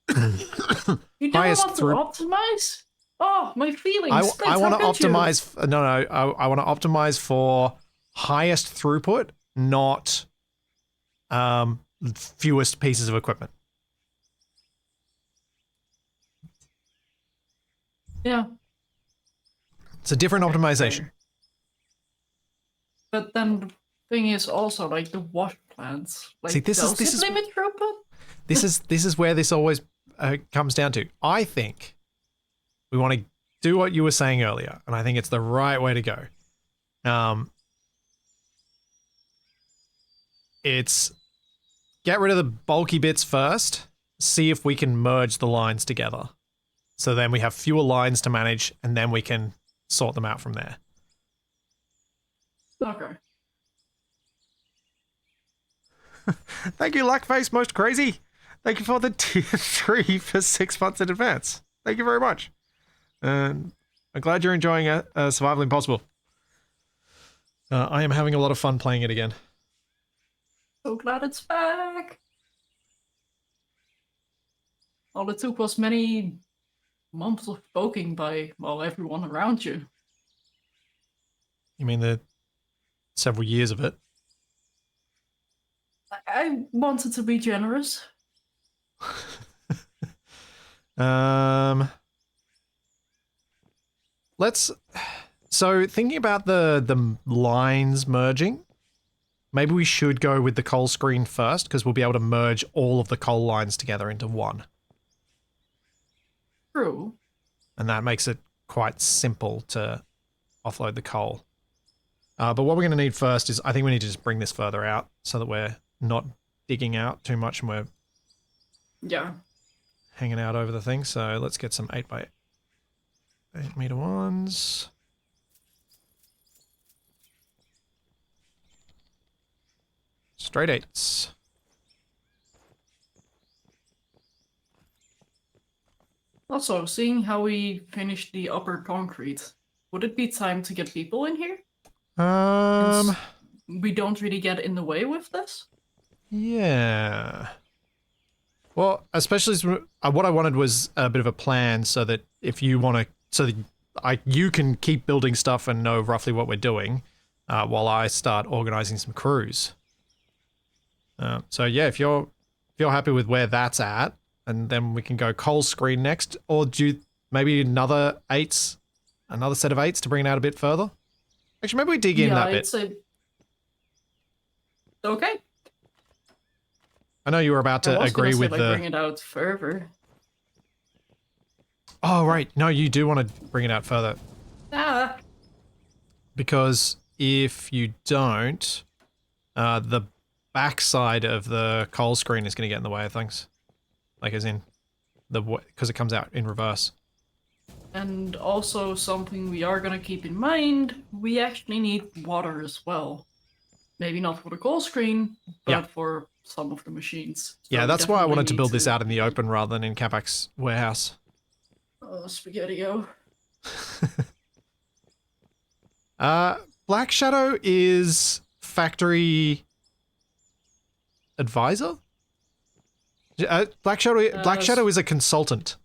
You don't want to optimize? Oh, my feelings. I want to optimize. No, I want to optimize for highest throughput, not fewest pieces of equipment. Yeah. It's a different optimization. But then the thing is also, like, the wash plants. Like, see, this is limit throughput? This is where this always comes down to. I think we want to do what you were saying earlier, and I think it's the right way to go. It's get rid of the bulky bits first, see if we can merge the lines together. So then we have fewer lines to manage, and then we can sort them out from there. Okay. Thank you, Luckface, most crazy. Thank you for the tier 3 for 6 months in advance. Thank you very much. I'm glad you're enjoying Survival Impossible. I am having a lot of fun playing it again. So glad it's back. All it took was many months of poking by, well, everyone around you. You mean the several years of it? I wanted to be generous. So thinking about the lines merging, maybe we should go with the coal screen first, because we'll be able to merge all of the coal lines together into one. True. And that makes it quite simple to offload the coal. But what we're going to need first is, I think we need to just bring this further out so that we're not digging out too much and we're hanging out over the thing. So let's get some 8x8 meter ones. Straight 8s. Also, seeing how we finished the upper concrete, would it be time to get people in here? Since we don't really get in the way with this? Yeah. Well, especially what I wanted was a bit of a plan so that if you want to, so that you can keep building stuff and know roughly what we're doing while I start organizing some crews. So yeah, if you're happy with where that's at, and then we can go coal screen next, or do maybe another set of 8s to bring it out a bit further. Actually, maybe we dig in that bit. Okay. I know you were about to agree with the... bring it out further. Oh, right. No, you do want to bring it out further. Because if you don't, the backside of the coal screen is going to get in the way of things. Like, as in, because it comes out in reverse. And also something we are going to keep in mind, we actually need water as well. Maybe not for the coal screen, but for some of the machines. So yeah, that's why I wanted to build this out in the open rather than in Capac's warehouse. Oh, Spaghetti-O. Black Shadow is factory advisor? Black Shadow is a consultant.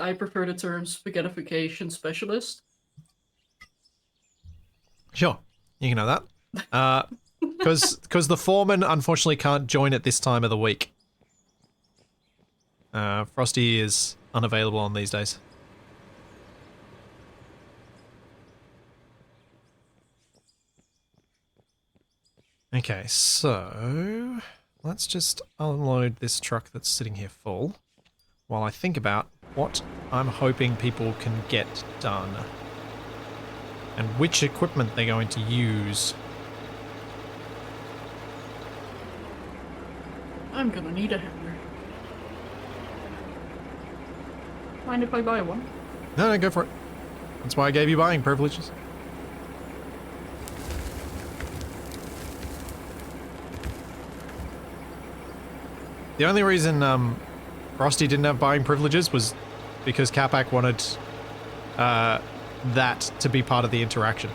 I prefer the term spaghettification specialist. Sure, you can have that. Because the foreman unfortunately can't join at this time of the week. Frosty is unavailable on these days. Okay, so let's just unload this truck that's sitting here full while I think about what I'm hoping people can get done and which equipment they're going to use. I'm gonna need a hammer. Mind if I buy one? No, go for it. That's why I gave you buying privileges. The only reason Frosty didn't have buying privileges was because Capac wanted that to be part of the interaction.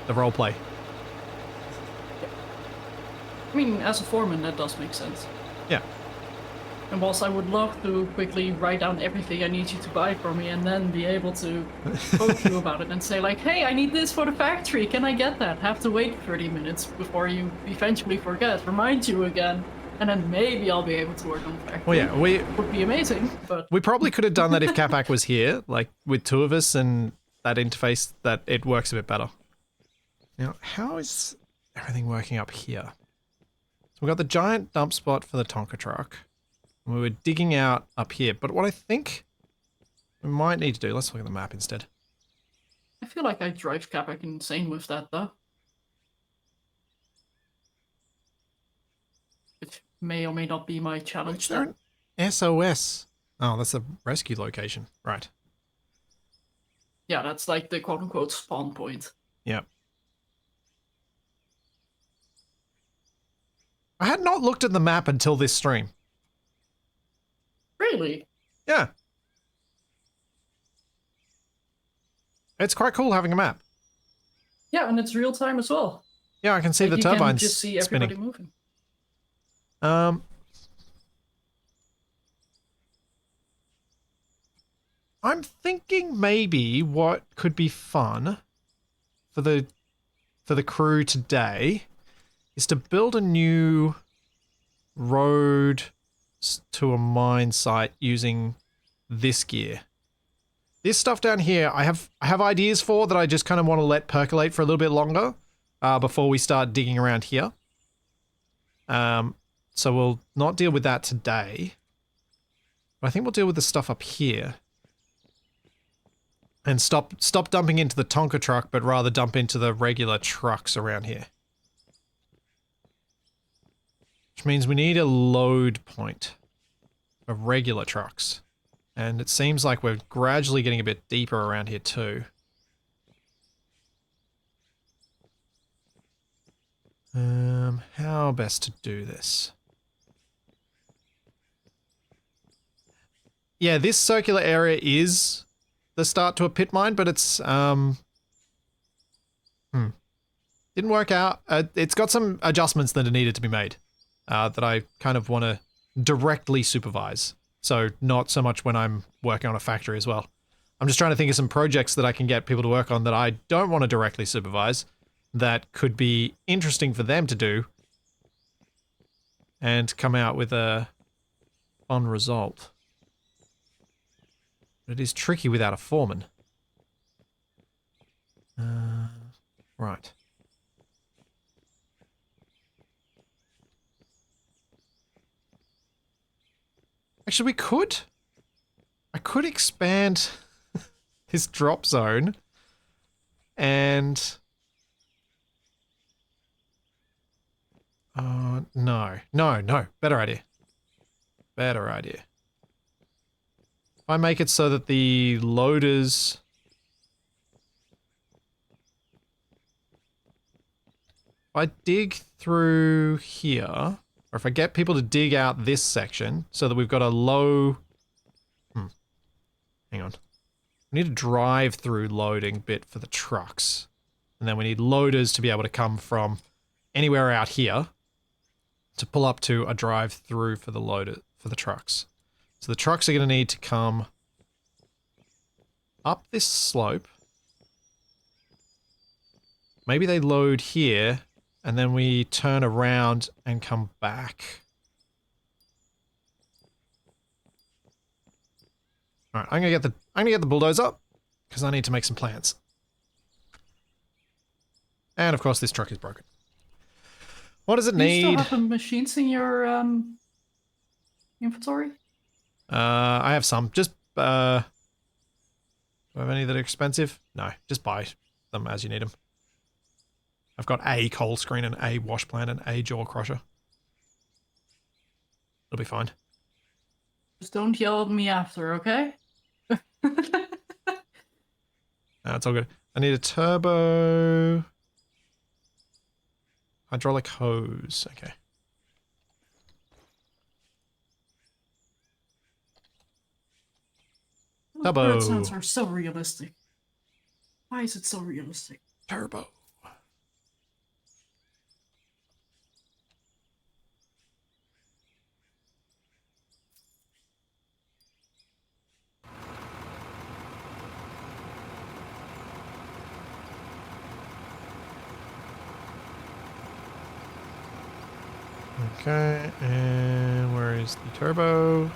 The roleplay. I mean, as a foreman, that does make sense. Yeah. And whilst I would love to quickly write down everything I need you to buy for me and then be able to talk to you about it and say like, hey, I need this for the factory, can I get that? Have to wait 30 minutes before you eventually forget, remind you again, and then maybe I'll be able to work on the factory. Well, yeah, would be amazing, but... We probably could have done that if Capac was here, like with two of us and that interface, that it works a bit better. Now, how is everything working up here? So we've got the giant dump spot for the Tonka truck. We were digging out up here, but what I think we might need to do, let's look at the map instead. I feel like I drive Capac insane with that, though. It may or may not be my challenge. Is there an SOS? Oh, that's a rescue location. Right. Yeah, that's like the quote-unquote spawn point. Yep. I had not looked at the map until this stream. Really? Yeah. It's quite cool having a map. Yeah, and it's real time as well. Yeah, I can see like the turbines you can just see everybody spinning. moving. I'm thinking maybe what could be fun for the crew today is to build a new road to a mine site using this gear. This stuff down here, I have ideas for that I just kind of want to let percolate for a little bit longer before we start digging around here. So we'll not deal with that today. But I think we'll deal with the stuff up here. And stop dumping into the Tonka truck, but rather dump into the regular trucks around here. Which means we need a load point of regular trucks. And it seems like we're gradually getting a bit deeper around here too. How best to do this? Yeah, this circular area is the start to a pit mine, but it's didn't work out. It's got some adjustments that are needed to be made that I kind of want to directly supervise. So not so much when I'm working on a factory as well. I'm just trying to think of some projects that I can get people to work on that I don't want to directly supervise that could be interesting for them to do and come out with a fun result. But it is tricky without a foreman. Right. Actually, I could expand this drop zone and... No. Better idea. If I make it so that the loaders... If I dig through here, or if I get people to dig out this section so that we've got a low... Hang on. We need a drive-through loading bit for the trucks. And then we need loaders to be able to come from anywhere out here. to pull up to a drive-through for the loader, for the trucks. So the trucks are going to need to come up this slope. Maybe they load here, and then we turn around and come back. Alright, I'm gonna get the bulldozer, because I need to make some plans. And of course this truck is broken. What does it need? Do you still have the machines in your inventory? I have some. Just do I have any that are expensive? No, just buy them as you need them. I've got a coal screen and a wash plant and a jaw crusher. It'll be fine. Just don't yell at me after, okay? It's all good. I need a turbo hydraulic hose. Okay. Turbo. Bird sounds are so realistic. Why is it so realistic? Turbo. Okay, and where is the turbo? I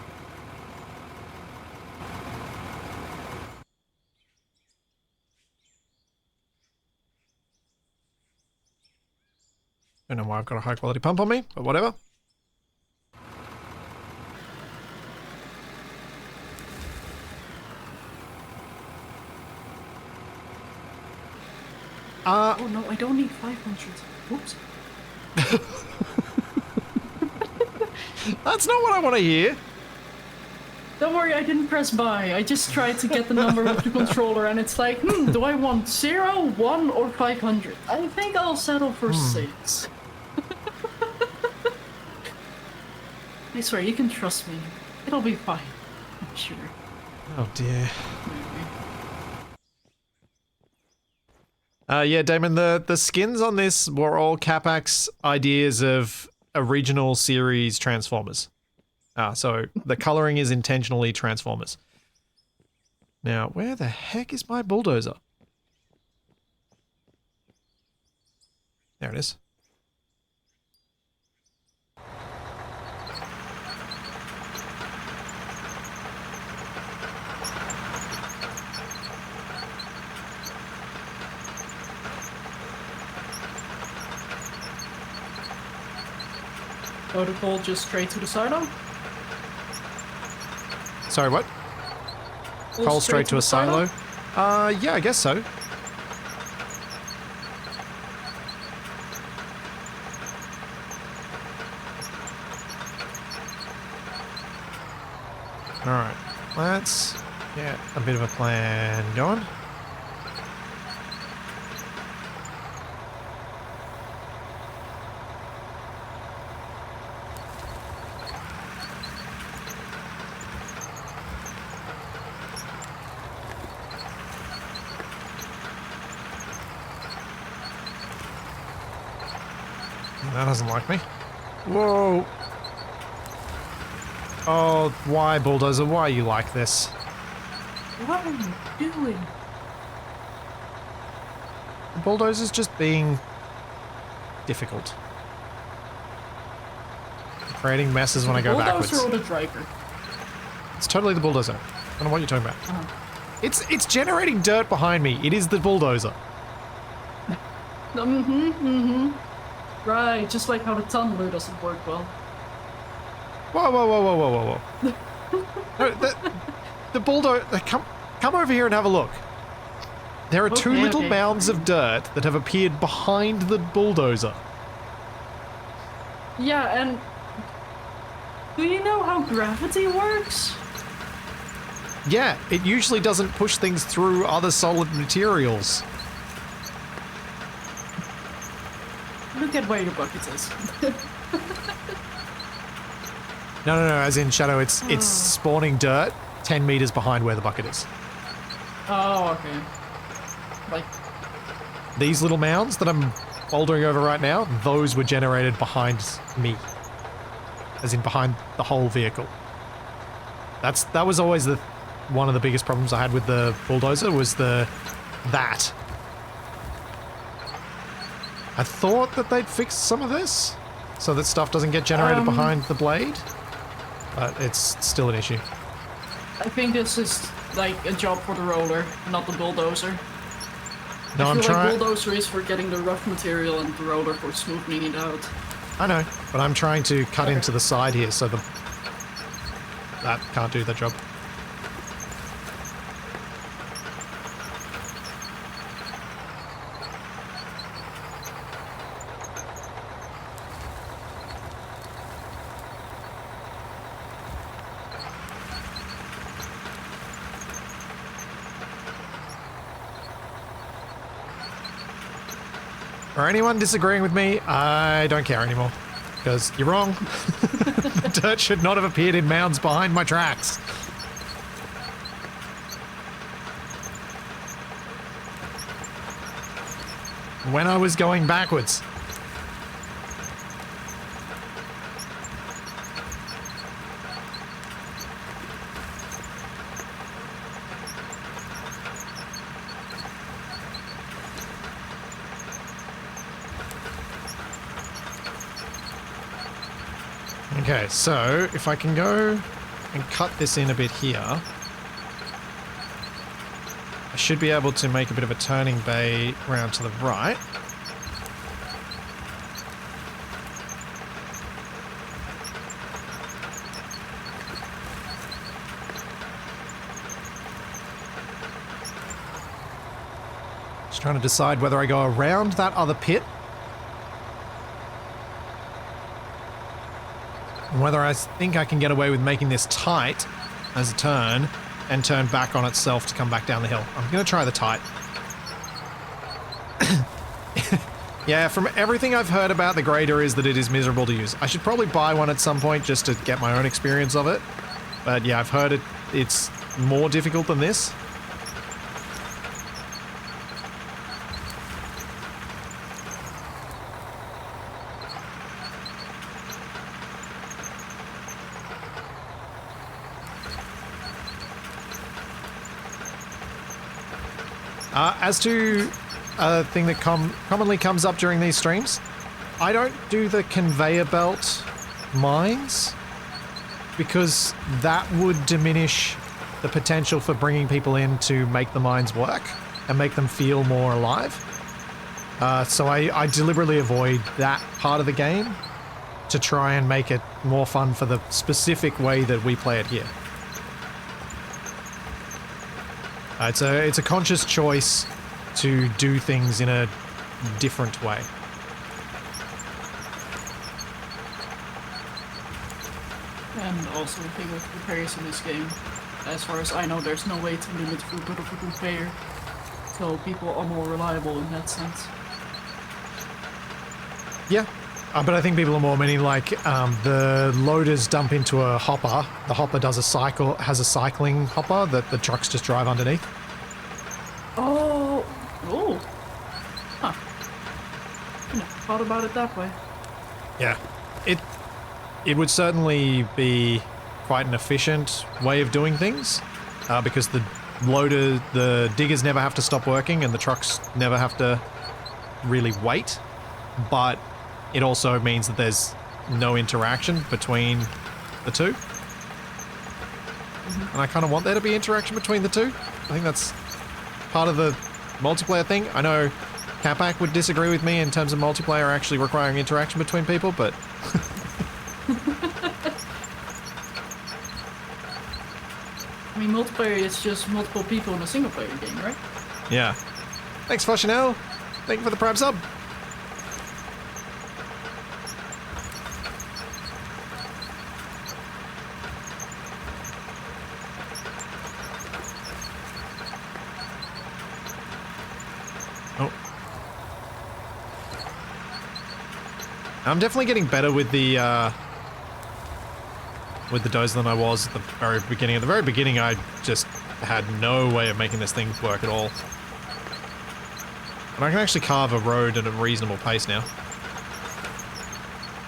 don't know why I've got a high quality pump on me, but whatever. Oh no, I don't need 500. Whoops. That's not what I want to hear. Don't worry, I didn't press buy. I just tried to get the number of the controller and it's like, do I want 0, 1, or 500? I think I'll settle for 6. I swear, you can trust me. It'll be fine. I'm sure. Oh dear. Yeah, Damon, the skins on this were all Capax ideas of original series Transformers. So the coloring is intentionally Transformers. Now, where the heck is my bulldozer? There it is. Protocol just straight to the silo? Sorry, what? Coal straight to a silo? Yeah, I guess so. Alright, let's get a bit of a plan going. That doesn't like me. Whoa! Oh, why, bulldozer? Why are you like this? What are you doing? The bulldozer's just being difficult. Creating messes when I go backwards. Bulldozer or the driver? It's totally the bulldozer. I don't know what you're talking about. It's generating dirt behind me. It is the bulldozer. Right, just like how the tunneler doesn't work well. Whoa, whoa, whoa, whoa, whoa, whoa, whoa. No, the bulldozer... Come over here and have a look. There are two little mounds of dirt that have appeared behind the bulldozer. Yeah, and... do you know how gravity works? Yeah, it usually doesn't push things through other solid materials. Look at where your bucket is. No, as in Shadow, it's spawning dirt 10 meters behind where the bucket is. Oh, okay. Like... these little mounds that I'm bouldering over right now, those were generated behind me. as in behind the whole vehicle. That was always one of the biggest problems I had with the bulldozer was that. I thought that they'd fix some of this so that stuff doesn't get generated behind the blade, but it's still an issue. I think this is like a job for the roller, not the bulldozer. No, I'm trying. Like bulldozer is for getting the rough material and the roller for smoothing it out. I know, but I'm trying to cut into the side here so that can't do the job. For anyone disagreeing with me, I don't care anymore. Because you're wrong. Dirt should not have appeared in mounds behind my tracks. When I was going backwards. Okay, so if I can go and cut this in a bit here, I should be able to make a bit of a turning bay round to the right. Just trying to decide whether I go around that other pit and whether I think I can get away with making this tight as a turn and turn back on itself to come back down the hill. I'm going to try the tight. Yeah, from everything I've heard about the grader is that it is miserable to use. I should probably buy one at some point just to get my own experience of it. But yeah, I've heard it's more difficult than this. As to a thing that commonly comes up during these streams, I don't do the conveyor belt mines because that would diminish the potential for bringing people in to make the mines work and make them feel more alive. So I deliberately avoid that part of the game to try and make it more fun for the specific way that we play it here. It's a conscious choice to do things in a different way. And also the thing with repairs in this game, as far as I know, there's no way to limit throughput of a repair, so people are more reliable in that sense. Yeah, but I think people are more meaning like the loaders dump into a hopper. The hopper has a cycling hopper that the trucks just drive underneath. Oh, huh. I never thought about it that way. Yeah, it would certainly be quite an efficient way of doing things because the diggers never have to stop working and the trucks never have to really wait, but it also means that there's no interaction between the two. Mm-hmm. And I kind of want there to be interaction between the two. I think that's part of the multiplayer thing. I know Capac would disagree with me in terms of multiplayer actually requiring interaction between people, but... I mean, multiplayer is just multiple people in a single player game, right? Yeah. Thanks, Foshinel. Thank you for the Prime sub. I'm definitely getting better with the dozer than I was at the very beginning. At the very beginning, I just had no way of making this thing work at all. But I can actually carve a road at a reasonable pace now.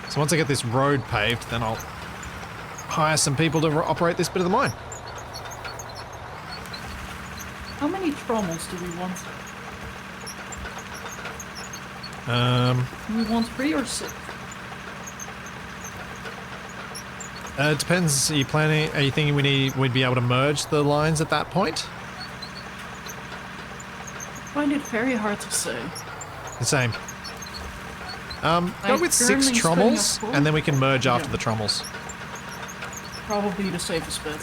So once I get this road paved, then I'll hire some people to operate this bit of the mine. How many trommels do we want? Do we want 3 or 6? It depends. Are you planning? Are you thinking we'd be able to merge the lines at that point? I find it very hard to say. The same. Go with 6 trommels, and then we can merge after the trommels. Probably the safest bet.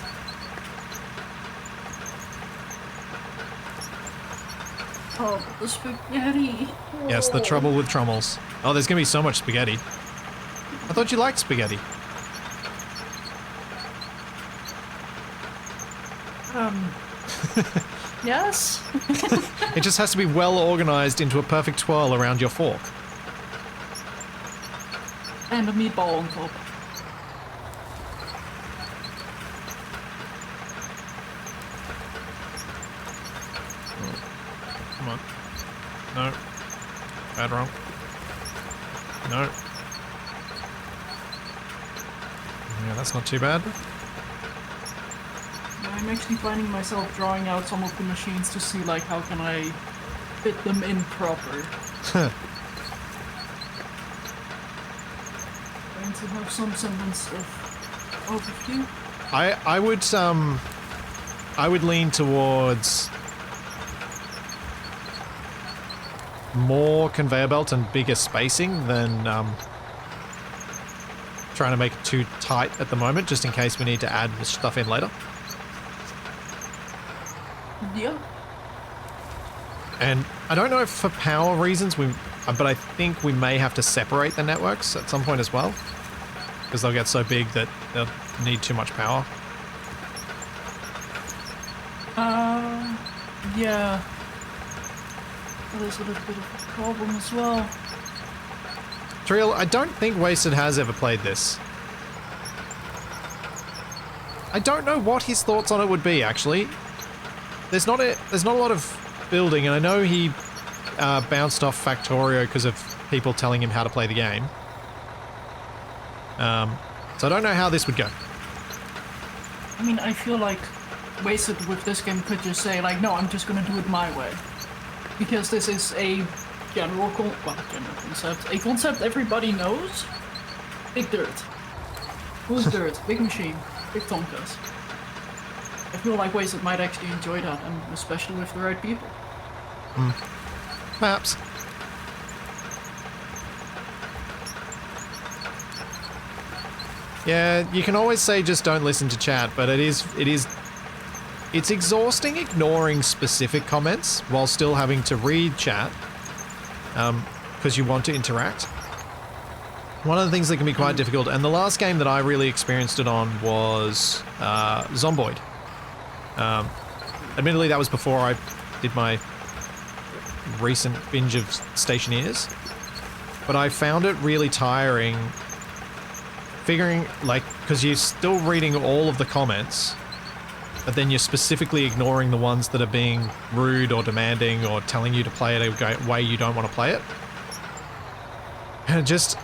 Oh, the spaghetti. Yes, the trouble with trommels. Oh, there's gonna be so much spaghetti. I thought you liked spaghetti. Yes? It just has to be well organized into a perfect twirl around your fork. And a meatball on top. Come on. No. Bad wrong. No. Yeah, that's not too bad. I'm actually finding myself drawing out some of the machines to see, like, how can I fit them in proper. Trying to have some semblance of overview. I would lean towards more conveyor belt and bigger spacing than trying to make it too tight at the moment, just in case we need to add stuff in later. Yeah. And I don't know if for power reasons, but I think we may have to separate the networks at some point as well, because they'll get so big that they'll need too much power. Yeah. That is a little bit of a problem as well. Trill, I don't think Wasted has ever played this. I don't know what his thoughts on it would be, actually. There's not a lot of building, and I know he bounced off Factorio because of people telling him how to play the game. So I don't know how this would go. I mean, I feel like Wasted with this game could just say, like, no, I'm just gonna do it my way. Because this is a general concept. A concept everybody knows. Big dirt. Who's dirt? Big machine. Big Tonkas. I feel like Wasted might actually enjoy that, and especially with the right people. Perhaps. Yeah, you can always say just don't listen to chat, but it's exhausting ignoring specific comments while still having to read chat, because you want to interact. One of the things that can be quite difficult, and the last game that I really experienced it on was Zomboid. Admittedly, that was before I did my recent binge of Stationeers, but I found it really tiring figuring, like, because you're still reading all of the comments, but then you're specifically ignoring the ones that are being rude or demanding or telling you to play it a way you don't want to play it. And it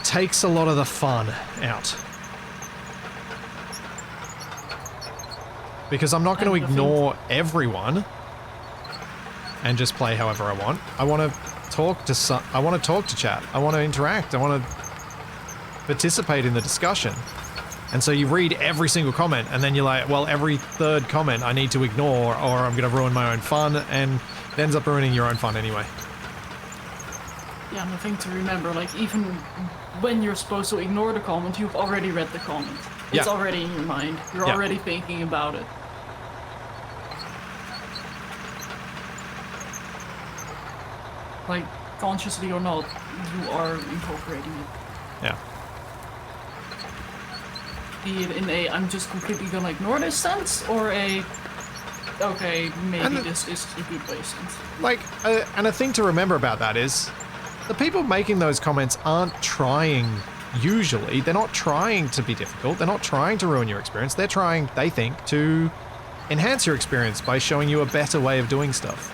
takes a lot of the fun out. Because I'm not going to ignore everyone and just play however I want. I want to talk to chat. I want to interact. I want to participate in the discussion. And so you read every single comment and then you're like, well, every third comment I need to ignore or I'm going to ruin my own fun, and it ends up ruining your own fun anyway. Yeah, and the thing to remember, like, even when you're supposed to ignore the comment, you've already read the comment. It's already in your mind. You're already thinking about it. Like, consciously or not, you are incorporating it. Yeah. Be it in a, I'm just completely gonna ignore this sense, or a, okay, maybe this is a good way sense. Like, and a thing to remember about that is, the people making those comments aren't trying, usually, they're not trying to be difficult, they're not trying to ruin your experience, they're trying, they think, to enhance your experience by showing you a better way of doing stuff,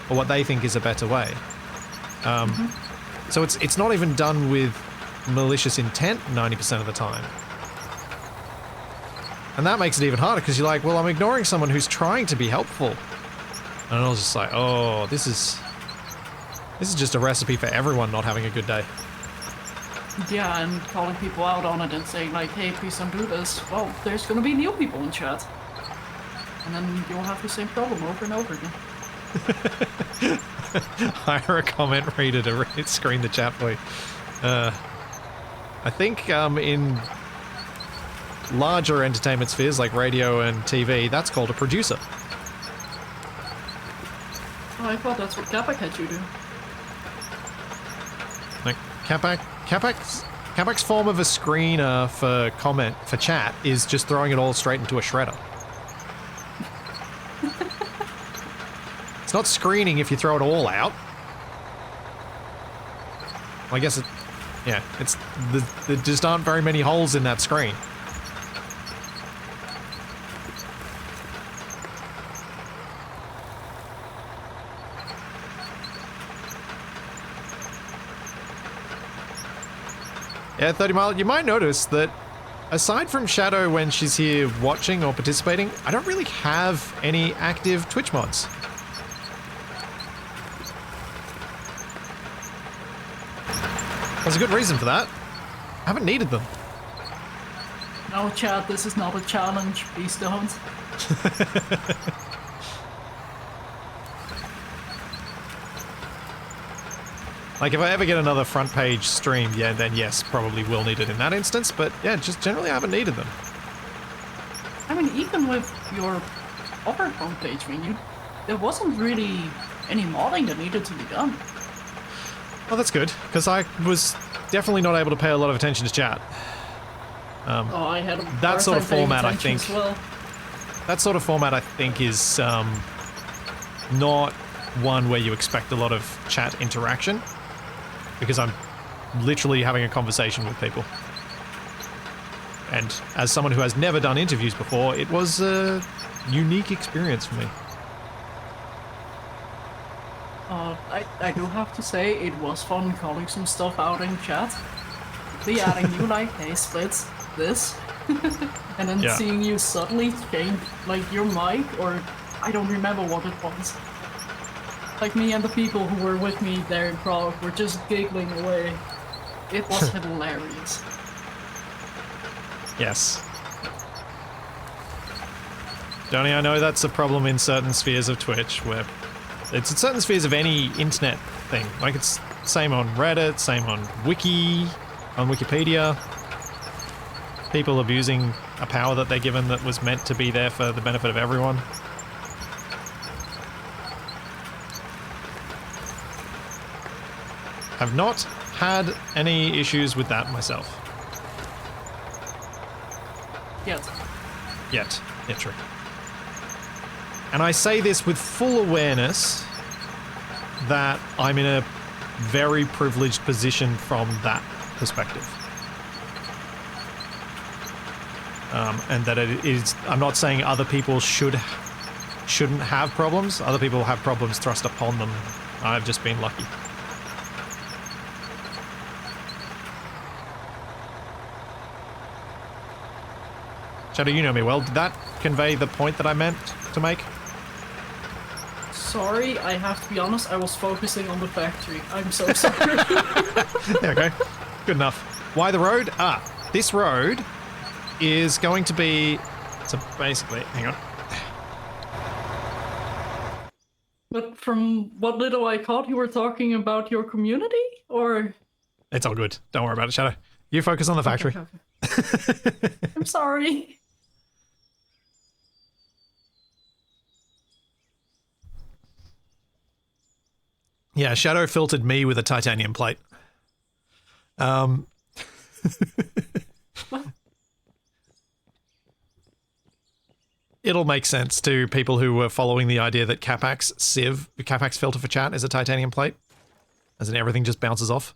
or what they think is a better way. So it's not even done with malicious intent 90% of the time. And that makes it even harder because you're like, well, I'm ignoring someone who's trying to be helpful. And I was just like, oh, this is just a recipe for everyone not having a good day. Yeah, and calling people out on it and saying like, hey, please don't do this. Well, there's gonna be new people in chat. And then you'll have the same problem over and over again. Hire a comment reader to screen the chat for you. I think in larger entertainment spheres like radio and TV, that's called a producer. Oh, I thought that's what Capac had you do. Like Capac's form of a screener for chat is just throwing it all straight into a shredder. It's not screening if you throw it all out. Well, I guess there just aren't very many holes in that screen. Yeah, 30 Mile, you might notice that aside from Shadow when she's here watching or participating, I don't really have any active Twitch mods. There's a good reason for that. I haven't needed them. No, chat, this is not a challenge. Please don't. Like, if I ever get another front page stream, yeah, then yes, probably will need it in that instance, but yeah, just generally I haven't needed them. I mean, even with your other homepage, there wasn't really any modding that needed to be done. Oh, that's good, because I was definitely not able to pay a lot of attention to chat. I had that sort of format, I think. As well. That sort of format, I think, is not one where you expect a lot of chat interaction, because I'm literally having a conversation with people. And as someone who has never done interviews before, it was a unique experience for me. I do have to say, it was fun calling some stuff out in chat. Be adding you like, hey, Splits, this. And then seeing you suddenly change, like, your mic, or I don't remember what it was. Like, me and the people who were with me there in Prague were just giggling away. It was hilarious. Yes. Donnie, I know that's a problem in certain spheres of Twitch, where it's in certain spheres of any internet thing. Like, it's same on Reddit, same on Wikipedia. People abusing a power that they're given that was meant to be there for the benefit of everyone. Have not had any issues with that myself. Yet. Yeah, true. And I say this with full awareness that I'm in a very privileged position from that perspective. And that it is, I'm not saying other people shouldn't have problems. Other people have problems thrust upon them. I've just been lucky. Shadow, you know me well. Did that convey the point that I meant to make? Sorry, I have to be honest, I was focusing on the factory. I'm so sorry. There we go. Good enough. Why the road? This road is going to be... So basically, hang on. But from what little I caught, you were talking about your community, or? It's all good. Don't worry about it, Shadow. You focus on the factory. Okay. I'm sorry. Yeah, Shadow filtered me with a titanium plate. It'll make sense to people who were following the idea that Capac's filter for chat is a titanium plate, as in everything just bounces off.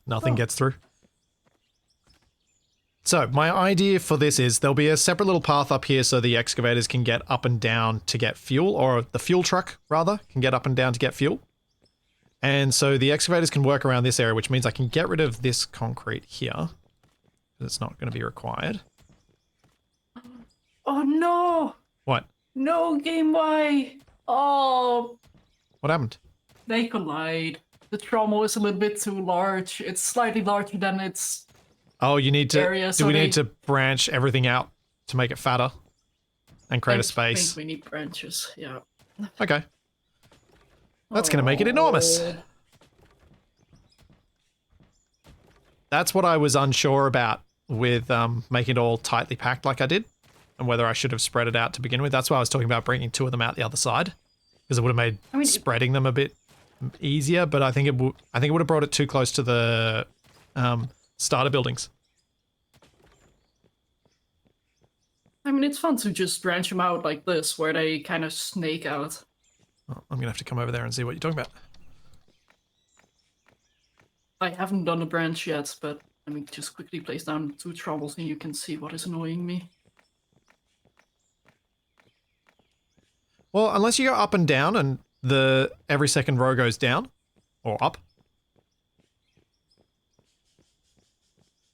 Nothing gets through. So, my idea for this is there'll be a separate little path up here so the excavators can get up and down to get fuel, or the fuel truck, rather, can get up and down to get fuel. And so the excavators can work around this area, which means I can get rid of this concrete here. It's not going to be required. Oh no! What? No, Game Y! Oh, What happened? they collide. The trommel is a little bit too large. It's slightly larger than its Oh, you need to. area, Do so we they... need to branch everything out to make it fatter and create a I space? think we need branches, yeah. Okay. That's going to make it enormous. Oh. That's what I was unsure about with making it all tightly packed like I did, and whether I should have spread it out to begin with. That's why I was talking about bringing 2 of them out the other side, because it would have made spreading them a bit easier. But I think it would have brought it too close to the starter buildings. I mean, it's fun to just branch them out like this, where they kind of snake out. Oh, I'm gonna have to come over there and see what you're talking about. I haven't done a branch yet, but let me just quickly place down 2 troubles and you can see what is annoying me. Well, unless you go up and down and every second row goes down or up.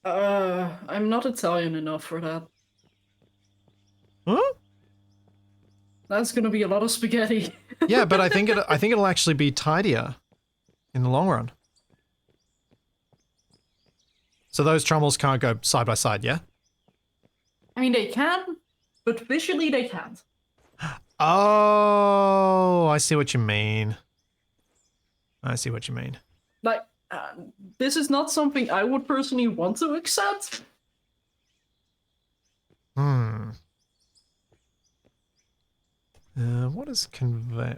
I'm not Italian enough for that. Huh? That's gonna be a lot of spaghetti. Yeah, but I think it'll actually be tidier in the long run. So those trommels can't go side by side, yeah? I mean, they can, but visually they can't. Oh, I see what you mean. I see what you mean. Like, this is not something I would personally want to accept.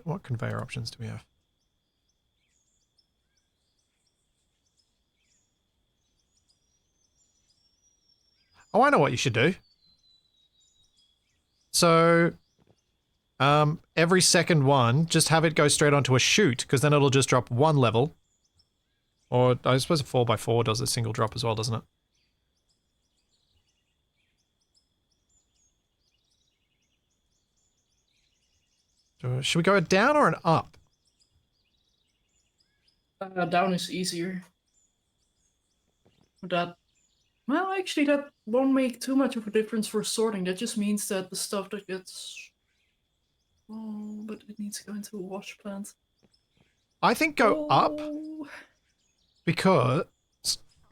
What conveyor options do we have? Oh, I know what you should do. So, every second one, just have it go straight onto a chute, because then it'll just drop 1 level. Or, I suppose a 4x4 does a single drop as well, doesn't it? Should we go down or an up? Down is easier. Well, actually, that won't make too much of a difference for sorting. That just means that the stuff that gets... Oh, but it needs to go into a wash plant. I think go up, because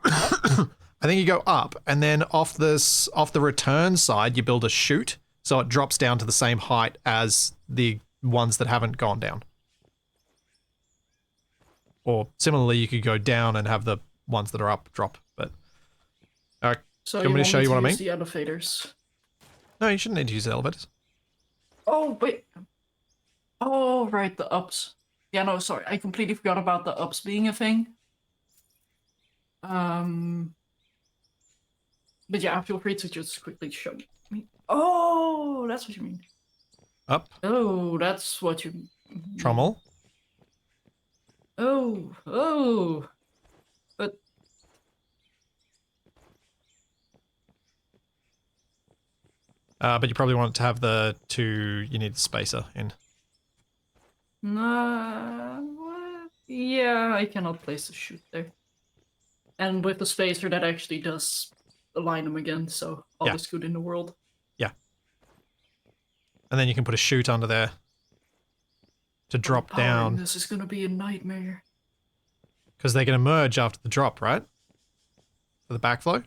I think you go up, and then off the return side you build a chute, so it drops down to the same height as the ones that haven't gone down. Or similarly, you could go down and have the ones that are up drop. But so do you want me to show you what I mean? The elevators. No, you shouldn't need to use the elevators. Oh wait. Oh right, the ups. Yeah, no, sorry, I completely forgot about the ups being a thing. But yeah, feel free to just quickly show me. Oh, that's what you mean. Up. Oh, that's what you... Trommel. Oh. But... But you probably want to have the 2, you need the spacer in. What? Yeah, I cannot place the chute there. And with the spacer, that actually does align them again, so all is good in the world. Yeah. And then you can put a chute under there to drop down. This is gonna be a nightmare. Because they're going to merge after the drop, right? For the backflow?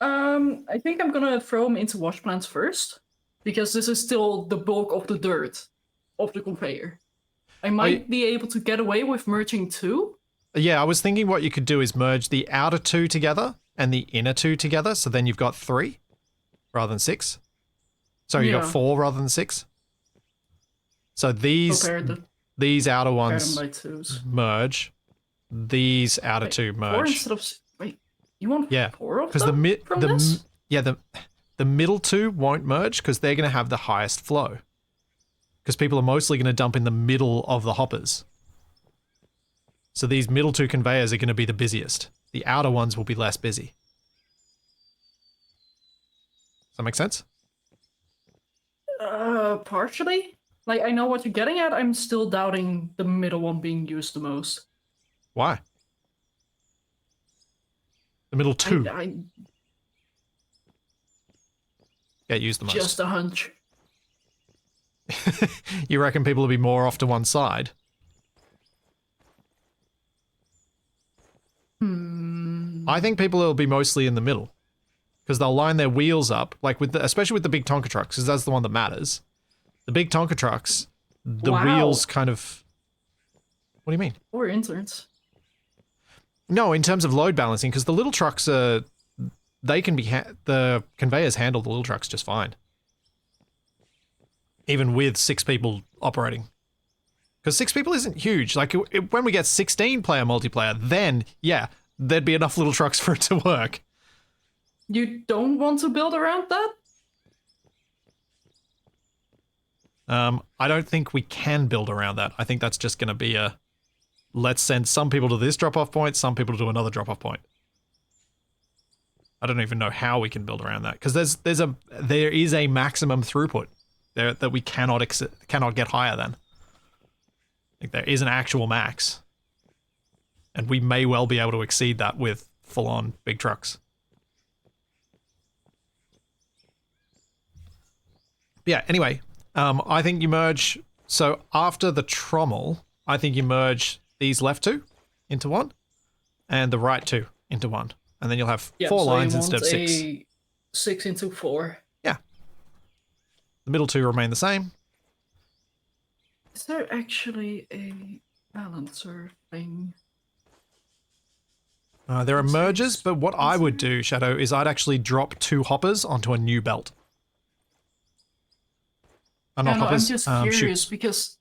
I think I'm gonna throw them into wash plants first, because this is still the bulk of the dirt of the conveyor. I might be able to get away with merging 2. Yeah, I was thinking what you could do is merge the outer 2 together and the inner 2 together, so then you've got 3 rather than 6. So you've got 4 rather than 6. So these outer ones merge. These outer 2 merge. 4 instead of... Wait, you want 4 of them the middle 2 won't merge because they're going to have the highest flow. Because people are mostly going to dump in the middle of the hoppers. So these middle 2 conveyors are going to be the busiest. The outer ones will be less busy. Does that make sense? Partially. Like, I know what you're getting at. I'm still doubting the middle one being used the most. Why? The middle 2. get used the most? Just a hunch. You reckon people will be more off to one side? I think people will be mostly in the middle. Because they'll line their wheels up, like especially with the big Tonka trucks, because that's the one that matters. The big Tonka trucks, the wheels kind of... What do you mean? Or interns. No, in terms of load balancing, because the little trucks are... They can be... the conveyors handle the little trucks just fine. Even with 6 people operating. Because 6 people isn't huge. Like, when we get 16-player multiplayer, then, yeah, there'd be enough little trucks for it to work. You don't want to build around that? I don't think we can build around that. I think that's just going to be a... Let's send some people to this drop-off point, some people to another drop-off point. I don't even know how we can build around that. Because there is a maximum throughput there that we cannot get higher than. Like, there is an actual max. And we may well be able to exceed that with full-on big trucks. Yeah, anyway, I think you merge... So after the trommel, I think you merge these left 2 into one, and the right 2 into one. And then you'll have 4 lines instead of 6. 6 into 4. Yeah. The middle 2 remain the same. Is there actually a balancer thing? There are mergers, but what I would do, Shadow, is I'd actually drop 2 hoppers onto a new belt. Not hoppers, I'm just curious chutes. because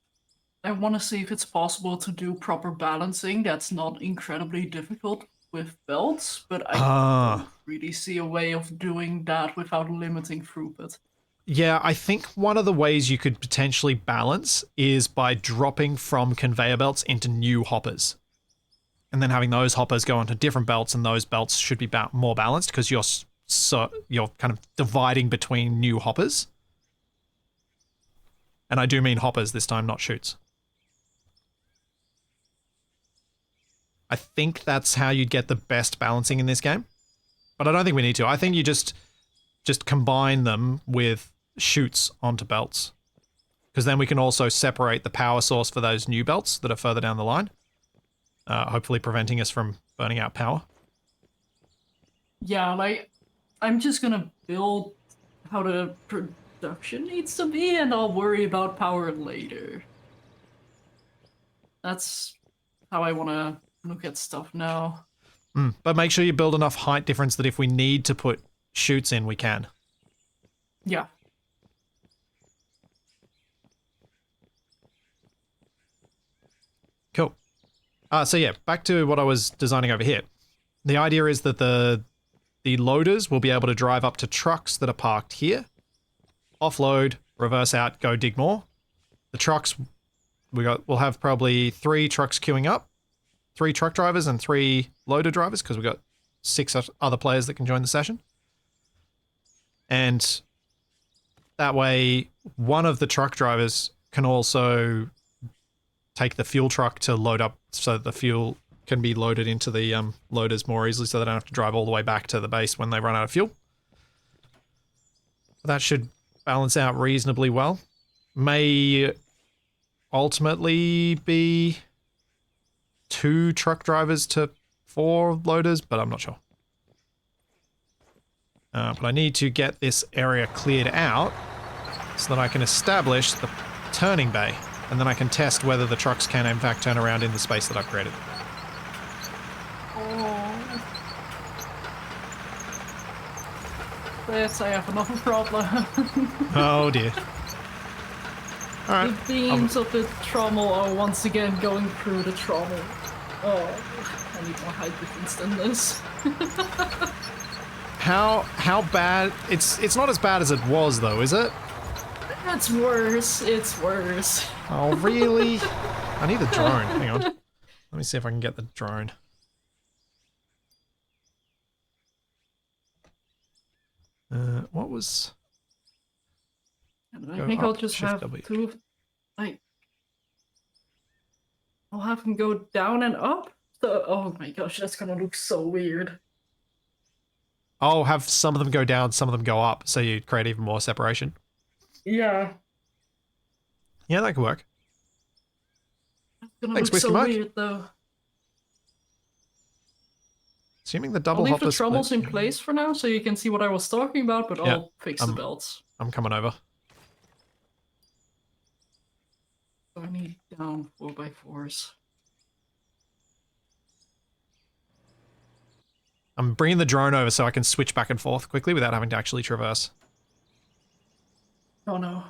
I want to see if it's possible to do proper balancing that's not incredibly difficult with belts, but I don't really see a way of doing that without limiting throughput. Yeah, I think one of the ways you could potentially balance is by dropping from conveyor belts into new hoppers. And then having those hoppers go onto different belts, and those belts should be more balanced because you're kind of dividing between new hoppers. And I do mean hoppers this time, not chutes. I think that's how you'd get the best balancing in this game. But I don't think we need to. I think you just combine them with chutes onto belts. Because then we can also separate the power source for those new belts that are further down the line. Hopefully preventing us from burning out power. Yeah, like, I'm just gonna build how the production needs to be, and I'll worry about power later. That's how I want to look at stuff now. But make sure you build enough height difference that if we need to put chutes in, we can. Yeah. Cool. So yeah, back to what I was designing over here. The idea is that the loaders will be able to drive up to trucks that are parked here, offload, reverse out, go dig more. The trucks, we'll have probably 3 trucks queuing up, 3 truck drivers and 3 loader drivers, because we've got 6 other players that can join the session. And that way, one of the truck drivers can also take the fuel truck to load up so that the fuel can be loaded into the loaders more easily, so they don't have to drive all the way back to the base when they run out of fuel. That should balance out reasonably well. May ultimately be 2 truck drivers to 4 loaders, but I'm not sure. But I need to get this area cleared out so that I can establish the turning bay, and then I can test whether the trucks can in fact turn around in the space that I've created. I have another problem. Oh dear. Alright. The beams of the trommel are once again going through the trommel. Oh, I need more height difference than this. How bad? It's not as bad as it was though, is it? It's worse. It's worse. Oh really? I need the drone. Hang on. Let me see if I can get the drone. What was... I think I'll just have two... I'll have them go down and up? So, oh my gosh, that's gonna look so weird. Oh, have some of them go down, some of them go up, so you create even more separation. Yeah. Yeah, that could work. It's gonna Thanks, look Whiskey so Mike. weird though. Assuming the I'll double leave the hopper troubles split. in place for now so you can see what I was talking about, but Yeah, I'll fix the belts. I'm coming over. So I need down 4x4s. I'm bringing the drone over so I can switch back and forth quickly without having to actually traverse. Oh no.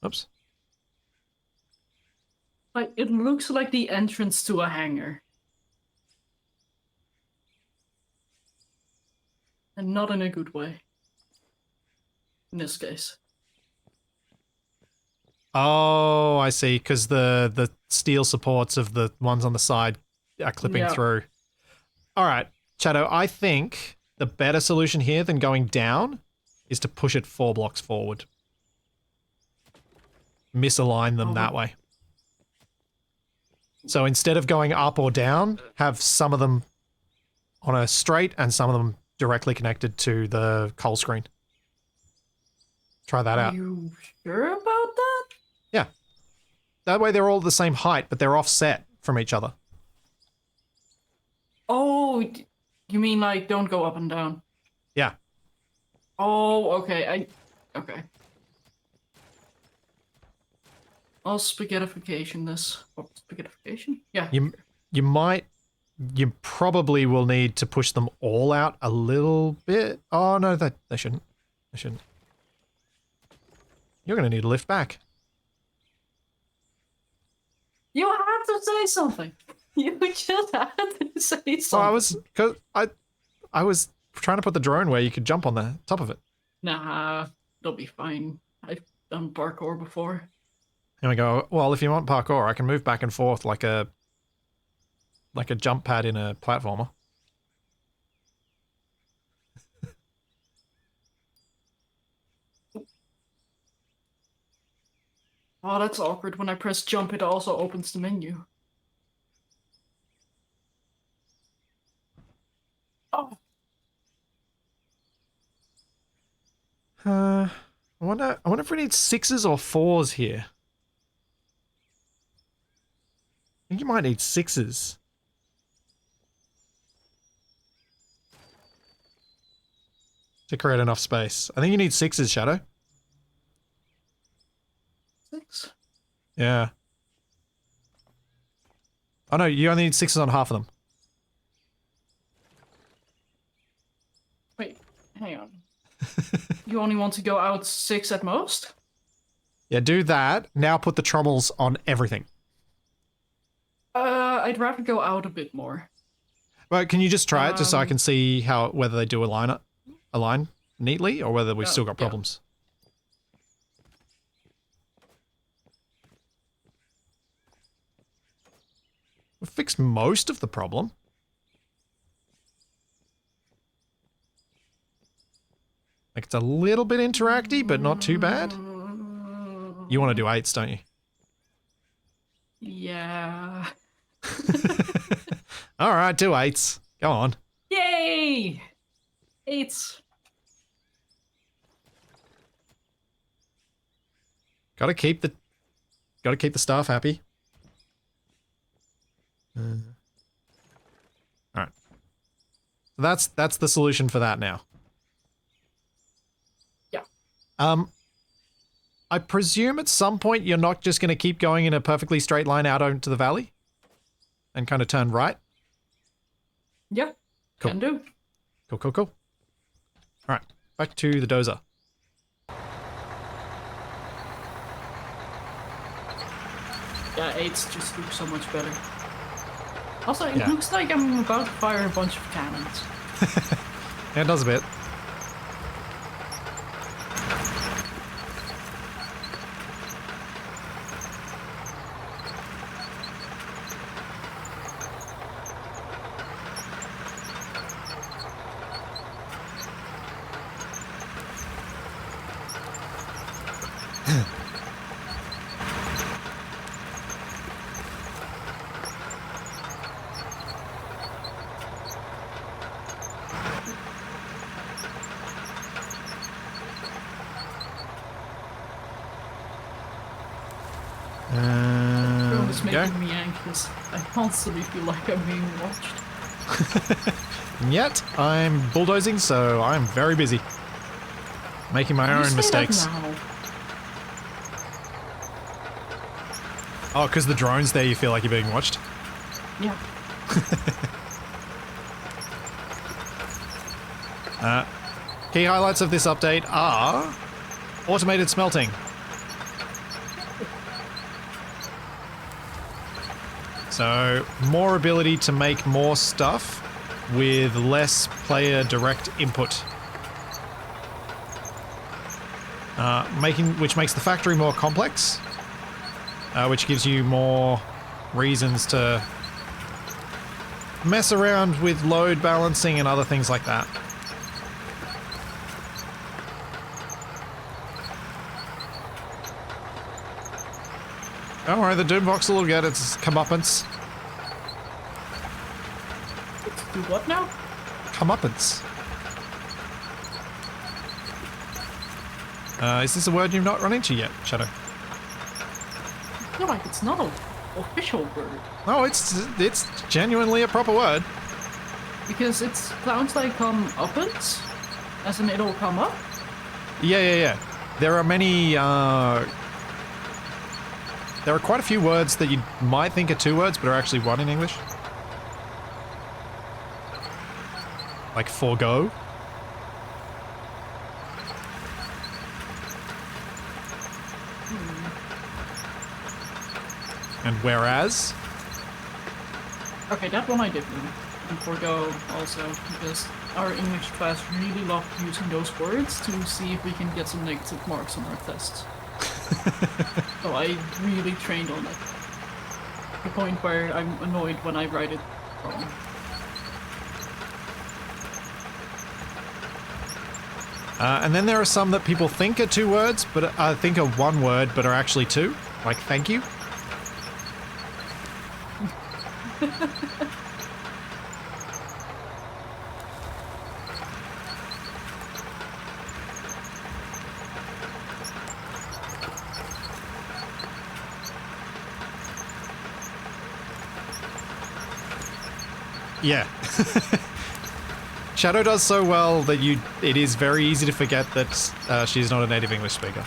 Oops. Like, it looks like the entrance to a hangar. And not in a good way. In this case. Oh, I see, because the steel supports of the ones on the side are clipping through. All right, Shadow, I think the better solution here than going down is to push it 4 blocks forward. Misalign them that way. So instead of going up or down, have some of them on a straight and some of them directly connected to the coal screen. Try that out. Are you sure about that? Yeah. That way they're all the same height, but they're offset from each other. Oh, you mean like don't go up and down? Yeah. Oh, okay. Okay. I'll spaghettification this. Oh, spaghettification? Yeah. You probably will need to push them all out a little bit. Oh no, they shouldn't. They shouldn't. You're going to need to lift back. You had to say something. You just had to say something. Well, I was trying to put the drone where you could jump on the top of it. Nah, they'll be fine. I've done parkour before. And we go, well, if you want parkour, I can move back and forth like a jump pad in a platformer. Oh, that's awkward. When I press jump, it also opens the menu. Oh. I wonder if we need 6s or 4s here. I think you might need 6s. To create enough space. I think you need 6s, Shadow. 6? Yeah. Oh no, you only need 6s on half of them. Wait, hang on. You only want to go out 6 at most? Yeah, do that. Now put the trommels on everything. I'd rather go out a bit more. Well, can you just try it just so I can see whether they do align neatly or whether we've still got problems? We've fixed most of the problem. Like it's a little bit interacty, but not too bad. You want to do 8s, don't you? Yeah. All right, do 8s. Go on. Yay! 8s. Gotta keep the staff happy. All right. That's the solution for that now. Yeah. I presume at some point you're not just going to keep going in a perfectly straight line out into the valley and kind of turn right. Yeah. Cool. Can do. Cool. All right, back to the dozer. Yeah, 8s just look so much better. Also, it looks like I'm about to fire a bunch of cannons. Yeah, it does a bit. It's Go. making me anxious. I constantly feel like I'm being watched. And yet, I'm bulldozing, so I'm very busy. Making my You own say mistakes. that now. Oh, because the drone's there, you feel like you're being watched? Yeah. Key highlights of this update are automated smelting. So, more ability to make more stuff with less player direct input. Which makes the factory more complex, which gives you more reasons to mess around with load balancing and other things like that. Don't worry, the Doom Voxel will get its comeuppance. Do what now? Comeuppance. Is this a word you've not run into yet, Shadow? I feel like it's not an official word. No, it's genuinely a proper word. Because it sounds like uppance, as in it'll come up. Yeah. There are many, there are quite a few words that you might think are two words, but are actually one in English. Like forego. And whereas. Okay, that one I did know. And forgo also, because our English class really loved using those words to see if we can get some negative marks on our tests. So I really trained on it. The point where I'm annoyed when I write it wrong. And then there are some that people think are two words, but think are one word, but are actually two. Like thank you. Yeah. Shadow does so well that it is very easy to forget that she's not a native English speaker.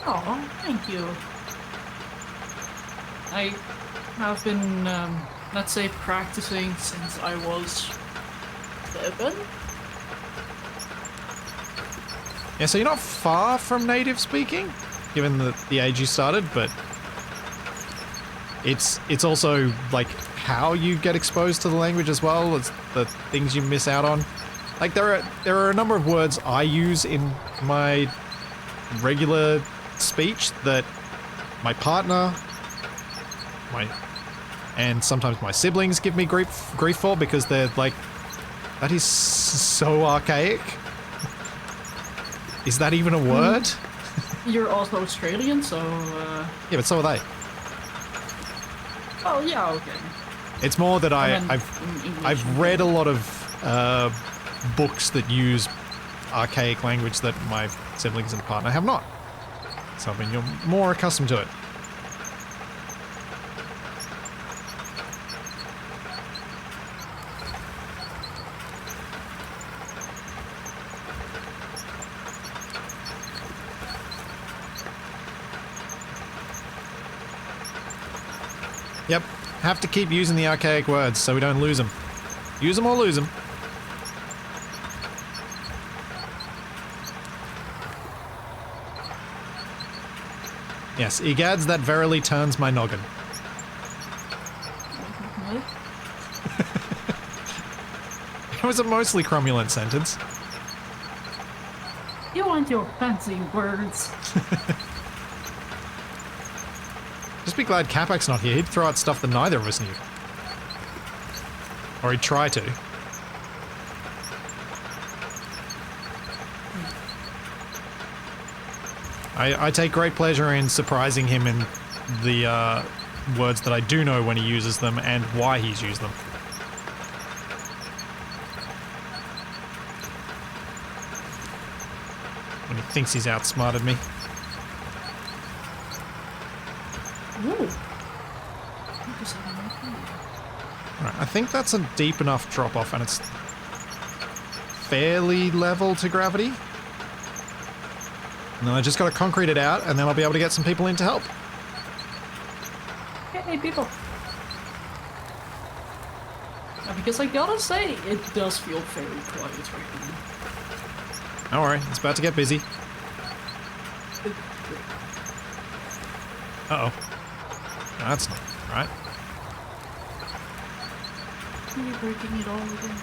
Oh, thank you. I have been, let's say, practicing since I was 7. Yeah, so you're not far from native speaking, given the age you started, but it's also like how you get exposed to the language as well as the things you miss out on. Like there are a number of words I use in my regular speech that my partner, and sometimes my siblings give me grief for because they're like, that is so archaic. Is that even a word? You're also Australian, so... Yeah, but so are they. Oh, yeah, okay. It's more that English I've read a lot of books that use archaic language that my siblings and partner have not. So I mean, you're more accustomed to it. Yep, have to keep using the archaic words so we don't lose them. Use them or lose them. Yes, egads, that verily turns my noggin. It was a mostly cromulent sentence. You want your fancy words. Just be glad Capac's not here. He'd throw out stuff that neither of us knew. Or he'd try to. I take great pleasure in surprising him in the words that I do know when he uses them and why he's used them. When he thinks he's outsmarted me. Ooh. Right, I think that's a deep enough drop off and it's fairly level to gravity. And then I just gotta concrete it out and then I'll be able to get some people in to help. Hey, people. Because I gotta say, it does feel very quiet right now. Don't worry, it's about to get busy. Uh-oh. No, that's not right. You're breaking it all again.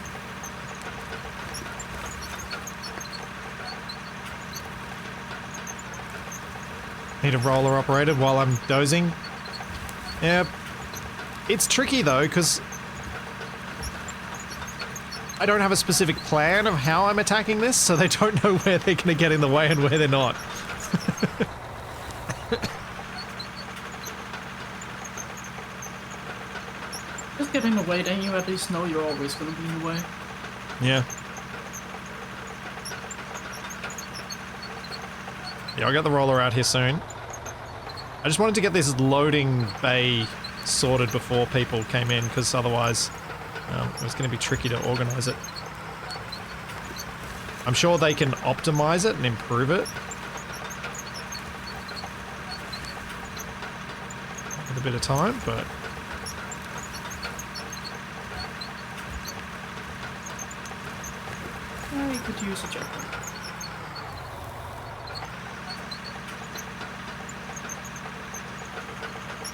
Need a roller operated while I'm dozing. Yeah. It's tricky though, because I don't have a specific plan of how I'm attacking this, so they don't know where they're going to get in the way and where they're not. Just get in the way, then you at least know you're always gonna be in the way. Yeah. Yeah, I'll get the roller out here soon. I just wanted to get this loading bay sorted before people came in, because otherwise it was going to be tricky to organize it. I'm sure they can optimize it and improve it. With a bit of time, but... I could use a jetpack.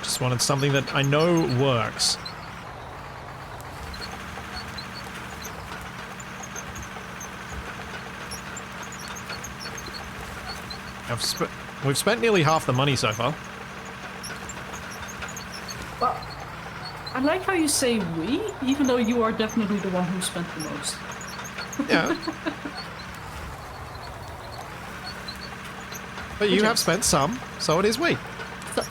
Just wanted something that I know works. We've spent nearly half the money so far. Well, I like how you say we, even though you are definitely the one who spent the most. Yeah. But you have spent some, so it is we. So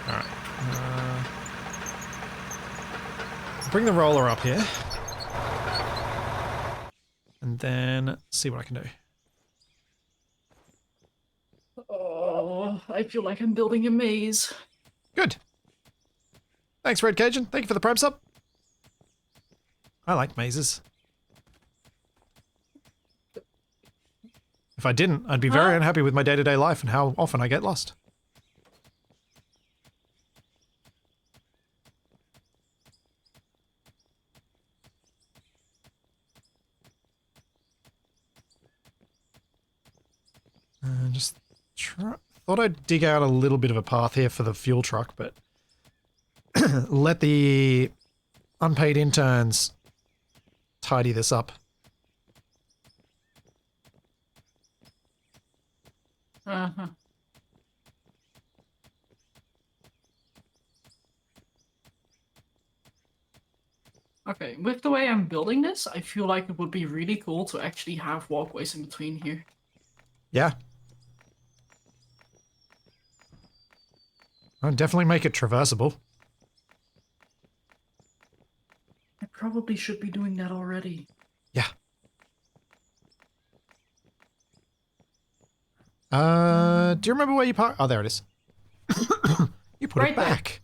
Alright. Bring the roller up here. And then see what I can do. oh, I feel like I'm building a maze. Good. Thanks, Red Cajun. Thank you for the Prime sub. I like mazes. If I didn't, I'd be very unhappy with my day-to-day life and how often I get lost. Just thought I'd dig out a little bit of a path here for the fuel truck, but let the unpaid interns tidy this up. Uh-huh. Okay, with the way I'm building this, I feel like it would be really cool to actually have walkways in between here. Yeah. I'll definitely make it traversable. I probably should be doing that already. Yeah. Do you remember where you parked? Oh, there it is. You put Right it back.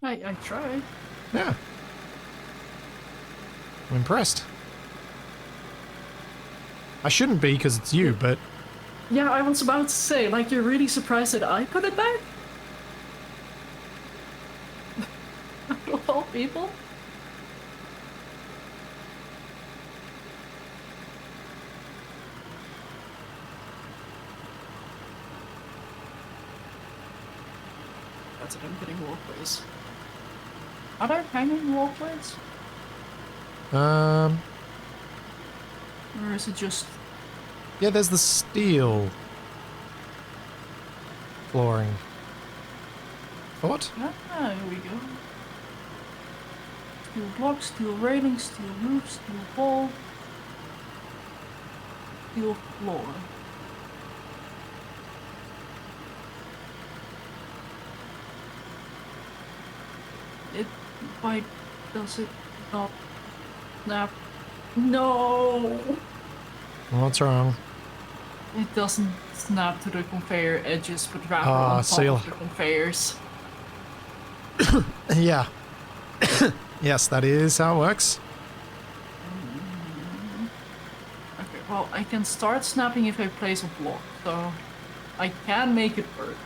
I tried. Yeah. I'm impressed. I shouldn't be because it's you, but... Yeah, I was about to say, like, you're really surprised that I put it back? Of all people? That's it, I'm getting walkways. Are there hanging walkways? Or is it just... Yeah, there's the steel flooring. Thought? Ah, here we go. Steel blocks, steel railings, steel roof, steel wall, steel floor. Why does it not snap? No! What's wrong? It doesn't snap to the conveyor edges, but rather on top seal. of the conveyors. Yeah. Yes, that is how it works. Okay, well, I can start snapping if I place a block, so I can make it work.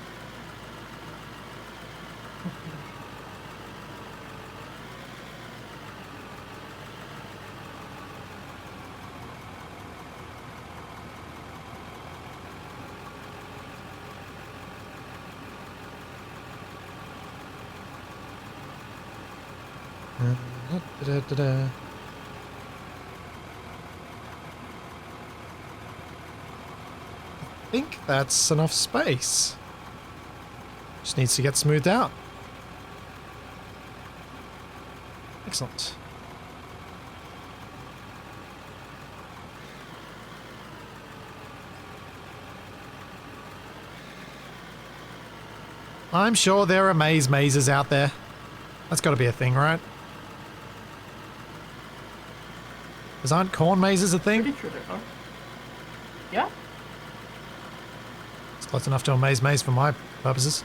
Da-da-da-da. I think that's enough space. Just needs to get smoothed out. Excellent. I'm sure there are mazes out there. That's got to be a thing, right? Because aren't corn mazes a thing? Pretty sure they are. Yeah? It's close enough to a maze for my purposes.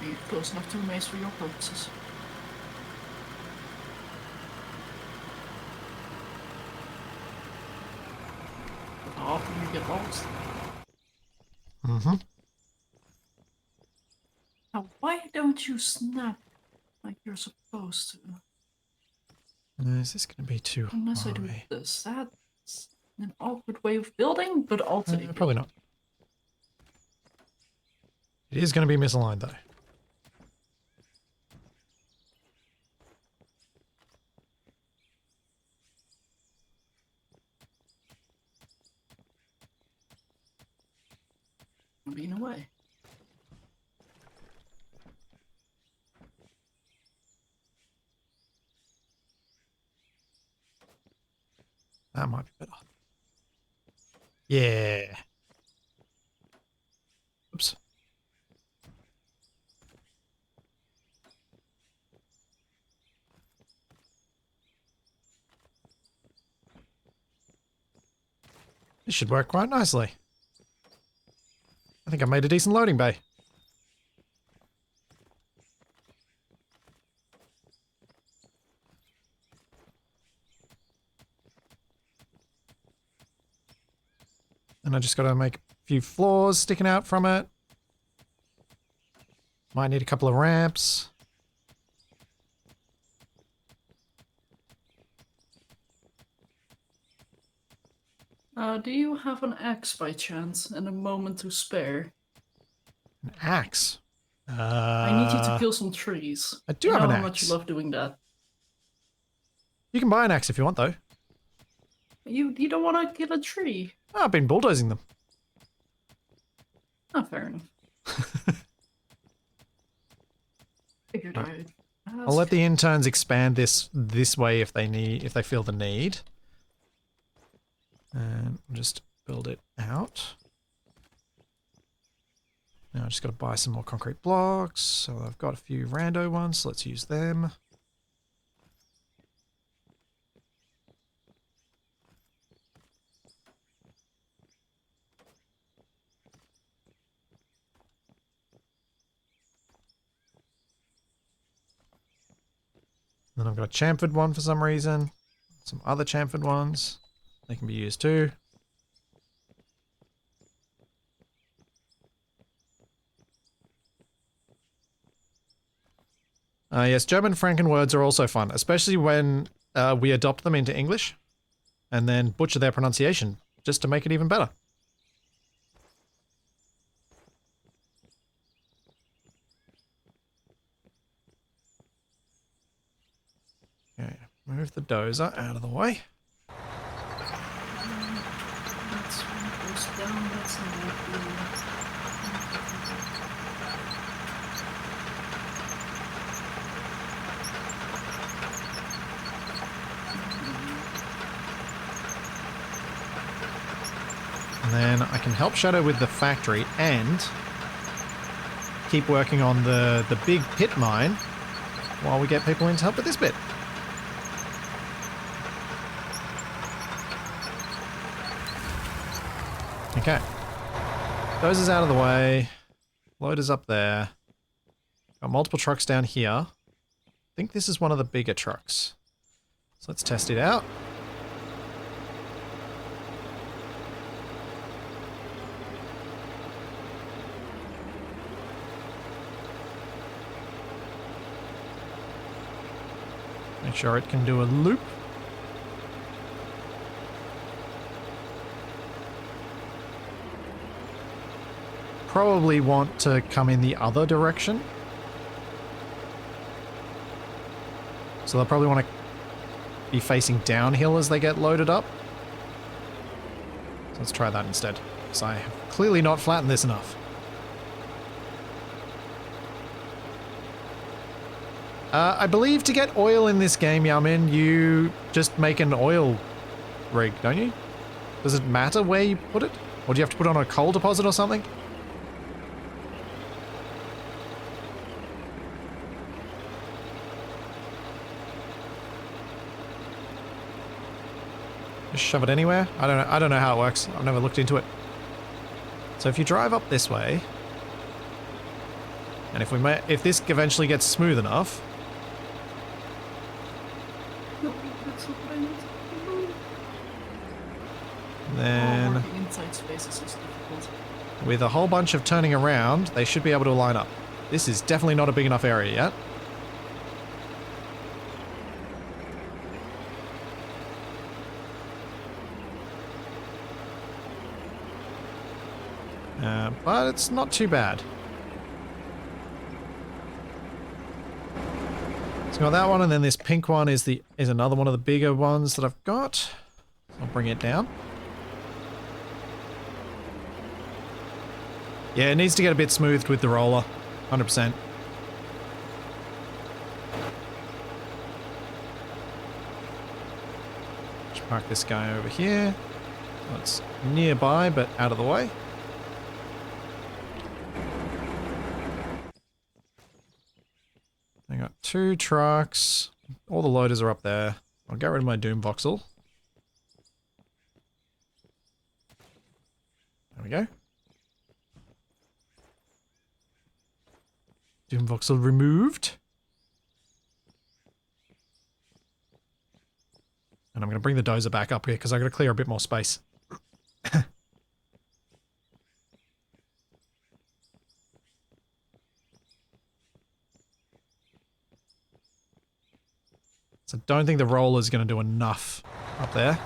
Maybe close enough to a maze for your purposes. But how often you get lost? Mm-hmm. Now, why don't you snap like you're supposed to? Is this going to be too Unless high? I do this. That's an awkward way of building, but I'll take it. Probably not. It is going to be misaligned, though. Being away. That might be better. Yeah. Oops. This should work quite nicely. I think I made a decent loading bay. And I just got to make a few floors sticking out from it. Might need a couple of ramps. Do you have an axe by chance and a moment to spare? An axe. I need you to kill some trees. I do have an know axe. how much you love doing that. You can buy an axe if you want, though. You don't want to kill a tree. Oh, I've been bulldozing them. Oh, fair enough. Figured Right. I'd I'll let ask. the interns expand this way if they feel the need. And I'll just build it out. Now I just got to buy some more concrete blocks. So I've got a few rando ones, so let's use them. Then I've got a chamfered one for some reason. Some other chamfered ones. They can be used too. Yes, German Franken words are also fun, especially when we adopt them into English and then butcher their pronunciation just to make it even better. Okay, move the dozer out of the way. That's one goes down, that's not And then I can help Shadow with the factory and keep working on the big pit mine while we get people in to help with this bit. Okay. Dozer's out of the way. Loader's up there. Got multiple trucks down here. I think this is one of the bigger trucks. So let's test it out. Make sure it can do a loop. Probably want to come in the other direction. So they'll probably want to be facing downhill as they get loaded up. So let's try that instead, because I have clearly not flattened this enough. I believe to get oil in this game, Yamin, you just make an oil rig, don't you? Does it matter where you put it? Or do you have to put it on a coal deposit or something? Just shove it anywhere? I don't know how it works. I've never looked into it. So if you drive up this way, and if this eventually gets smooth enough, then inside spaces is difficult. With a whole bunch of turning around, they should be able to line up. This is definitely not a big enough area yet. But it's not too bad. So got that one, and then this pink one is another one of the bigger ones that I've got. I'll bring it down. Yeah, it needs to get a bit smoothed with the roller. 100%. Just park this guy over here. So it's nearby, but out of the way. I got 2 trucks. All the loaders are up there. I'll get rid of my Doom Voxel. There we go. Doom Voxel removed. And I'm going to bring the dozer back up here because I've got to clear a bit more space. So I don't think the roller is going to do enough up there.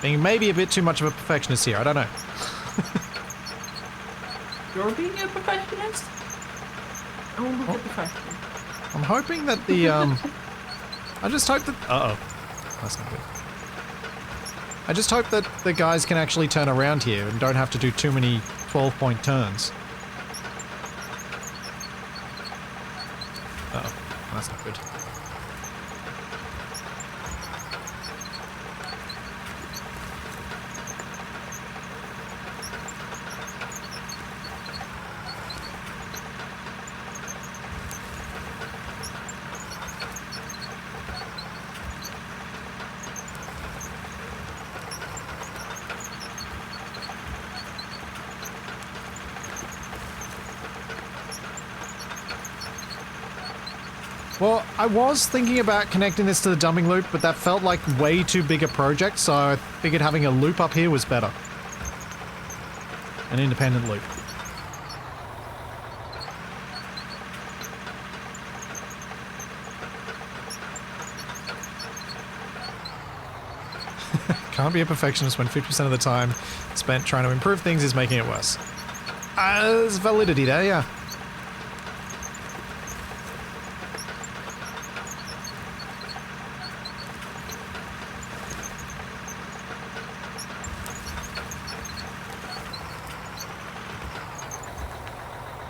Being maybe a bit too much of a perfectionist here, I don't know. You're being a perfectionist? Oh, look at the factory. I'm hoping that the, I just hope that... Uh-oh. That's not good. I just hope that the guys can actually turn around here and don't have to do too many 12-point turns. Uh-oh. That's not good. Well, I was thinking about connecting this to the dumping loop, but that felt like way too big a project, so I figured having a loop up here was better. An independent loop. Can't be a perfectionist when 50% of the time spent trying to improve things is making it worse. There's validity there, yeah.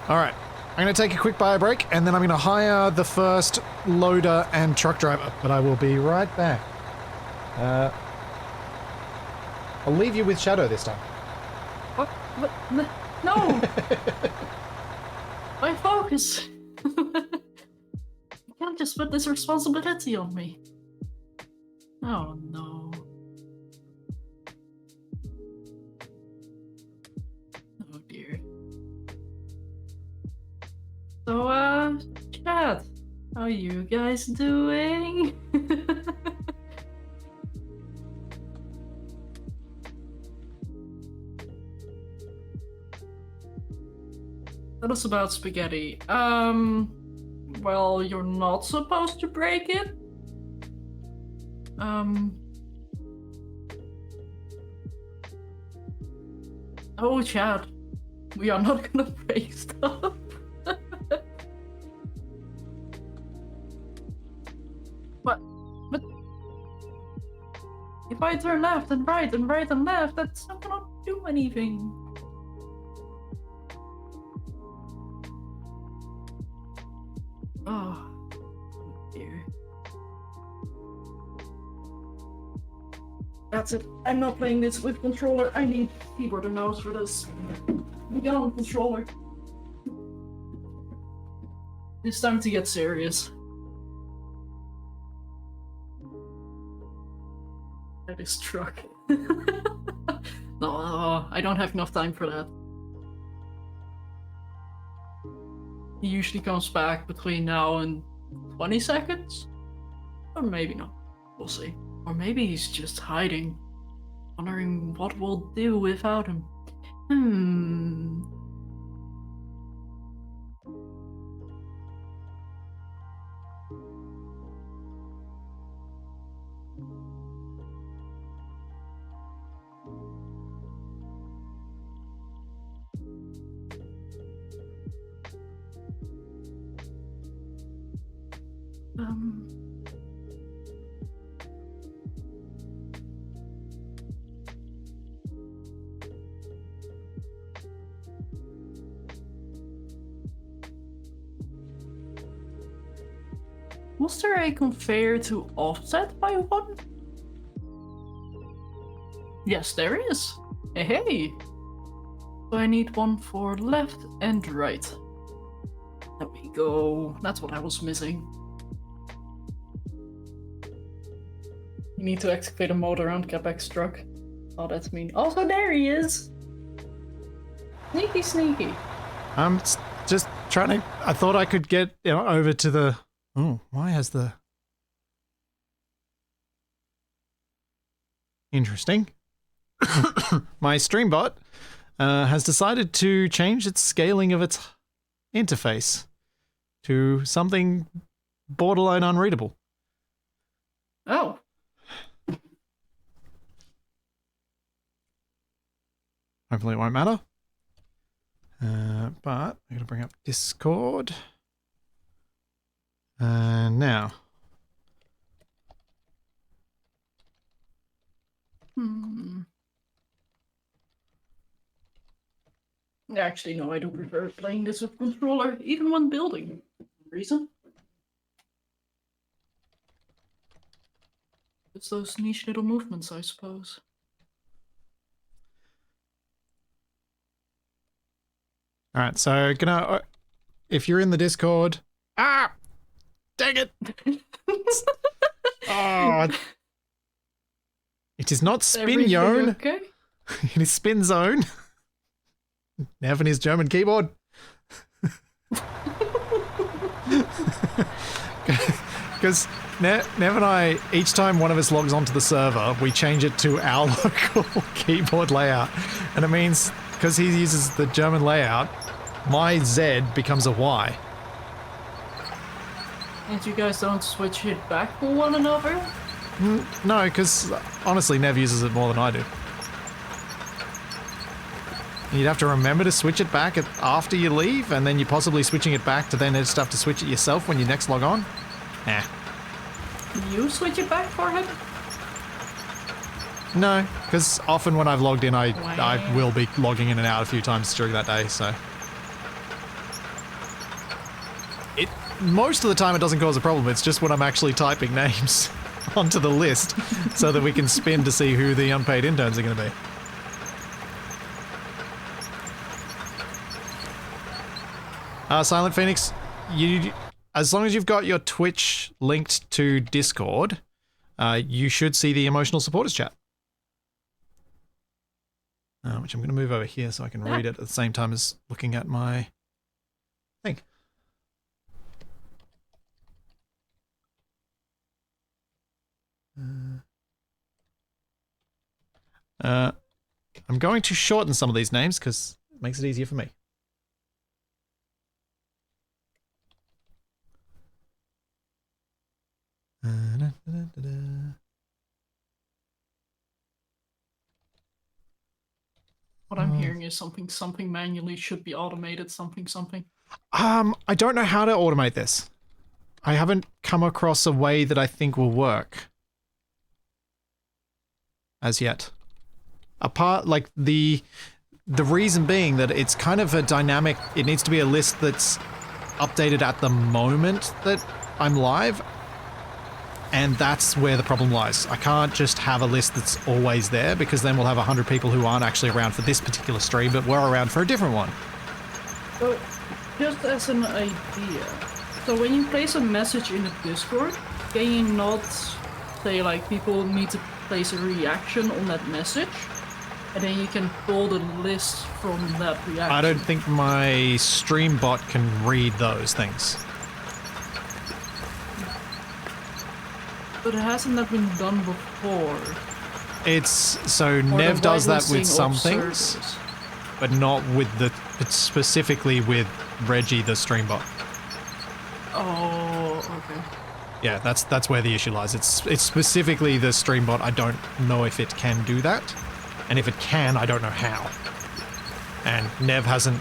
Alright, I'm going to take a quick bio break, and then I'm going to hire the first loader and truck driver, but I will be right back. I'll leave you with Shadow this time. What? No! My focus! You can't just put this responsibility on me. Oh no. Oh dear. So, chat, how you guys doing? Tell us about spaghetti. Well, you're not supposed to break it. Oh, Chad, we are not gonna break stuff. But if I turn left and right and right and left, that's not gonna do anything. Oh, dear. That's it. I'm not playing this with controller. I need keyboard and mouse for this. We got on controller. It's time to get serious. That is truck. No, I don't have enough time for that. He usually comes back between now and 20 seconds? Or maybe not. We'll see. Or maybe he's just hiding, wondering what we'll do without him. Was there a conveyor to offset by one? Yes, there is. Hey. So I need one for left and right. There we go. That's what I was missing. You need to activate a mode around Capex's truck. Oh, that's mean. Also, there he is. Sneaky, sneaky. I'm just trying to. I thought I could get over to the. Oh, why has the. Interesting. My streambot has decided to change its scaling of its interface to something borderline unreadable. Oh. Hopefully it won't matter. But I'm going to bring up Discord. And now. Actually, no, I do prefer playing this with controller, even when building. Reason? It's those niche little movements, I suppose. All right, so gonna. If you're in the Discord. Ah! Dang it! Oh. It is not spin zone. Okay? It is spin zone. Nev and his German keyboard. Because Nev and I, each time one of us logs onto the server, we change it to our local keyboard layout. And it means, because he uses the German layout, my Z becomes a Y. And you guys don't switch it back for one another? No, because honestly, Nev uses it more than I do. You'd have to remember to switch it back after you leave, and then you're possibly switching it back to then just have to switch it yourself when you next log on. Eh. You switch it back for him? No, because often when I've logged in, I will be logging in and out a few times during that day, so... Most of the time it doesn't cause a problem, it's just when I'm actually typing names. onto the list so that we can spin to see who the unpaid interns are going to be. Silent Phoenix, as long as you've got your Twitch linked to Discord, you should see the emotional supporters chat. Which I'm going to move over here so I can read it at the same time as looking at my thing. I'm going to shorten some of these names because it makes it easier for me. What I'm hearing is something manually should be automated, something. I don't know how to automate this. I haven't come across a way that I think will work. As yet. Apart, like, the reason being that it's kind of a dynamic, it needs to be a list that's updated at the moment that I'm live, and that's where the problem lies. I can't just have a list that's always there, because then we'll have 100 people who aren't actually around for this particular stream, but were around for a different one. So, just as an idea, so when you place a message in the Discord, can you not say, like, people need to place a reaction on that message, and then you can pull the list from that reaction? I don't think my stream bot can read those things. But hasn't that been done before? So Nev does that with some things, but not with specifically with Reggie, the stream bot. Oh, okay. Yeah, that's where the issue lies. It's specifically the stream bot. I don't know if it can do that, and if it can, I don't know how. And Nev hasn't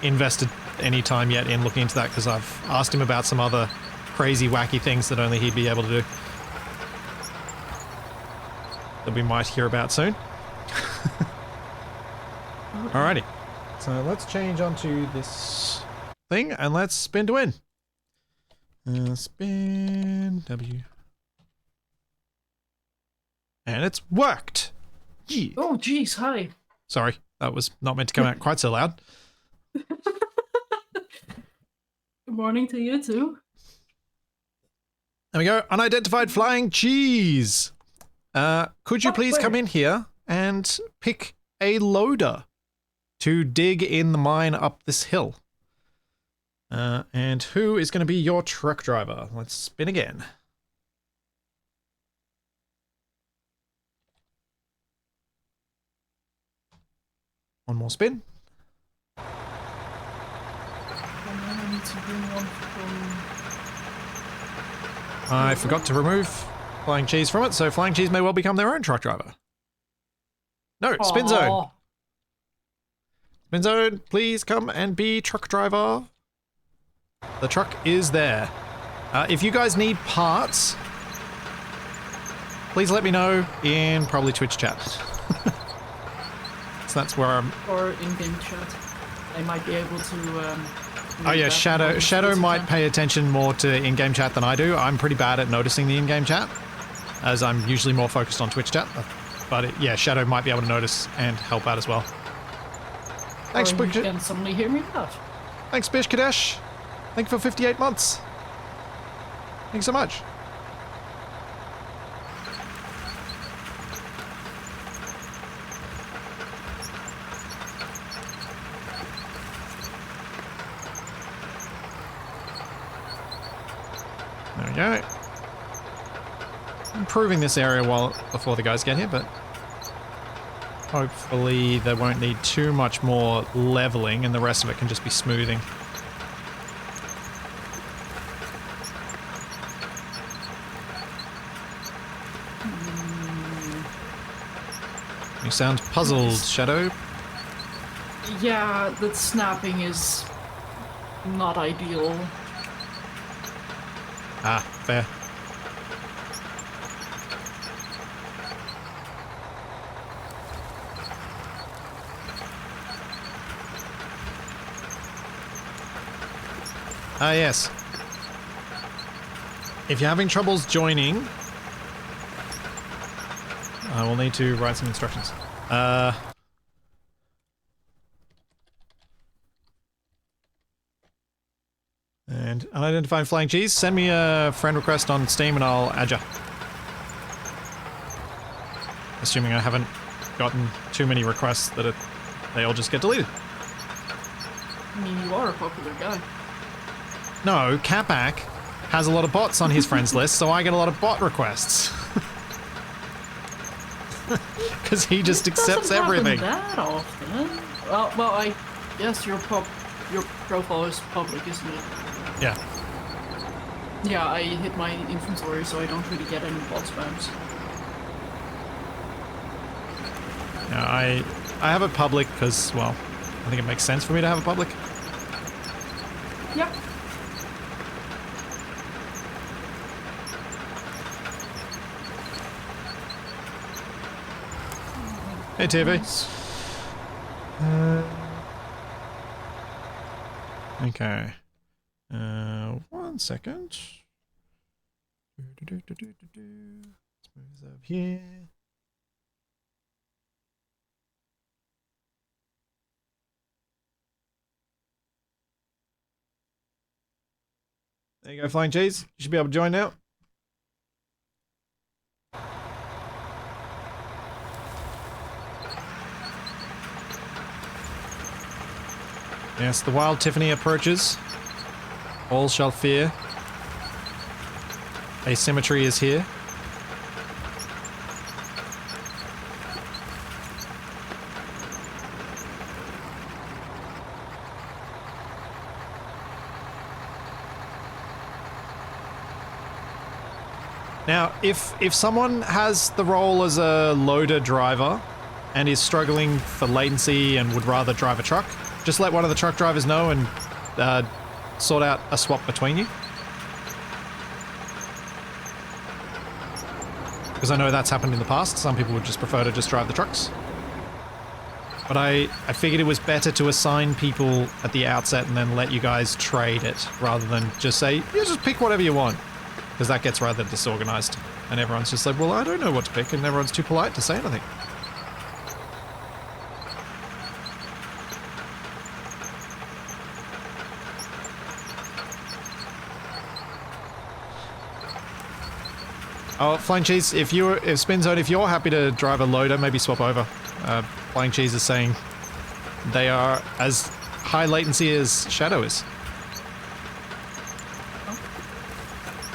invested any time yet in looking into that because I've asked him about some other crazy, wacky things that only he'd be able to do. That we might hear about soon. Alrighty, so let's change onto this thing and let's spin to win. Spin W. And it's worked! Yeah. Oh, jeez, hi. Sorry, that was not meant to come out quite so loud. Good morning to you too. There we go, unidentified flying cheese! Could you please come in here and pick a loader to dig in the mine up this hill? And who is going to be your truck driver? Let's spin again. One more spin. I forgot to remove Flying Cheese from it, so Flying Cheese may well become their own truck driver. No, Spin Zone. Spin Zone, please come and be truck driver. The truck is there. If you guys need parts, please let me know in probably Twitch chat. So that's where I'm... Or in-game chat. I might be able to... oh yeah, Shadow might pay attention more to in-game chat than I do. I'm pretty bad at noticing the in-game chat, as I'm usually more focused on Twitch chat. But yeah, Shadow might be able to notice and help out as well. Thanks, or you can suddenly hear me laugh. Thanks, Bish Kadesh. Thank you for 58 months. Thanks so much. There we go. Improving this area before the guys get here, but hopefully they won't need too much more leveling and the rest of it can just be smoothing. You sound puzzled, Shadow. Yeah, the snapping is not ideal. Ah, fair. Ah, yes. If you're having troubles joining, I will need to write some instructions. And unidentified flying cheese, send me a friend request on Steam and I'll add ya. Assuming I haven't gotten too many requests that they all just get deleted. I mean, you are a popular guy. No, Capac has a lot of bots on his friends list, so I get a lot of bot requests. Because he just accepts everything. That often. Well, I guess your profile is public, isn't it? Yeah. Yeah, I hit my inventory, so I don't really get any bot spams. Yeah, I have it public because, well, I think it makes sense for me to have it public. Yep. Hey, TV. Okay. 1 second. Let's move this over here. There you go, Flying Cheese. You should be able to join now. Yes, the wild Tiffany approaches. All shall fear. Asymmetry is here. Now, if someone has the role as a loader driver and is struggling for latency and would rather drive a truck, just let one of the truck drivers know and sort out a swap between you. Because I know that's happened in the past. Some people would just prefer to just drive the trucks. But I figured it was better to assign people at the outset and then let you guys trade it, rather than just say, you just pick whatever you want. Because that gets rather disorganized. And everyone's just like, well, I don't know what to pick, and everyone's too polite to say anything. Oh, Flying Cheese, if Spin Zone, if you're happy to drive a loader, maybe swap over. Flying Cheese is saying they are as high latency as Shadow is.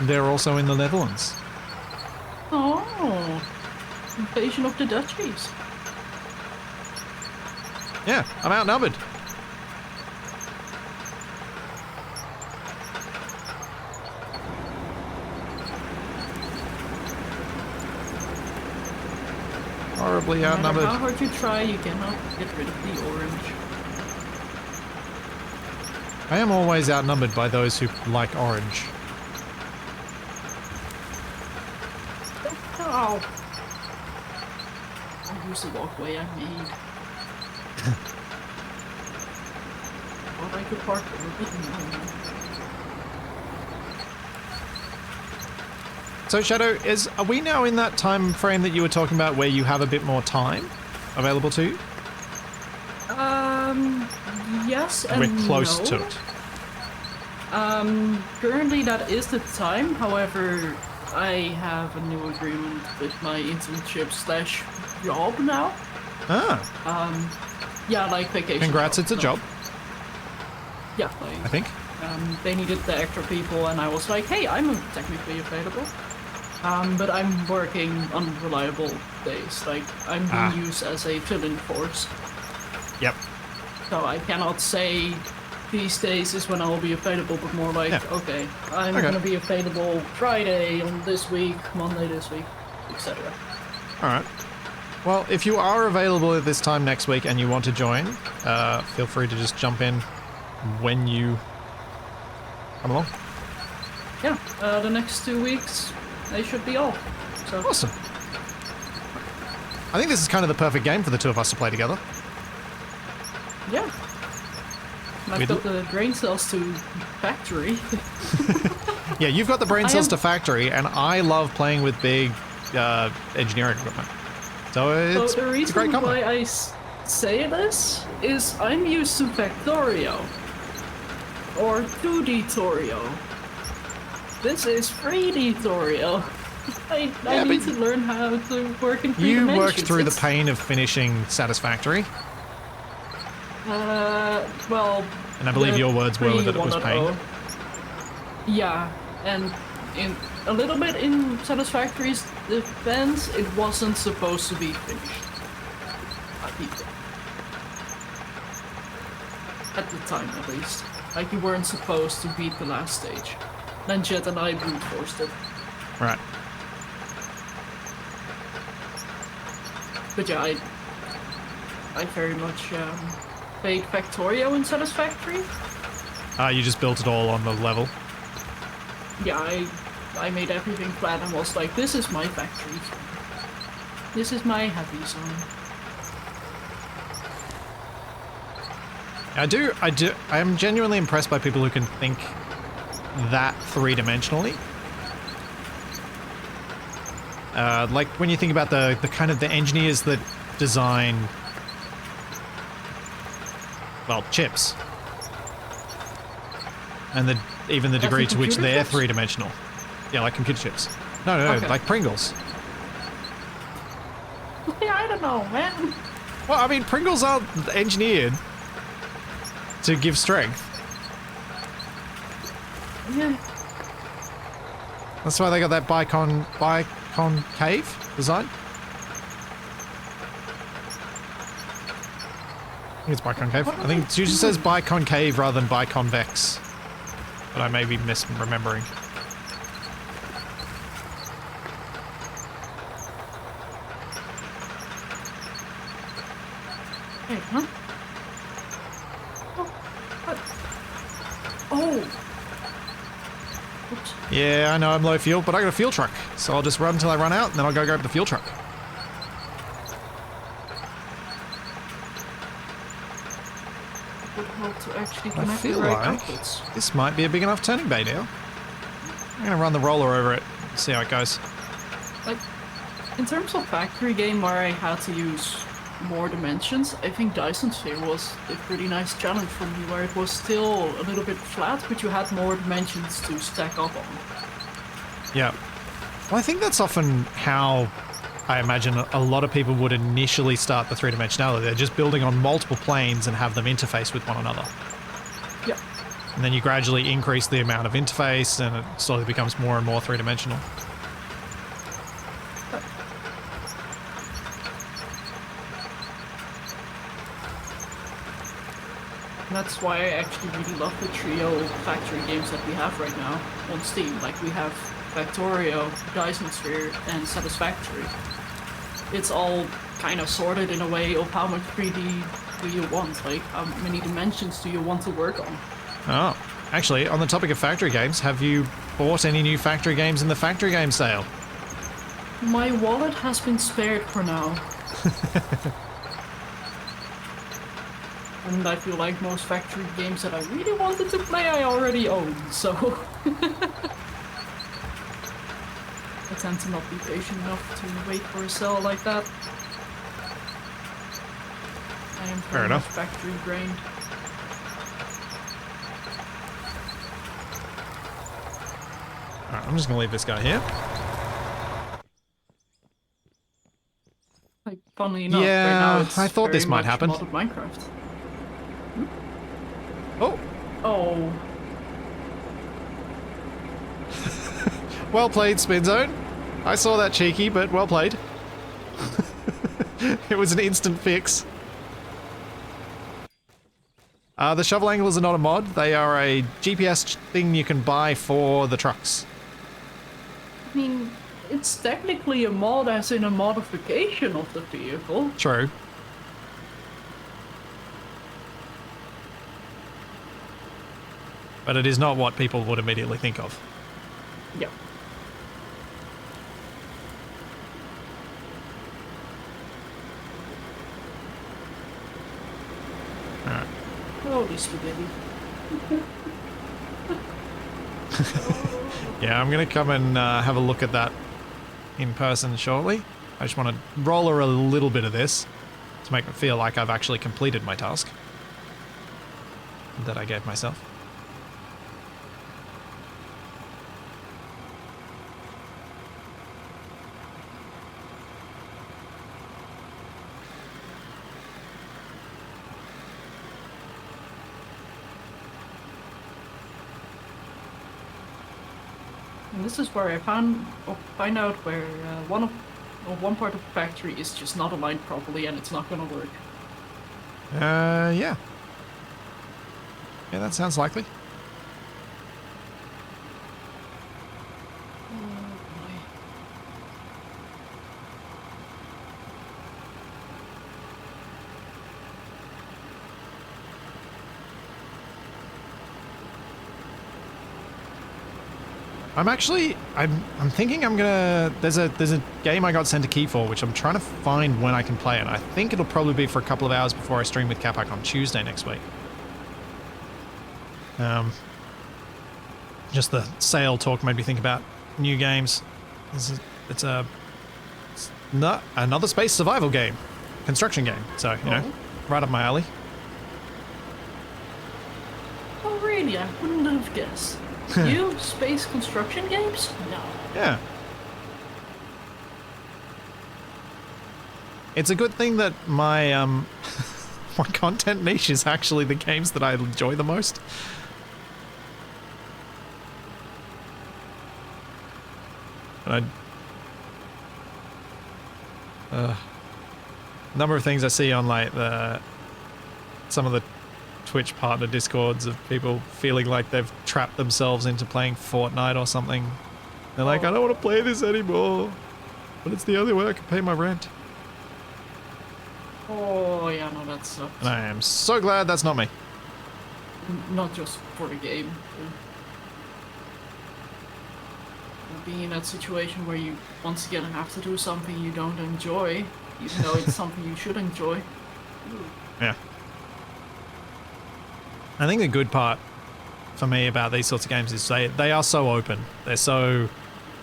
They're also in the Netherlands. Oh, invasion of the Dutchies. Yeah, I'm outnumbered. Horribly outnumbered. No matter how hard you try, you cannot get rid of the orange. I am always outnumbered by those who like orange. Ow! I use the walkway I made. Thought I could park a little bit more. So Shadow, are we now in that time frame that you were talking about where you have a bit more time available to you? Yes and we're close no. to it. Currently that is the time, however, I have a new agreement with my internship / job now. Ah. Yeah, like vacation. Congrats, it's a job. Yeah, like, I think. they needed the extra people and I was like, hey, I'm technically available. But I'm working unreliable days, like I'm being used as a fill-in force. Yep. So I cannot say these days is when I will be available, but more like, okay, I'm gonna be available Friday on this week, Monday this week, etc. Alright. Well, if you are available at this time next week and you want to join, feel free to just jump in when you come along. Yeah, the next 2 weeks, they should be off. So. Awesome. I think this is kind of the perfect game for the two of us to play together. Yeah. And I've got the brain cells to factory. Yeah, you've got the brain cells am- to factory, and I love playing with big engineering equipment. So it's, So the it's a great reason combo. why I say this is I'm used to Factorio or 2D Torio. This is 3D Torio. I need to learn how to work in 3 You dimensions. worked through the pain of finishing Satisfactory, Well... and I believe your words were that it was pain. Yeah, and in a little bit in Satisfactory's defense, it wasn't supposed to be finished. At the time, at least. Like, you weren't supposed to beat the last stage. Then Jet and I brute forced it. Right. But yeah, I very much played Factorio in Satisfactory. You just built it all on the level. Yeah, I made everything flat and was like, this is my factory. This is my happy zone. I am genuinely impressed by people who can think that three-dimensionally. Like when you think about the kind of the engineers that design, well, chips. And even the degree to which they're three-dimensional. Yeah, like computer chips. No, Okay. like Pringles. Yeah, I don't know, man. Well, I mean, Pringles are engineered to give strength. Yeah. That's why they got that bicon cave design. I think it's biconcave. I think it usually says biconcave rather than biconvex. But I may be misremembering. Hey, huh? Oh, what? Oh! Oops. Yeah, I know I'm low fuel, but I got a fuel truck. So I'll just run until I run out, and then I'll go grab the fuel truck. Would help to actually I connect the feel right like outputs. this might be a big enough turning bay now. I'm gonna run the roller over it, see how it goes. Like, in terms of factory game where I had to use more dimensions, I think Dyson Sphere was a pretty nice challenge for me, where it was still a little bit flat, but you had more dimensions to stack up on. Yeah. Well, I think that's often how I imagine a lot of people would initially start the three-dimensionality. They're just building on multiple planes and have them interface with one another. Yeah. And then you gradually increase the amount of interface and it slowly becomes more and more three-dimensional. And that's why I actually really love the trio factory games that we have right now on Steam. Like, we have Factorio, Dyson Sphere, and Satisfactory. It's all kind of sorted in a way of how much 3D do you want, like how many dimensions do you want to work on. Oh, actually, on the topic of factory games, have you bought any new factory games in the factory game sale? My wallet has been spared for now. And I feel like most factory games that I really wanted to play I already own, so... I tend to not be patient enough to wait for a sale like that. I am very much factory brained. Alright, I'm just gonna leave this guy here. Like, funnily enough, Yeah, right now it's I thought this might happen. modded Minecraft. Oh! Oh. Well played, Spin Zone. I saw that cheeky, but well played. It was an instant fix. The shovel anglers are not a mod. They are a GPS thing you can buy for the trucks. I mean, it's technically a mod as in a modification of the vehicle. True. But it is not what people would immediately think of. Yeah. Alright. Holy spaghetti. Yeah, I'm going to come and have a look at that in person shortly. I just want to roller a little bit of this to make it feel like I've actually completed my task that I gave myself. And this is where I find out where one part of the factory is just not aligned properly and it's not gonna work. Yeah. Yeah, that sounds likely. I'm thinking I'm gonna, there's a game I got sent a key for, which I'm trying to find when I can play it. I think it'll probably be for a couple of hours before I stream with Capac on Tuesday next week. Just the sale talk made me think about new games. It's another space survival game, construction game. So, you know, right up my alley. Oh really? I wouldn't have guessed. You space construction games? No. Yeah. It's a good thing that my my content niche is actually the games that I enjoy the most. And number of things I see on like some of the Twitch partner discords of people feeling like they've trapped themselves into playing Fortnite or something. They're like, I don't want to play this anymore, but it's the only way I can pay my rent. Oh yeah, no, that sucks. And I am so glad that's not me. Not just for the game. Being in that situation where you once again have to do something you don't enjoy, even though it's something you should enjoy. Yeah. I think the good part for me about these sorts of games is they are so open. They're so,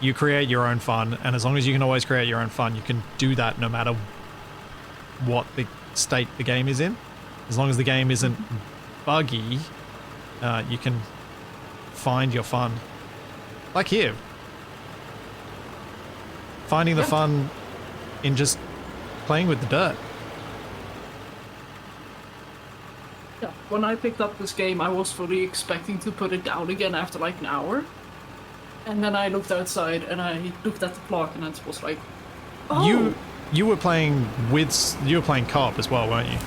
you create your own fun, and as long as you can always create your own fun, you can do that no matter what the state the game is in. As long as the game isn't buggy, you can find your fun. Like here. Finding the fun in just playing with the dirt. Yeah, when I picked up this game, I was fully expecting to put it down again after like an hour. And then I looked outside and I looked at the clock and it was like, oh! You were playing co-op as well, weren't you?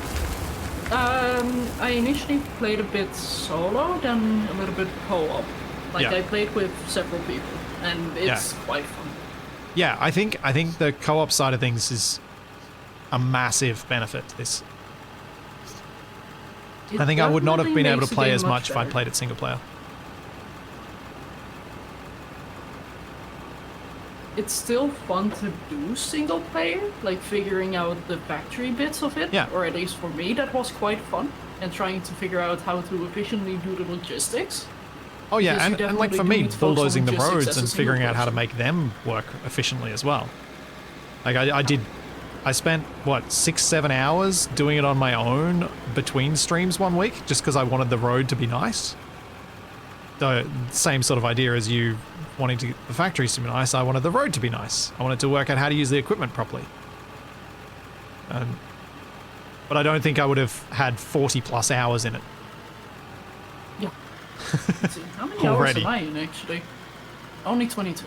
I initially played a bit solo, then a little bit co-op. Like I played with several people, and it's quite fun. Yeah, I think the co-op side of things is a massive benefit to this. I think I would not have been able to play as much if I'd played it single player. It's still fun to do single player, like figuring out the factory bits of it. Yeah. Or at least for me, that was quite fun. And trying to figure out how to efficiently do the logistics. Oh yeah, and like for me, bulldozing the roads and figuring out how to make them work efficiently as well. Like I spent, what, 6-7 hours doing it on my own between streams one week just because I wanted the road to be nice. The same sort of idea as you wanting the factories to be nice, I wanted the road to be nice. I wanted to work out how to use the equipment properly. But I don't think I would have had 40 plus hours in it. Yeah. Let's see, how many hours am I in actually? Only 22.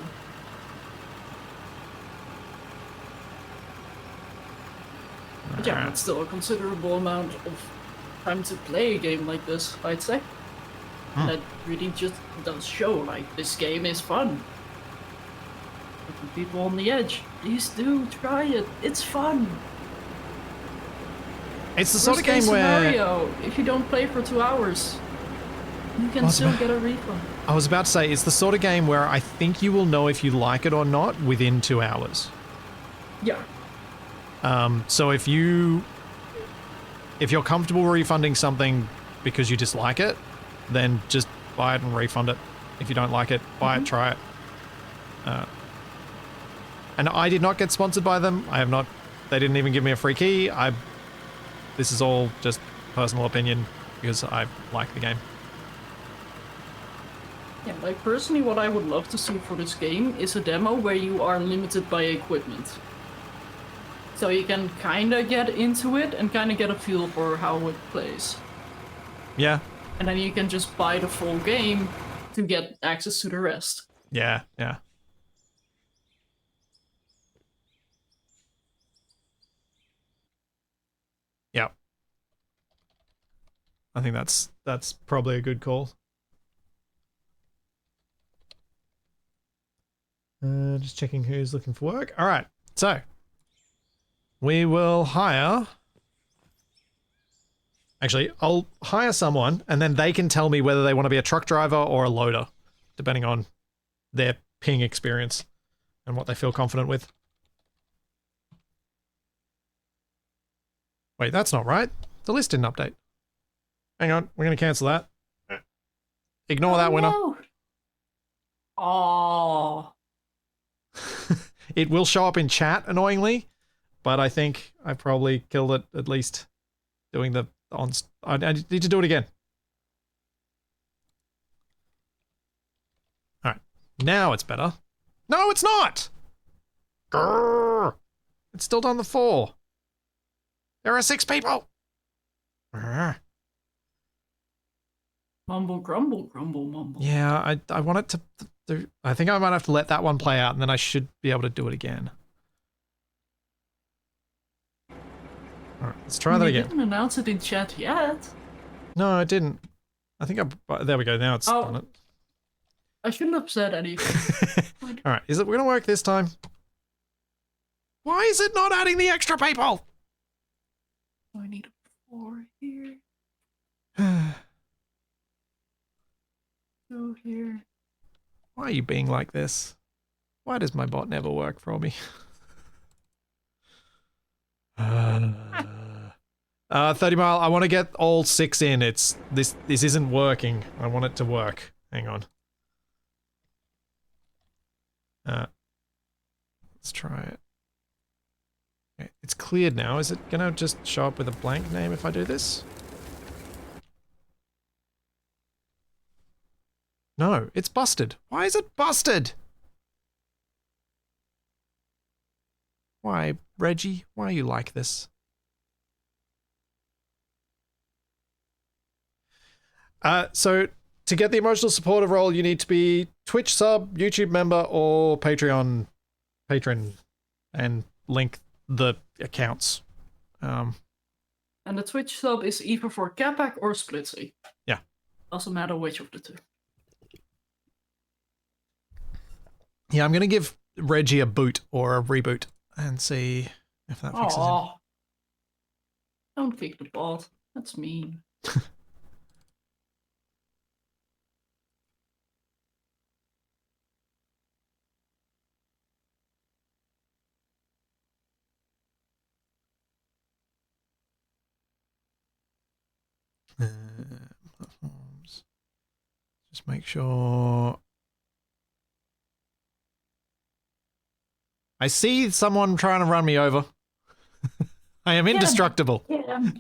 But yeah, that's still a considerable amount of time to play a game like this, I'd say. That really just does show, like, this game is fun. Putting people on the edge, please do try it. It's fun. It's the sort of game where... scenario, if you don't play for 2 hours, you can still get a refund. I was about to say, it's the sort of game where I think you will know if you like it or not within 2 hours. Yeah. So if you're comfortable refunding something because you dislike it, then just buy it and refund it. If you don't like it, buy it, try it. And I did not get sponsored by them. I have not. They didn't even give me a free key. This is all just personal opinion because I like the game. Yeah, like personally what I would love to see for this game is a demo where you are limited by equipment. So you can kinda get into it and kinda get a feel for how it plays. Yeah. And then you can just buy the full game to get access to the rest. Yeah, yeah. Yeah. I think that's probably a good call. Just checking who's looking for work. All right, so we will hire. Actually, I'll hire someone, and then they can tell me whether they want to be a truck driver or a loader, depending on their ping experience and what they feel confident with. Wait, that's not right. The list didn't update. Hang on, we're going to cancel that. Ignore that winner. No. Oh. It will show up in chat, annoyingly, but I think I probably killed it at least doing the on. I need to do it again. All right, now it's better. No, it's not. Grrr. It's still done the 4. There are 6 people. Grrr. Mumble, grumble, grumble, mumble. Yeah, I want it to. I think I might have to let that one play out, and then I should be able to do it again. All right, let's try that again. You didn't announce it in chat yet. No, I didn't. I think there we go. Now it's done it. I shouldn't have said anything. All right, is it going to work this time? Why is it not adding the extra people? I need a 4 here. 2 here. Why are you being like this? Why does my bot never work for me? 30 mile. I want to get all 6 in. This isn't working. I want it to work. Hang on. Let's try it. Okay, it's cleared now. Is it gonna just show up with a blank name if I do this? No, it's busted. Why is it busted? Why, Reggie? Why are you like this? So to get the emotional supportive role, you need to be Twitch sub, YouTube member, or Patreon patron, and link the accounts. And the Twitch sub is either for Capac or Splitsy. Yeah. Doesn't matter which of the two. Yeah, I'm gonna give Reggie a boot or a reboot and see if that fixes him. Don't kick the bot. That's mean. Platforms. Just make sure. I see someone trying to run me over. I am indestructible. Yeah.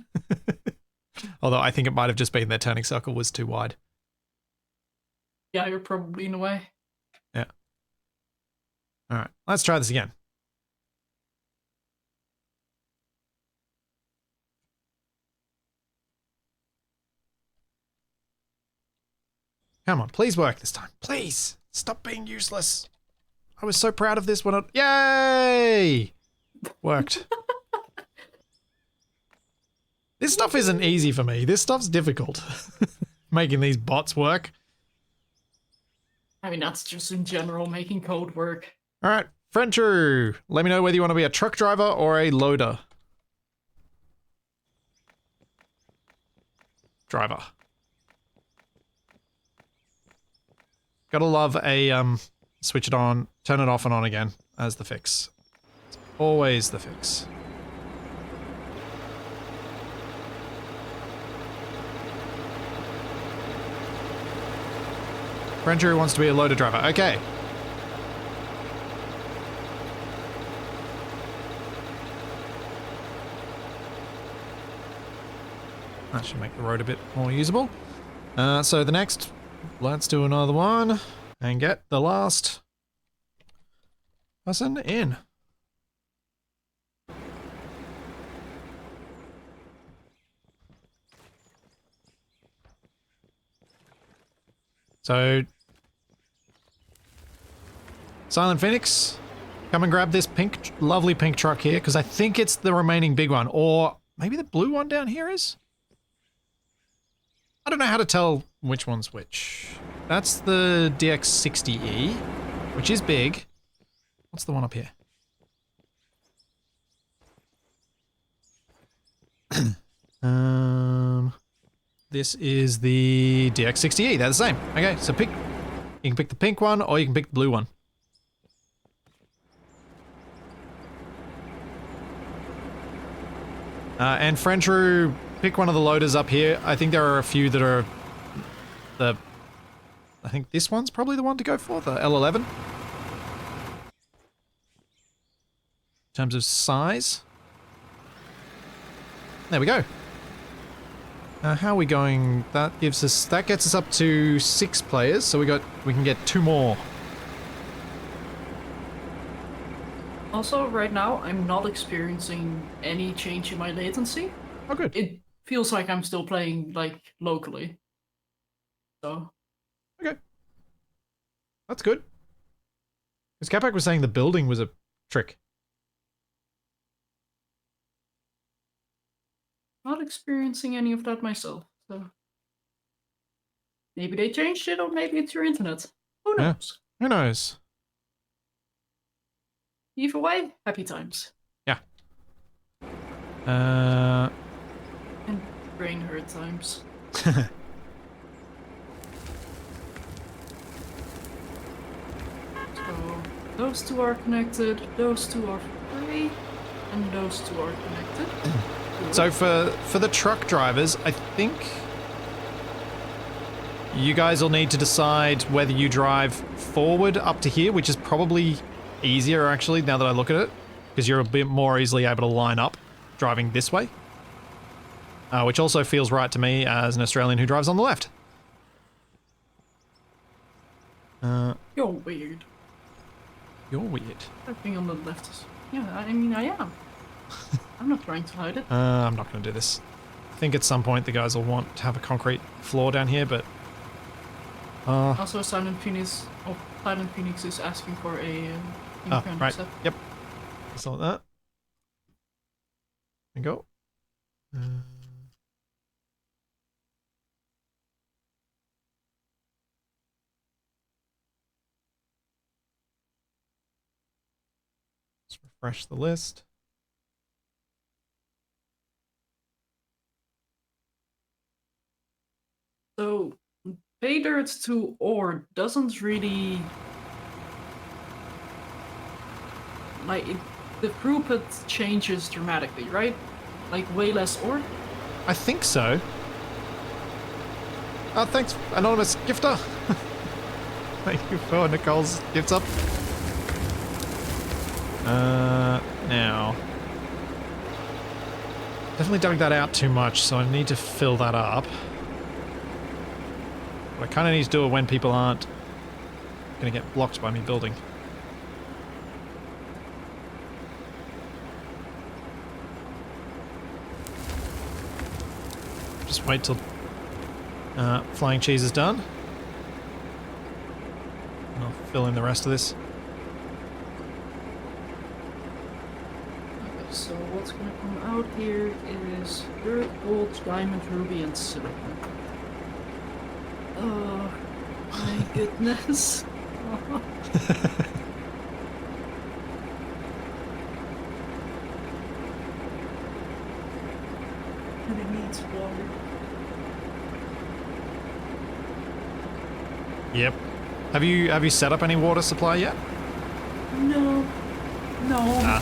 Although I think it might have just been their turning circle was too wide. Yeah, you're probably in the way. Yeah. All right, let's try this again. Come on, please work this time. Please, stop being useless. I was so proud of this when it... Yay! Worked. This stuff isn't easy for me. This stuff's difficult. Making these bots work. I mean, that's just in general making code work. All right, Frencher, let me know whether you want to be a truck driver or a loader. Driver. Gotta love a switch it on, turn it off and on again as the fix. It's always the fix. Frencher wants to be a loader driver. Okay. That should make the road a bit more usable. So the next, let's do another one and get the last person in. So, Silent Phoenix, come and grab this pink, lovely pink truck here, because I think it's the remaining big one, or maybe the blue one down here is? I don't know how to tell which one's which. That's the DX60E, which is big. What's the one up here? This is the DX60E. They're the same. Okay, so pick. You can pick the pink one, or you can pick the blue one. And Frenchru, pick one of the loaders up here. I think there are a few that are the... I think this one's probably the one to go for, the L11. In terms of size. There we go. How are we going? That gets us up to 6 players, so we can get 2 more. Also, right now, I'm not experiencing any change in my latency. Oh, good. It feels like I'm still playing, like, locally. So. Okay. That's good. Because Capac was saying the building was a trick. Not experiencing any of that myself, so. Maybe they changed it, or maybe it's your internet. Who knows? Yeah. Who knows? Either way, happy times. Yeah. And brain hurt times. So, those 2 are connected, those 2 are free, and those 2 are connected. So for the truck drivers, I think you guys will need to decide whether you drive forward up to here, which is probably easier actually now that I look at it, because you're a bit more easily able to line up driving this way. Which also feels right to me as an Australian who drives on the left. You're weird. You're weird. Driving on the left is... Yeah, I mean, I am. I'm not trying to hide it. I'm not going to do this. I think at some point the guys will want to have a concrete floor down here, but... Also, Silent Phoenix is asking for a... right. Set. Yep. I saw that. There we go. Let's refresh the list. So, pay dirt to ore doesn't really... Like, the throughput changes dramatically, right? Like, way less ore? I think so. Oh, thanks, anonymous gifter. Thank you for Nicole's gifts up. Now. Definitely dug that out too much, so I need to fill that up. But I kind of need to do it when people aren't going to get blocked by me building. Just wait till Flying Cheese is done. And I'll fill in the rest of this. Okay, so what's going to come out here is dirt, gold, diamond, ruby, and silver. Oh my goodness. And it needs water. Yep. Have you set up any water supply yet? No. No. Ah.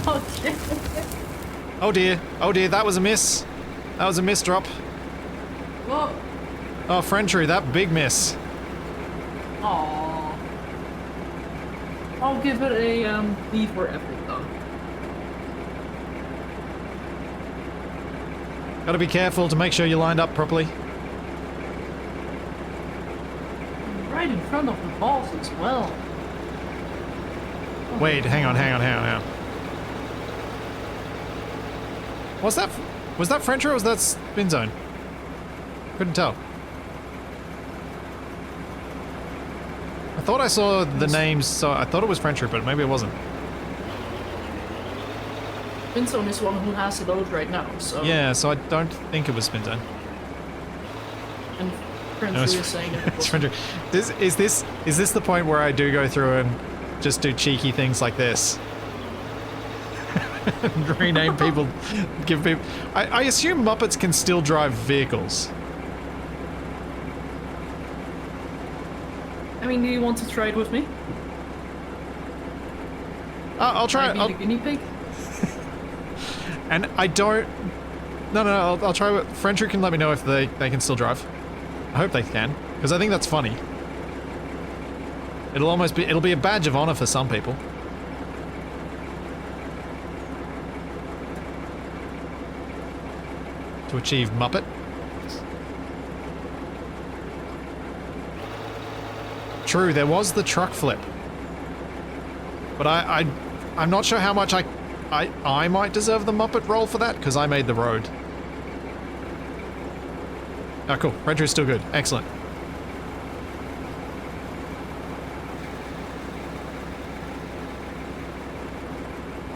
Not yet. Oh dear. Oh dear, that was a miss. That was a miss drop. Well. Oh, Frenchru, that big miss. Aww. I'll give it a B for effort though. Gotta be careful to make sure you're lined up properly. Right in front of the balls as well. Wait, hang on. Was that French or was that spin zone? Couldn't tell. I thought I saw the names, so I thought it was French, but maybe it wasn't. Spinzone is one who has the load right now, so... Yeah, so I don't think it was spin zone. And French No, is saying it it's was. French. Is this the point where I do go through and just do cheeky things like this? And rename people, give people... I assume Muppets can still drive vehicles. I mean, do you want to try it with me? I'll try it. Can I be the guinea pig? And I don't... No, I'll try it. French can let me know if they can still drive. I hope they can, because I think that's funny. It'll be a badge of honor for some people. To achieve Muppet. True, there was the truck flip. But I'm not sure how much I might deserve the Muppet roll for that, because I made the road. Oh, cool. Retro is still good. Excellent.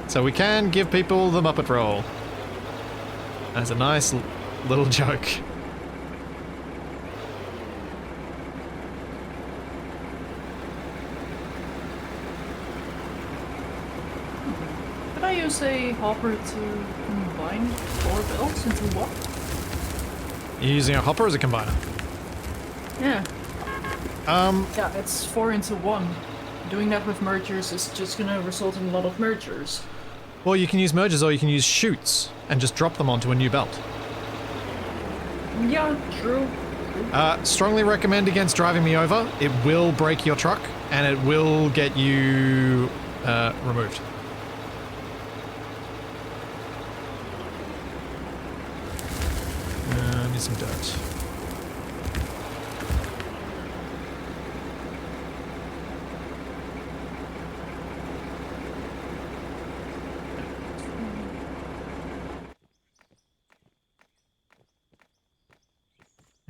So we can give people the Muppet roll. That's a nice little joke. Could I use a hopper to combine 4 belts into one? You're using a hopper as a combiner? Yeah. Yeah, it's 4 into 1. Doing that with mergers is just gonna result in a lot of mergers. Well, you can use mergers or you can use chutes and just drop them onto a new belt. Yeah, true. Strongly recommend against driving me over. It will break your truck and it will get you removed. Need some dirt.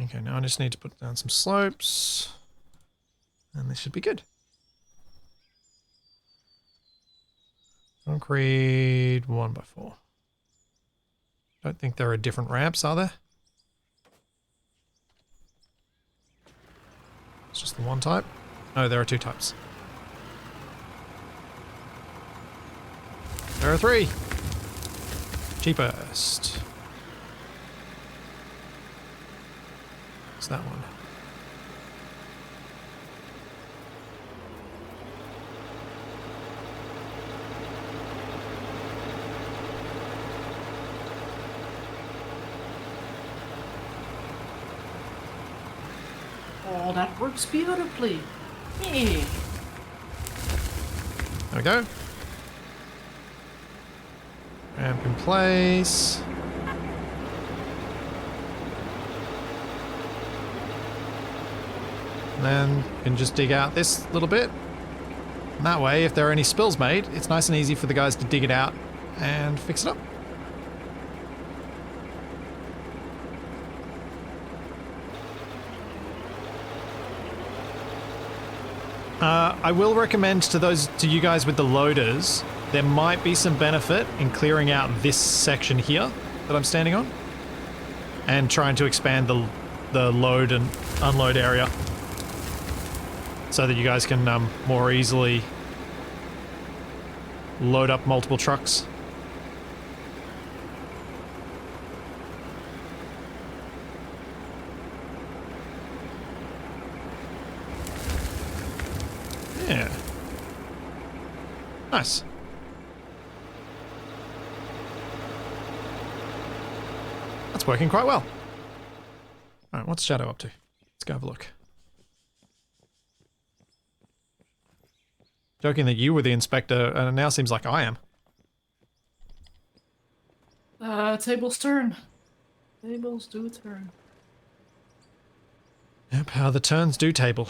Okay, now I just need to put down some slopes. And this should be good. Concrete 1x4. Don't think there are different ramps, are there? It's just the one type? No, there are 2 types. There are 3. Cheapest. What's that one? Oh, that works beautifully. Yeah. There we go. Ramp in place. And then you can just dig out this little bit. And that way, if there are any spills made, it's nice and easy for the guys to dig it out and fix it up. I will recommend to you guys with the loaders, there might be some benefit in clearing out this section here that I'm standing on and trying to expand the load and unload area so that you guys can more easily load up multiple trucks. Yeah. Nice. That's working quite well. Alright, what's Shadow up to? Let's go have a look. Joking that you were the inspector, and it now seems like I am. Table's turn. Tables do turn. Yep, how the turns do table.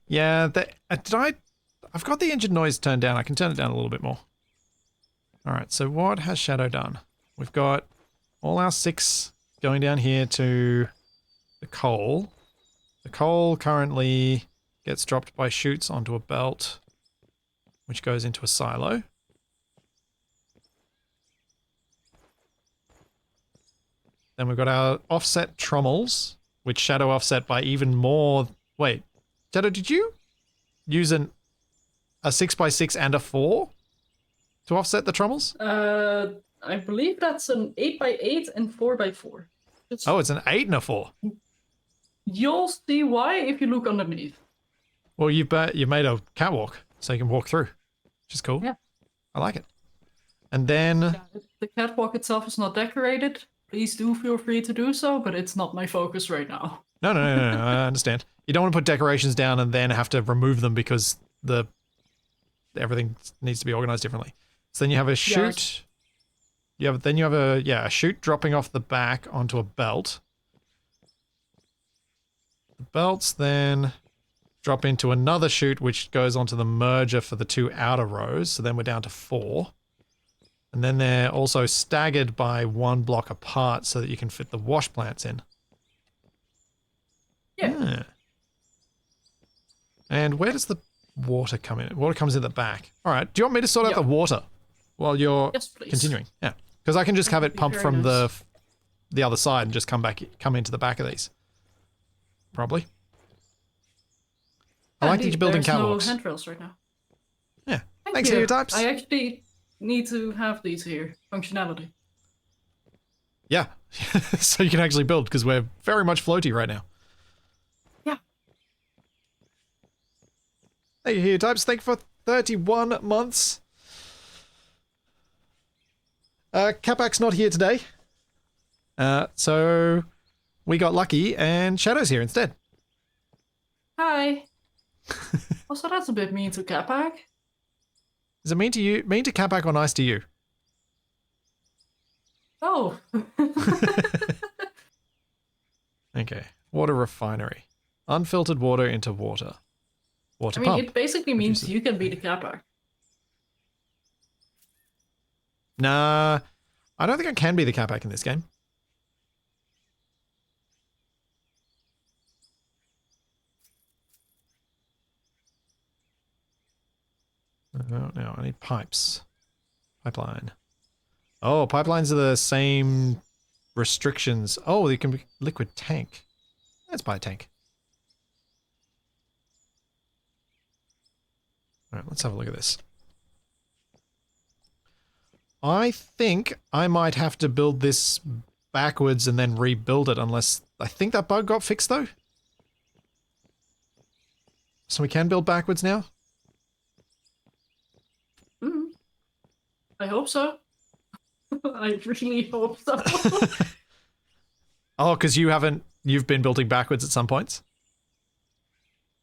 Yeah, I've got the engine noise turned down. I can turn it down a little bit more. All right, so what has Shadow done? We've got all our 6 going down here to the coal. The coal currently gets dropped by chutes onto a belt, which goes into a silo. Then we've got our offset trommels, which Shadow offset by even more. Wait, Shadow, did you use a 6x6 and a 4 to offset the trommels? I believe that's an 8x8 and 4x4. Oh, it's an 8 and a 4. You'll see why if you look underneath. Well, you made a catwalk so you can walk through, which is cool. Yeah. I like it. And then... Yeah, if the catwalk itself is not decorated, please do feel free to do so, but it's not my focus right now. No, I understand. You don't want to put decorations down and then have to remove them because everything needs to be organized differently. So then you have a chute. Yes. You have a chute dropping off the back onto a belt. The belts then drop into another chute which goes onto the merger for the 2 outer rows. So then we're down to 4. And then they're also staggered by 1 block apart so that you can fit the wash plants in. Yeah. And where does the water come in? Water comes in the back. All right. Do you want me to sort out the water while you're continuing? Yeah. Because I can just have it pump from the other side and just come into the back of these. Probably. I like that you're building catwalks. There's no handrails right now. Yeah. Thanks for your types. I actually need to have these here. Functionality. Yeah. So you can actually build because we're very much floaty right now. Yeah. Thank you, Here Types. Thank you for 31 months. Capak's not here today. So we got lucky and Shadow's here instead. Hi. Also, that's a bit mean to Capak. Is it mean to you? Mean to Capak or nice to you? Oh. Okay. Water refinery. Unfiltered water into water. Water pump. It basically means you can be the Capak. Nah. I don't think I can be the Capak in this game. No, I need pipes. Pipeline. Oh, pipelines are the same restrictions. Oh, they can be liquid tank. Let's buy a tank. All right, let's have a look at this. I think I might have to build this backwards and then rebuild it unless... I think that bug got fixed though. So we can build backwards now? I hope so. I really hope so. Oh, because you've been building backwards at some points?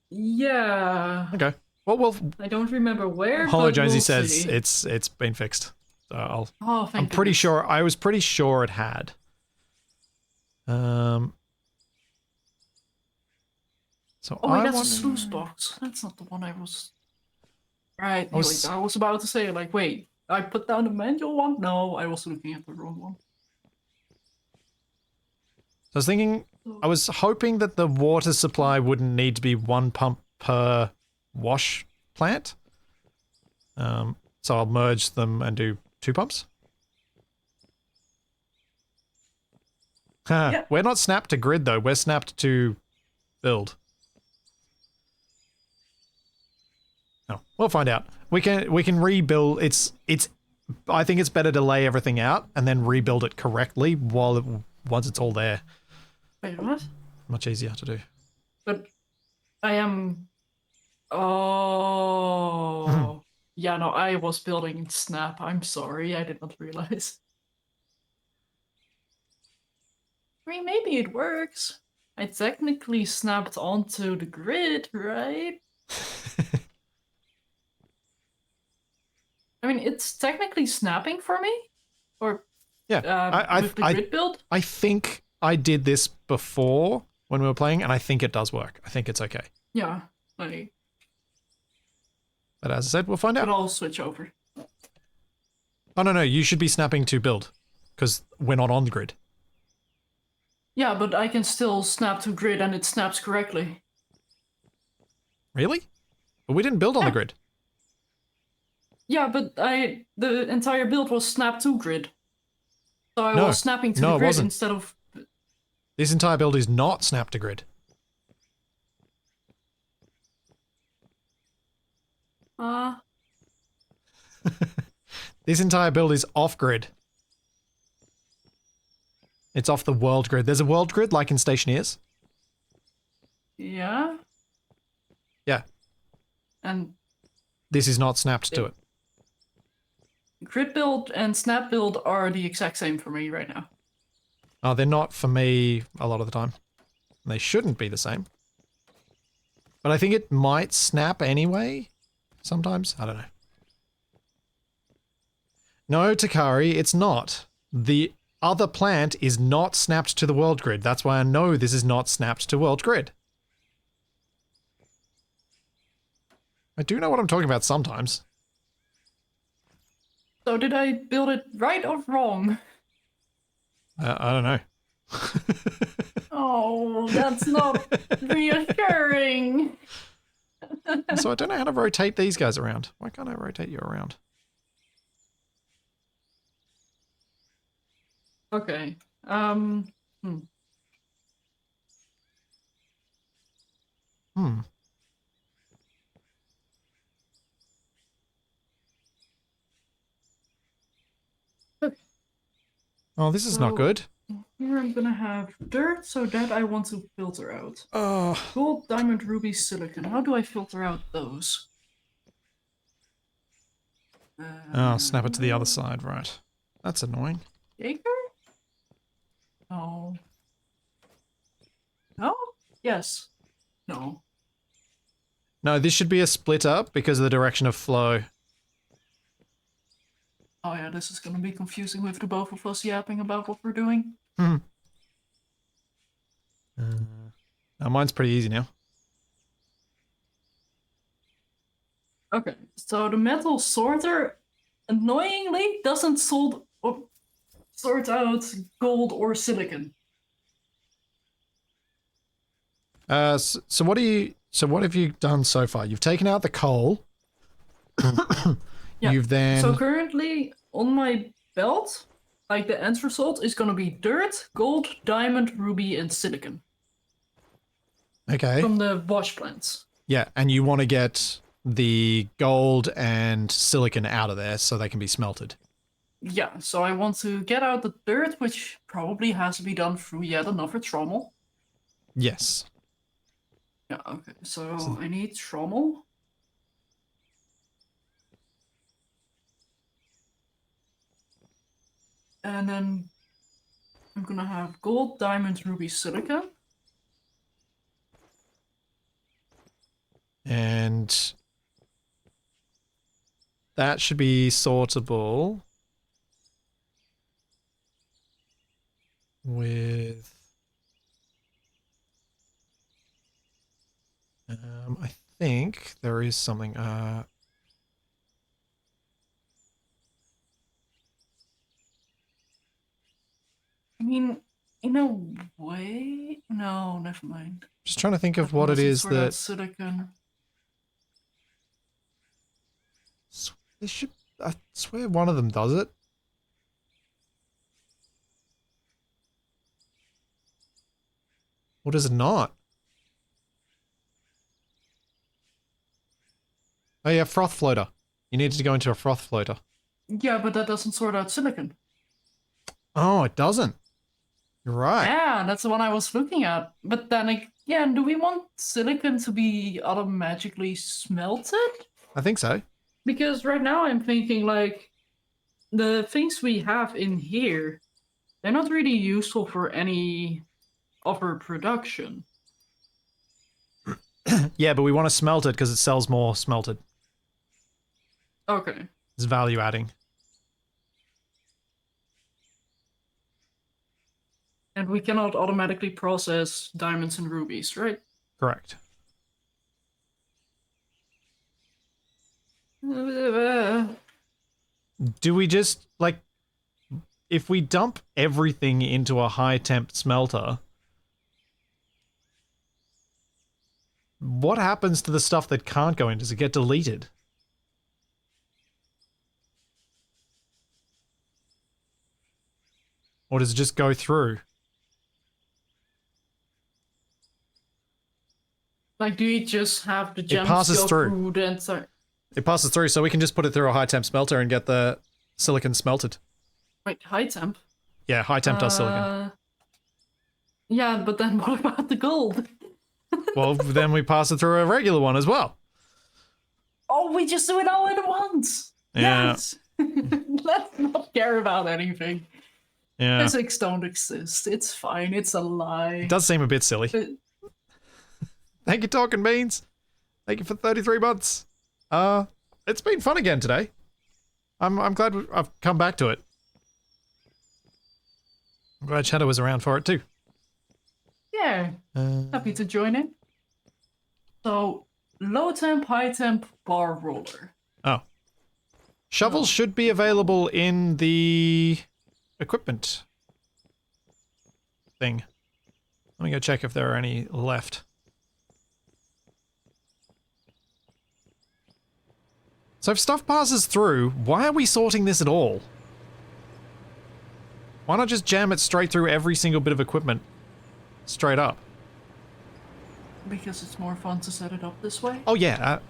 Yeah. Okay. Well, I don't remember where. Hollow Jonesy we'll says see. it's been fixed. So I'm pretty sure. I was pretty sure it had. So that's a sluice box. That's not the one I was. Right. I was about to say, like, wait, I put down the manual one? No, I was looking at the wrong one. I was thinking, I was hoping that the water supply wouldn't need to be 1 pump per wash plant. So I'll merge them and do 2 pumps. Yeah. We're not snapped to grid though, we're snapped to build. No, we'll find out. We can rebuild. I think it's better to lay everything out and then rebuild it correctly once it's all there. Wait, what? Much easier to do. But I am... Oh... Yeah, no, I was building in Snap. I'm sorry, I did not realize. I mean, maybe it works. I technically snapped onto the grid, right? I mean, it's technically snapping for me? Or Yeah, with the grid build? I think I did this before when we were playing, and I think it does work. I think it's okay. Yeah, like, But as I said, we'll find but out. I'll switch over. Oh, no, you should be snapping to build, because we're not on the grid. Yeah, but I can still snap to grid and it snaps correctly. Really? But we didn't build on the grid. Yeah, but the entire build was snap to grid. So I No. was snapping to No, the it grid wasn't. instead of... This entire build is not snap to grid. This entire build is off grid. It's off the world grid. There's a world grid like in Stationeers. Yeah? Yeah. And This is not snapped to it. grid build and snap build are the exact same for me right now. Oh, they're not for me a lot of the time. They shouldn't be the same. But I think it might snap anyway. Sometimes. I don't know. No, Takari, it's not. The other plant is not snapped to the world grid. That's why I know this is not snapped to world grid. I do know what I'm talking about sometimes. So did I build it right or wrong? I don't know. Oh, that's not reassuring. So I don't know how to rotate these guys around. Why can't I rotate you around? Okay. Oh, this is not good. Here I'm gonna have dirt, so that I want to filter out. Oh, Gold, diamond, ruby, silicon. How do I filter out those? snap it to the other side, right. That's annoying. Jaeger? No. No? Yes. No. No, this should be a split up because of the direction of flow. Oh yeah, this is gonna be confusing with the both of us yapping about what we're doing. Now mine's pretty easy now. Okay, so the metal sorter annoyingly doesn't sort out gold or silicon. So what have you done so far? You've taken out the coal. Yeah. You've then... So currently on my belt, like the end result is gonna be dirt, gold, diamond, ruby, and silicon. Okay. From the wash plants. Yeah, and you want to get the gold and silicon out of there so they can be smelted. Yeah, so I want to get out the dirt, which probably has to be done through yet another trommel. Yes. Yeah, okay, so I need trommel. And then I'm gonna have gold, diamond, ruby, silicon. And that should be sortable with... I think there is something... I mean, in a way... No, never mind. Just trying to think of what it is that... Silicon. This should... I swear one of them does it. Or does it not? Oh yeah, froth floater. You needed to go into a froth floater. Yeah, but that doesn't sort out silicon. Oh, it doesn't. You're right. Yeah, that's the one I was looking at. But then again, do we want silicon to be automatically smelted? I think so. Because right now I'm thinking like the things we have in here, they're not really useful for any other production. Yeah, but we want to smelt it because it sells more smelted. Okay. It's value adding. And we cannot automatically process diamonds and rubies, right? Correct. Do we just, like, if we dump everything into a high temp smelter, what happens to the stuff that can't go in? Does it get deleted? Or does it just go through? Like, do you just have the gems passes go through. the entire... It passes through, so we can just put it through a high temp smelter and get the silicon smelted. Wait, high temp? Yeah, high temp does silicon. Yeah, but then what about the gold? Well, then we pass it through a regular one as well. Oh, we just do it all at once! Yeah. Yes! Let's not care about anything. Yeah. Physics don't exist. It's fine. It's a lie. It does seem a bit silly. Thank you, Talking Beans. Thank you for 33 months. It's been fun again today. I'm glad I've come back to it. I'm glad Shadow was around for it too. Yeah, happy to join in. So, low temp, high temp, bar roller. Oh. Shovels should be available in the equipment thing. Let me go check if there are any left. So if stuff passes through, why are we sorting this at all? Why not just jam it straight through every single bit of equipment? Straight up. Because it's more fun to set it up this way? Oh yeah,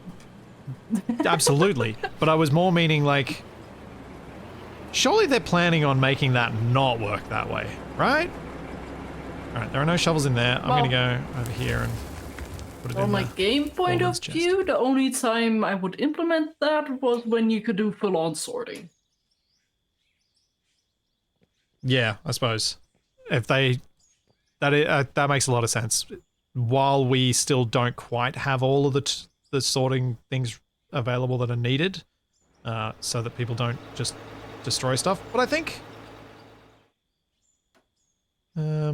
absolutely. But I was more meaning like, surely they're planning on making that not work that way, right? Alright, there are no shovels in there. I'm gonna go over here and put it in from my game point of view, the only time I would implement that was when you could do full-on sorting. Yeah, I suppose. If they... That makes a lot of sense. While we still don't quite have all of the sorting things available that are needed, so that people don't just destroy stuff. But I think... There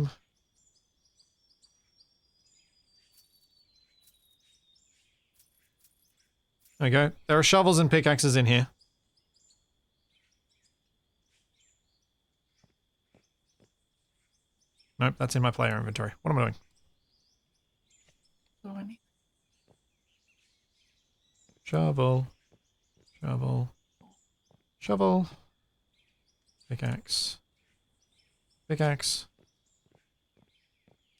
we go. There are shovels and pickaxes in here. Nope, that's in my player inventory. What am I doing? So many. Shovel. Shovel. Shovel. Pickaxe. Pickaxe.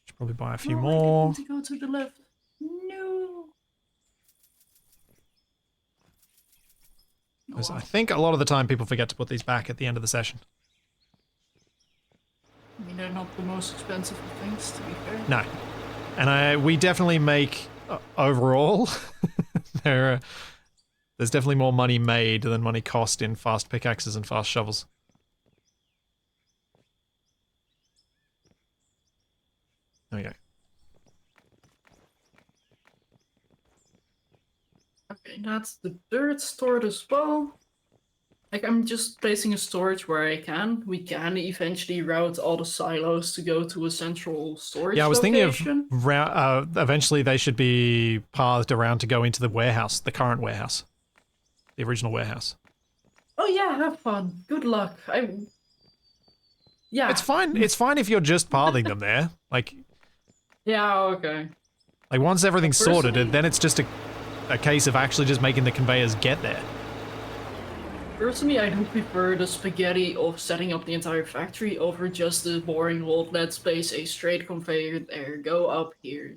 Should probably buy a few more. I need to go to the left. No. Because I think a lot of the time people forget to put these back at the end of the session. I mean, they're not the most expensive of things, to be fair. No. And we definitely make, overall, there's definitely more money made than money cost in fast pickaxes and fast shovels. There we go. Okay, that's the dirt stored as well. Like, I'm just placing a storage where I can. We can eventually route all the silos to go to a central storage Yeah, I was location. thinking of eventually they should be pathed around to go into the warehouse, the current warehouse. The original warehouse. Oh yeah, have fun. Good luck. Yeah. It's fine. It's fine if you're just pathing them there. Like, Yeah, okay. like once everything's sorted, then it's just a case of actually just making the conveyors get there. Personally, I do prefer the spaghetti of setting up the entire factory over just the boring old let's place a straight conveyor there, go up here.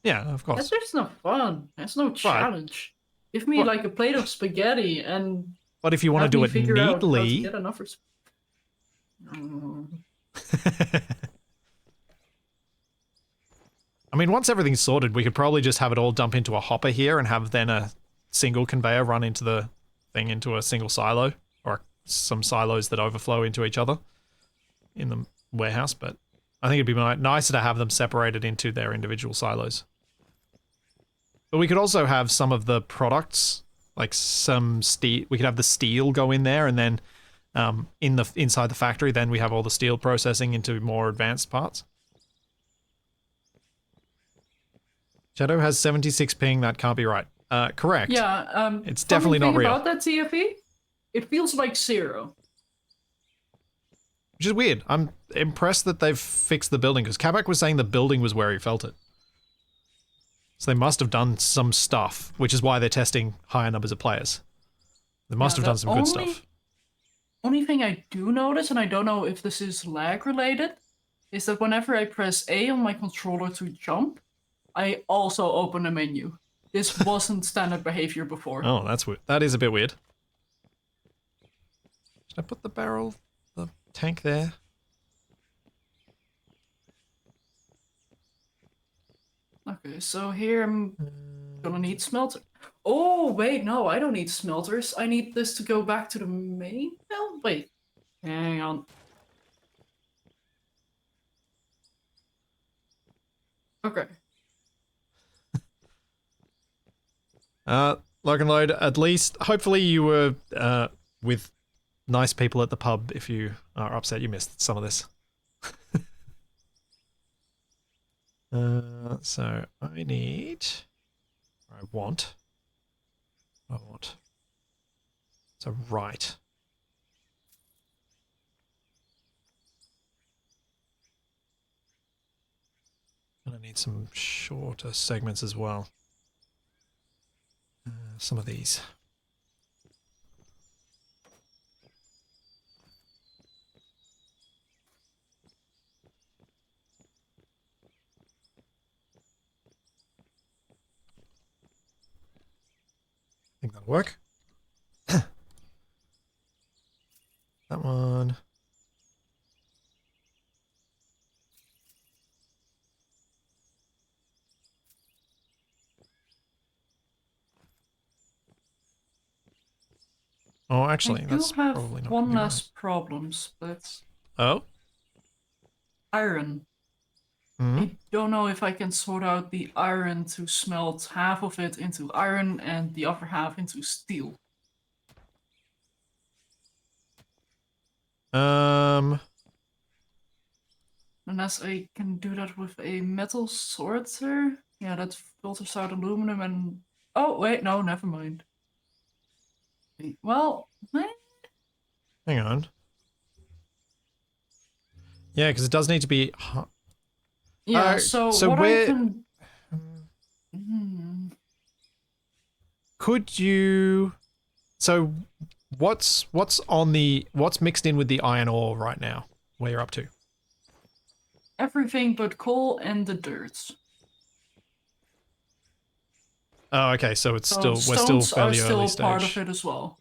Yeah, of course. That's just no fun. That's no challenge. Give me like a plate of spaghetti and... But if you want to do it neatly... Get enough I mean, once everything's sorted, we could probably just have it all dump into a hopper here and have then a single conveyor run into the thing into a single silo, or some silos that overflow into each other in the warehouse, but I think it'd be nicer to have them separated into their individual silos. But we could also have some of the products, like some steel. We could have the steel go in there, and then inside the factory, then we have all the steel processing into more advanced parts. Shadow has 76 ping. That can't be right. Correct. Yeah. It's definitely not real. About that TFE, it feels like 0. Which is weird. I'm impressed that they've fixed the building, because Kabak was saying the building was where he felt it. So they must have done some stuff, which is why they're testing higher numbers of players. They must have done some good stuff. Only thing I do notice, and I don't know if this is lag related, is that whenever I press A on my controller to jump, I also open a menu. This wasn't standard behavior before. Oh, that's weird. That is a bit weird. Should I put the tank there? Okay, so here I'm gonna need smelter. Oh, wait, no, I don't need smelters. I need this to go back to the main build? Wait, hang on. Okay. Lock and load, at least, hopefully you were with nice people at the pub. If you are upset you missed some of this. So I need, or I want, so right. And I need some shorter segments as well. Some of these. I think that'll work. That one. Oh, actually, that's probably not one last problems, but oh, iron. I don't know if I can sort out the iron to smelt half of it into iron and the other half into steel. Unless I can do that with a metal sorter. Yeah, that filters out aluminum and... Oh, wait, no, never mind. Well, hang on. Yeah, because it does need to be... Yeah, so what where... I can... Could you... So, what's mixed in with the iron ore right now? Where you're up to? Everything but coal and the dirt. Oh, okay. So it's So we're still fairly are still early stage. part of it as well.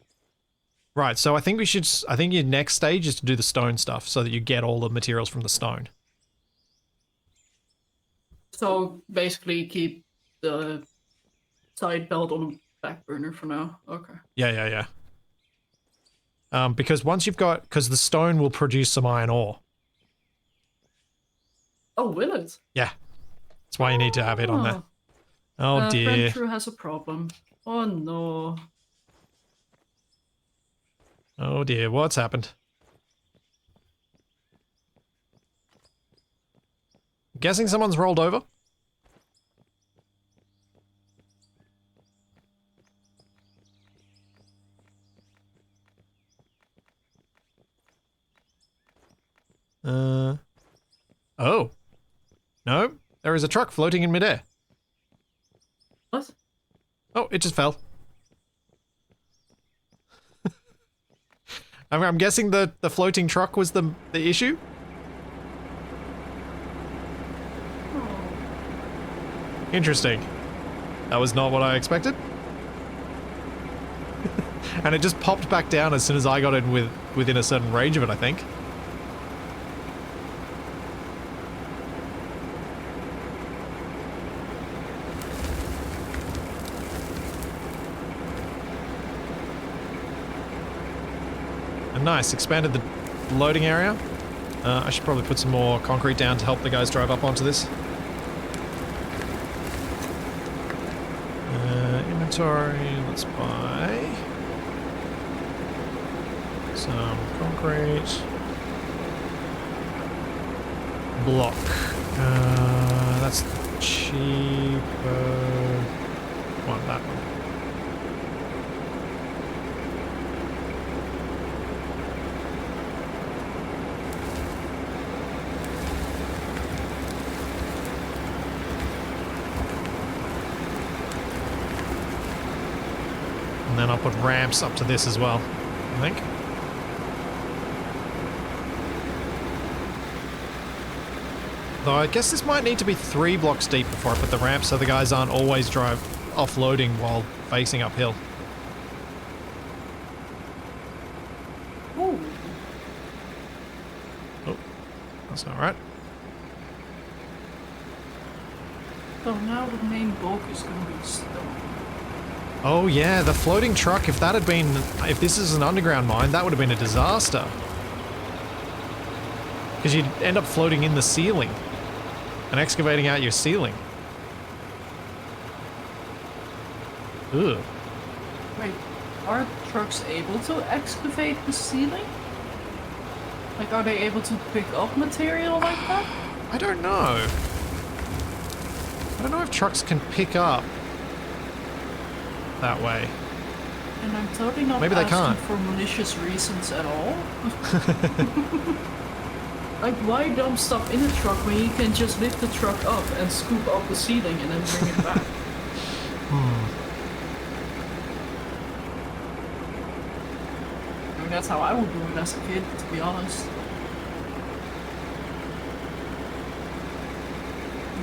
Right. So I think your next stage is to do the stone stuff, so that you get all the materials from the stone. So basically, keep the side belt on the back burner for now. Okay. Yeah. Because because the stone will produce some iron ore. Oh, will it? Yeah. That's why you need to have it on there. Oh dear. Friend has a problem. Oh no. Oh dear, what's happened? I'm guessing someone's rolled over? Oh. No, there is a truck floating in midair. What? Oh, it just fell. I'm guessing the floating truck was the issue? Oh. Interesting. That was not what I expected. And it just popped back down as soon as I got in within a certain range of it, I think. nice, expanded the loading area. I should probably put some more concrete down to help the guys drive up onto this. Inventory, let's buy some concrete. Block. That's cheaper. Want that one. And then I'll put ramps up to this as well, I think. Though I guess this might need to be 3 blocks deep before I put the ramp so the guys aren't always offloading while facing uphill. Ooh. Oh, that's not right. So now the main bulk is going to be stone. Oh yeah, the floating truck, if this is an underground mine, that would have been a disaster. Because you'd end up floating in the ceiling and excavating out your ceiling. Ugh. Wait, are trucks able to excavate the ceiling? Like, are they able to pick up material like that? I don't know. I don't know if trucks can pick up that way. And I'm totally not Maybe they asking can't. for malicious reasons at all. Like, why dump stuff in a truck when you can just lift the truck up and scoop up the ceiling and then bring it back? I mean, that's how I would do it as a kid, to be honest.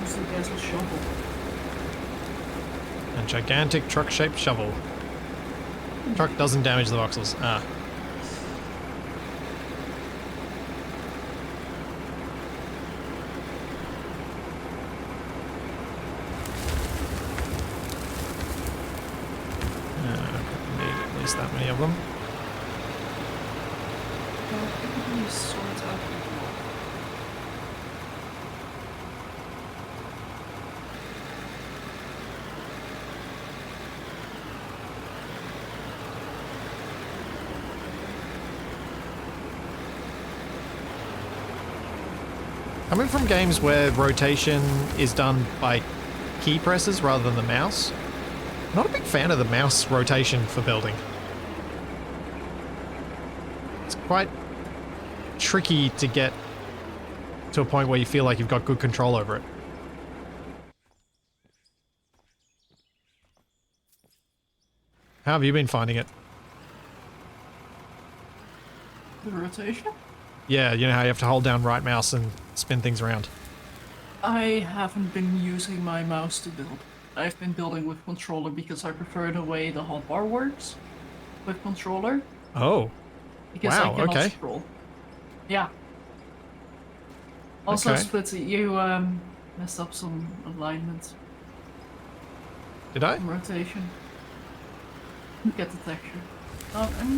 Use it as a shovel. A gigantic truck-shaped shovel. Truck doesn't damage the voxels. Ah. Need at least that many of them. Well, everybody sorts out the block. Coming from games where rotation is done by key presses rather than the mouse, not a big fan of the mouse rotation for building. It's quite tricky to get to a point where you feel like you've got good control over it. How have you been finding it? The rotation? Yeah, you know how you have to hold down right mouse and spin things around. I haven't been using my mouse to build. I've been building with controller because I prefer the way the hotbar works with controller. Oh. Because Wow, I cannot okay. scroll. Yeah. Also, Okay. Split, you messed up some alignment, Did I? some rotation. Get the texture.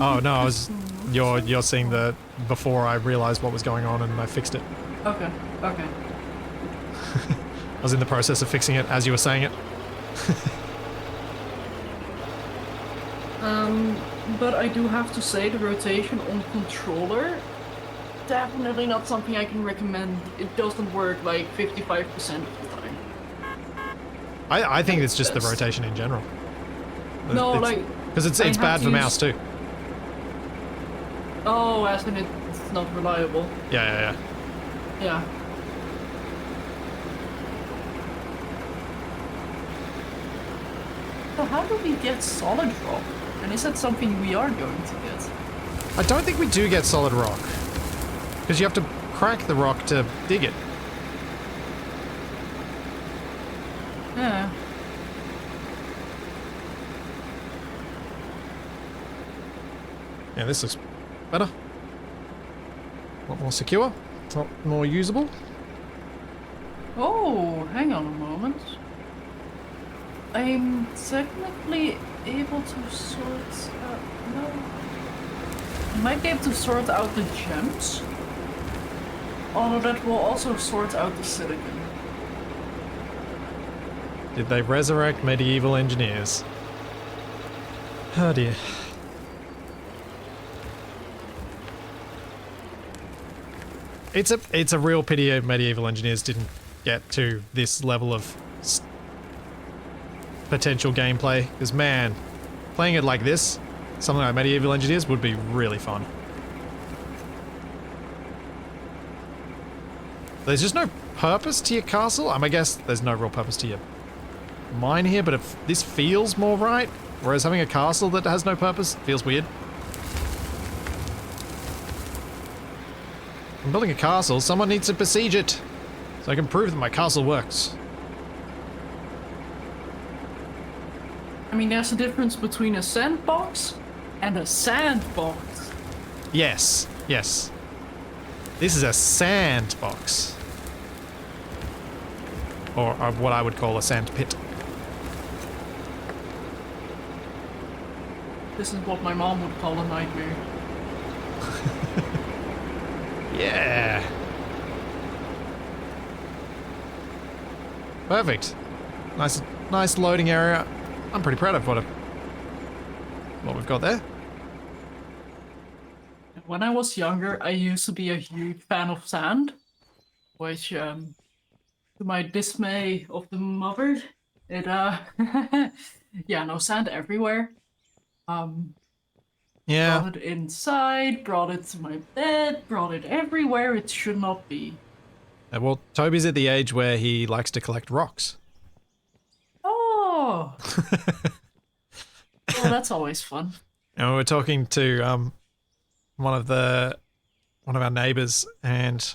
Oh no, I was. You're seeing the before I realized what was going on and I fixed it. Okay, okay. I was in the process of fixing it as you were saying it. But I do have to say the rotation on controller, definitely not something I can recommend. It doesn't work like 55% of the time. I think it's just the rotation in general. No, like... Because it's I bad have for to mouse too. Oh, as in it's not reliable. Yeah. Yeah. So how do we get solid rock? And is that something we are going to get? I don't think we do get solid rock. Because you have to crack the rock to dig it. Yeah. Yeah, this looks better. A lot more secure. A lot more usable. Oh, hang on a moment. I'm technically able to sort out... No. You might be able to sort out the gems. Although that will also sort out the silicon. Did they resurrect medieval engineers? Oh dear. It's a real pity medieval engineers didn't get to this level of potential gameplay. Because man, playing it like this, something like medieval engineers would be really fun. There's just no purpose to your castle. I guess there's no real purpose to your mine here, but if this feels more right, whereas having a castle that has no purpose feels weird. I'm building a castle, someone needs to besiege it, so I can prove that my castle works. I mean, there's a difference between a sandbox and a sandbox. Yes, yes. This is a sandbox. Or what I would call a sand pit. This is what my mom would call a nightmare. Yeah. Perfect. Nice loading area. I'm pretty proud of what we've got there. When I was younger, I used to be a huge fan of sand, which, to my dismay of the mother, it yeah, no sand everywhere. Yeah. Brought it inside, brought it to my bed, brought it everywhere it should not be. Well, Toby's at the age where he likes to collect rocks. Oh! Well, that's always fun. And we were talking to one of our neighbors, and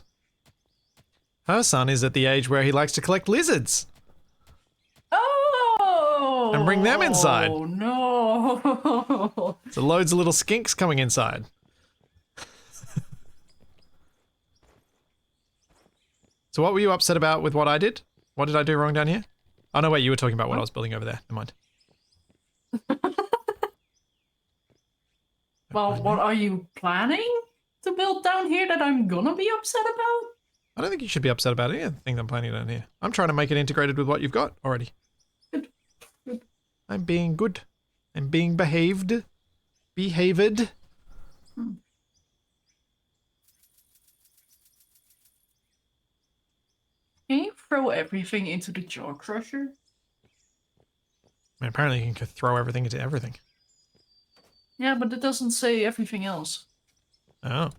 her son is at the age where he likes to collect lizards. Oh! And bring them inside. Oh no! So loads of little skinks coming inside. So what were you upset about with what I did? What did I do wrong down here? Oh no, wait, you were talking about what I was building over there. Never mind. Well, what are you planning to build down here that I'm gonna be upset about? I don't think you should be upset about anything I'm planning down here. I'm trying to make it integrated with what you've got already. Good. Good. I'm being good. I'm being behaved. Behaved. Hmm. Can you throw everything into the jaw crusher? I mean, apparently you can throw everything into everything. Yeah, but it doesn't say everything else. Oh.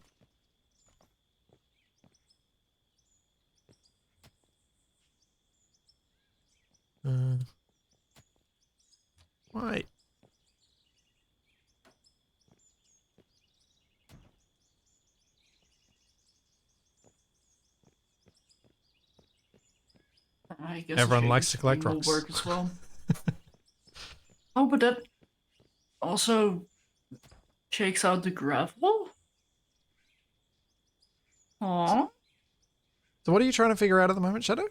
Why? I guess Everyone likes to collect will rocks. work as well. Oh, but that also shakes out the gravel? Aww. So what are you trying to figure out at the moment, Shadow?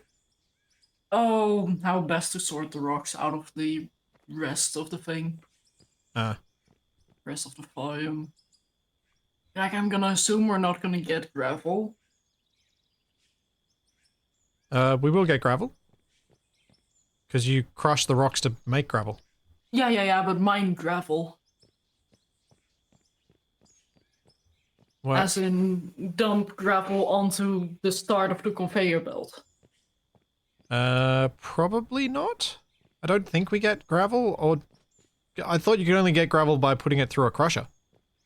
Oh, how best to sort the rocks out of the rest of the thing. Rest of the volume. Like, I'm gonna assume we're not gonna get gravel. We will get gravel. Because you crush the rocks to make gravel. Yeah, but mine gravel. What? As in, dump gravel onto the start of the conveyor belt. Probably not. I don't think we get gravel, or... I thought you could only get gravel by putting it through a crusher.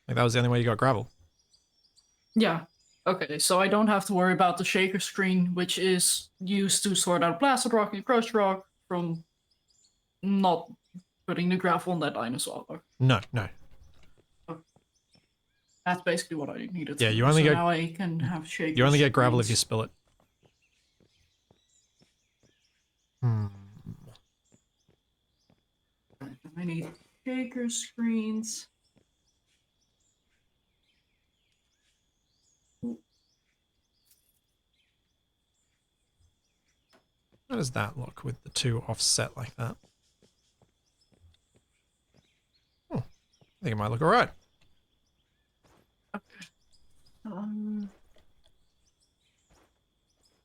Like, that was the only way you got gravel. Yeah. Okay, so I don't have to worry about the shaker screen, which is used to sort out blasted rock and crushed rock from not putting the gravel on that dinosaur. No. That's basically what I needed. Yeah, to you do. only So get... now I can have shaker You only get gravel if you screens. spill it. I need shaker screens. How does that look with the two offset like that? Oh, I think it might look alright.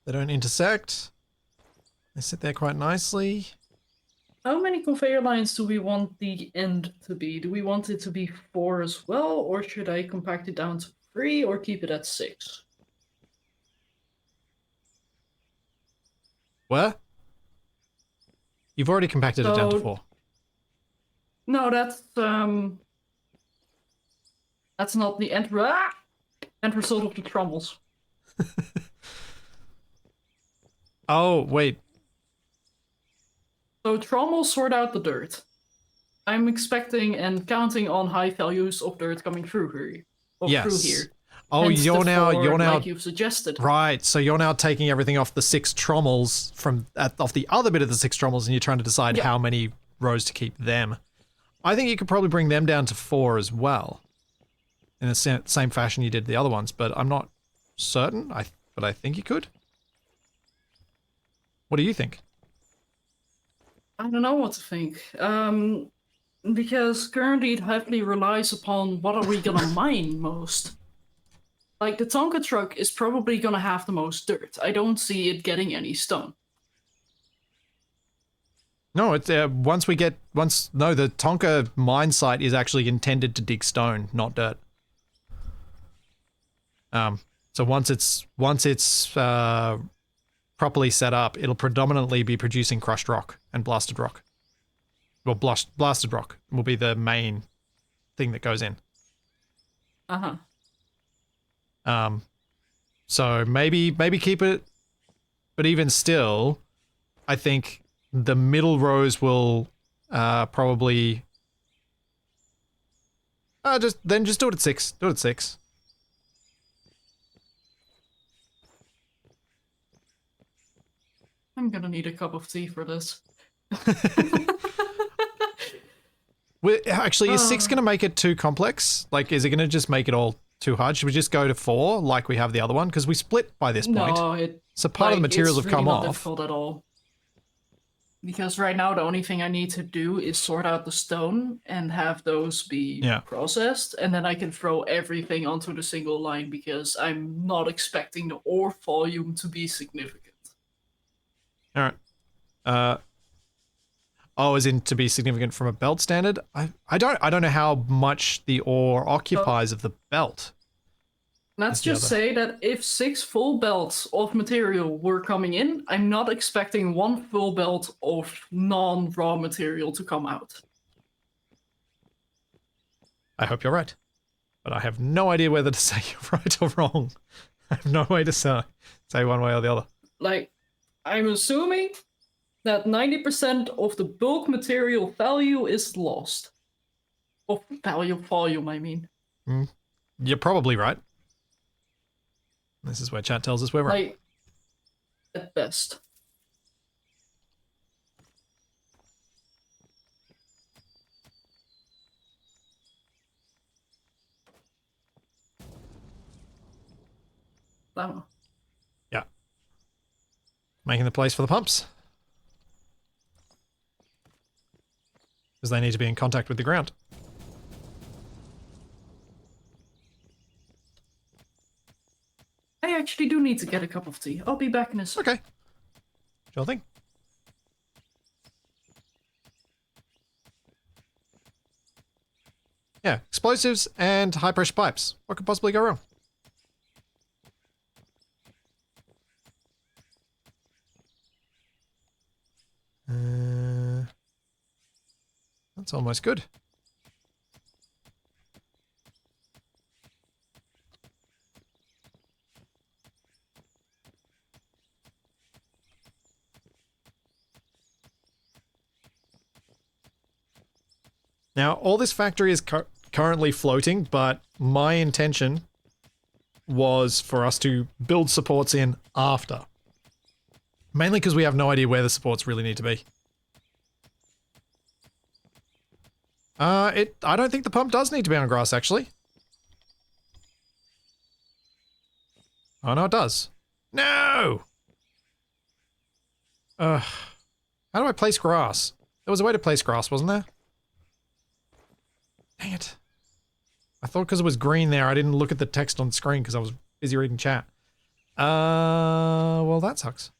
They don't intersect. They sit there quite nicely. How many conveyor lines do we want the end to be? Do we want it to be 4 as well, or should I compact it down to 3 or keep it at 6? Where? You've already compacted it down to 4. No, that's not the end result of the trommels. Oh, wait. So trommels sort out the dirt. I'm expecting and counting on high values of dirt coming through here. Through here. Oh, Hence you're the now 4, like you've suggested. Right. So you're now taking everything off the 6 trommels off the other bit of the 6 trommels, and you're trying to decide how many rows to keep them. I think you could probably bring them down to 4 as well, in the same fashion you did the other ones, but I'm not certain. But I think you could. What do you think? I don't know what to think. Because currently it heavily relies upon what are we gonna mine most. Like the Tonka truck is probably gonna have the most dirt. I don't see it getting any stone. No, it's the Tonka mine site is actually intended to dig stone, not dirt. So once it's properly set up, it'll predominantly be producing crushed rock and blasted rock. Well, blasted rock will be the main thing that goes in. So maybe keep it, but even still, I think the middle rows will probably just do it at 6. Do it at 6. I'm gonna need a cup of tea for this. Actually, is 6 going to make it too complex? Like, is it going to just make it all too hard? Should we just go to 4 like we have the other one? Because we split by this point. No, so part of the materials have come off. It's difficult at all. Because right now the only thing I need to do is sort out the stone and have those be processed, and then I can throw everything onto the single line because I'm not expecting the ore volume to be significant. All right. As in to be significant from a belt standard? I don't know how much the ore occupies of the belt. Let's just say that if 6 full belts of material were coming in, I'm not expecting 1 full belt of non-raw material to come out. I hope you're right. But I have no idea whether to say you're right or wrong. I have no way to say one way or the other. Like, I'm assuming that 90% of the bulk material value is lost. Of volume, I mean. You're probably right. This is where chat tells us we're right. Like, at best. Yeah. Making the place for the pumps. Because they need to be in contact with the ground. I actually do need to get a cup of tea. I'll be back in a second. Okay. Sure thing. Yeah, explosives and high pressure pipes. What could possibly go wrong? That's almost good. Now, all this factory is currently floating, but my intention was for us to build supports in after. Mainly because we have no idea where the supports really need to be. I don't think the pump does need to be on grass, actually. Oh, no, it does. No! How do I place grass? There was a way to place grass, wasn't there? Dang it. I thought because it was green there, I didn't look at the text on screen because I was busy reading chat. Well, that sucks.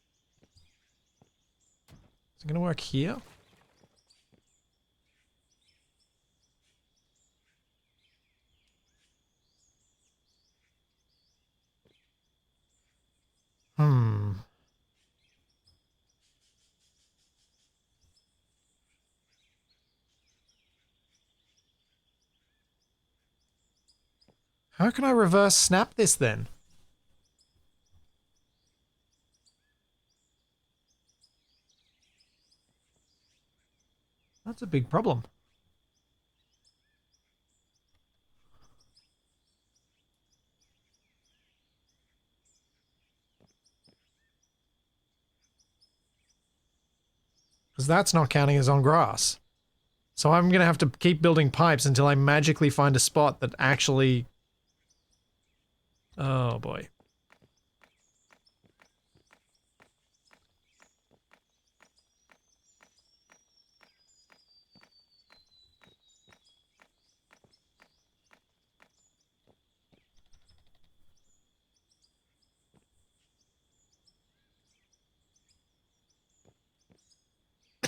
Is it going to work here? Hmm. How can I reverse snap this then? That's a big problem. Because that's not counting as on grass. So I'm going to have to keep building pipes until I magically find a spot that actually... Oh boy.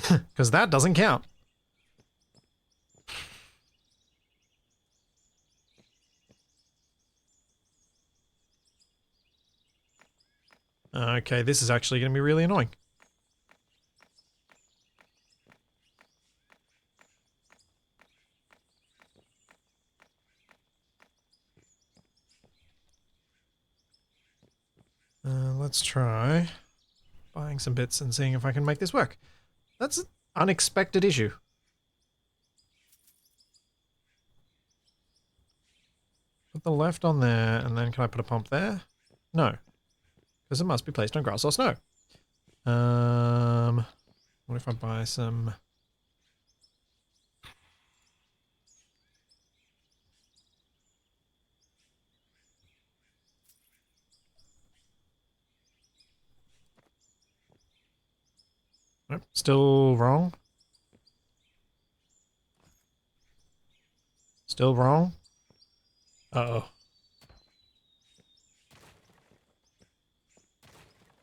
Because that doesn't count. Okay, this is actually going to be really annoying. Let's try buying some bits and seeing if I can make this work. That's an unexpected issue. Put the left on there, and then can I put a pump there? No. Because it must be placed on grass or snow. What if I buy some... Nope, still wrong. Still wrong. Uh-oh.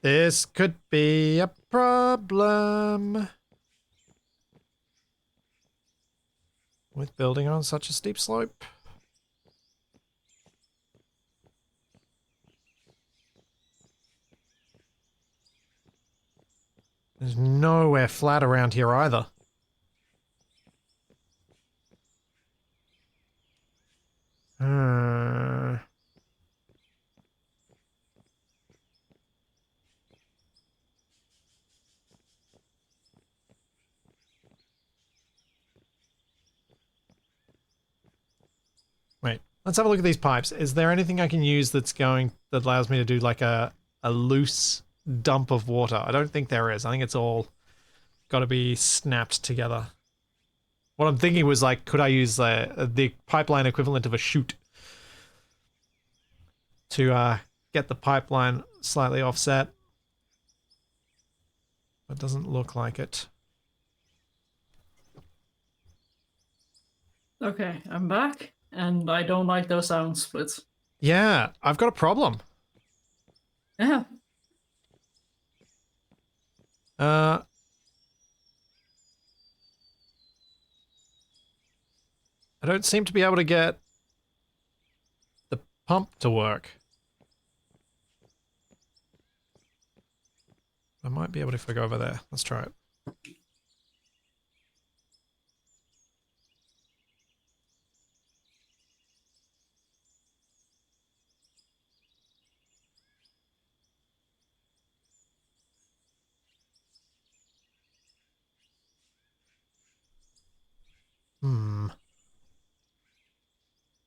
This could be a problem with building on such a steep slope. There's nowhere flat around here either. Wait, let's have a look at these pipes. Is there anything I can use that allows me to do like a loose dump of water? I don't think there is. I think it's all got to be snapped together. What I'm thinking was like, could I use the pipeline equivalent of a chute to get the pipeline slightly offset? It doesn't look like it. Okay, I'm back, and I don't like those sound splits. Yeah, I've got a problem. Yeah. I don't seem to be able to get the pump to work. I might be able to if I go over there. Let's try it.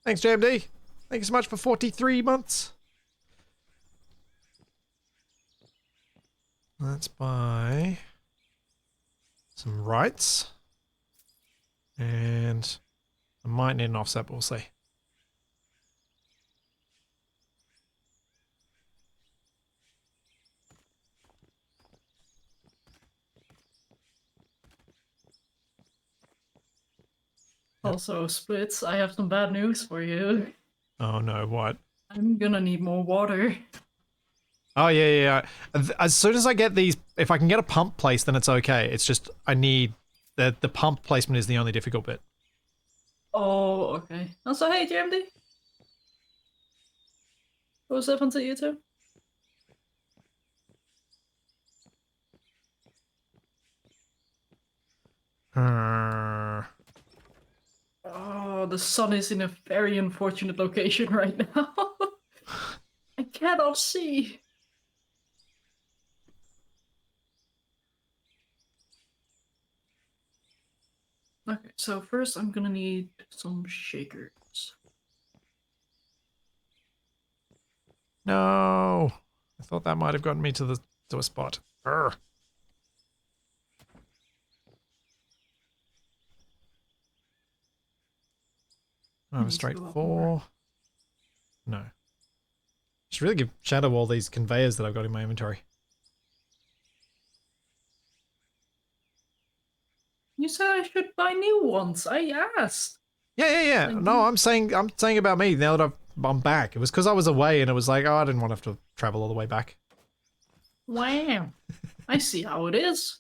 Thanks, JMD. Thank you so much for 43 months. Let's buy some rights. And I might need an offset, but we'll see. Also, splits, I have some bad news for you. Oh no, what? I'm gonna need more water. Oh, yeah. As soon as I get these, if I can get a pump placed, then it's okay. It's just, I need, the pump placement is the only difficult bit. Oh, okay. Also, hey, JMD. What's happened to you two? Oh, the sun is in a very unfortunate location right now. I cannot see. Okay, so first I'm gonna need some shakers. No. I thought that might have gotten me to a spot. Urgh. I have a straight 4. No. Should really give Shadow all these conveyors that I've got in my inventory. You said I should buy new ones. I asked. Yeah. No, I'm saying about me now that I'm back. It was because I was away and it was like, oh, I didn't want to have to travel all the way back. Wow. I see how it is.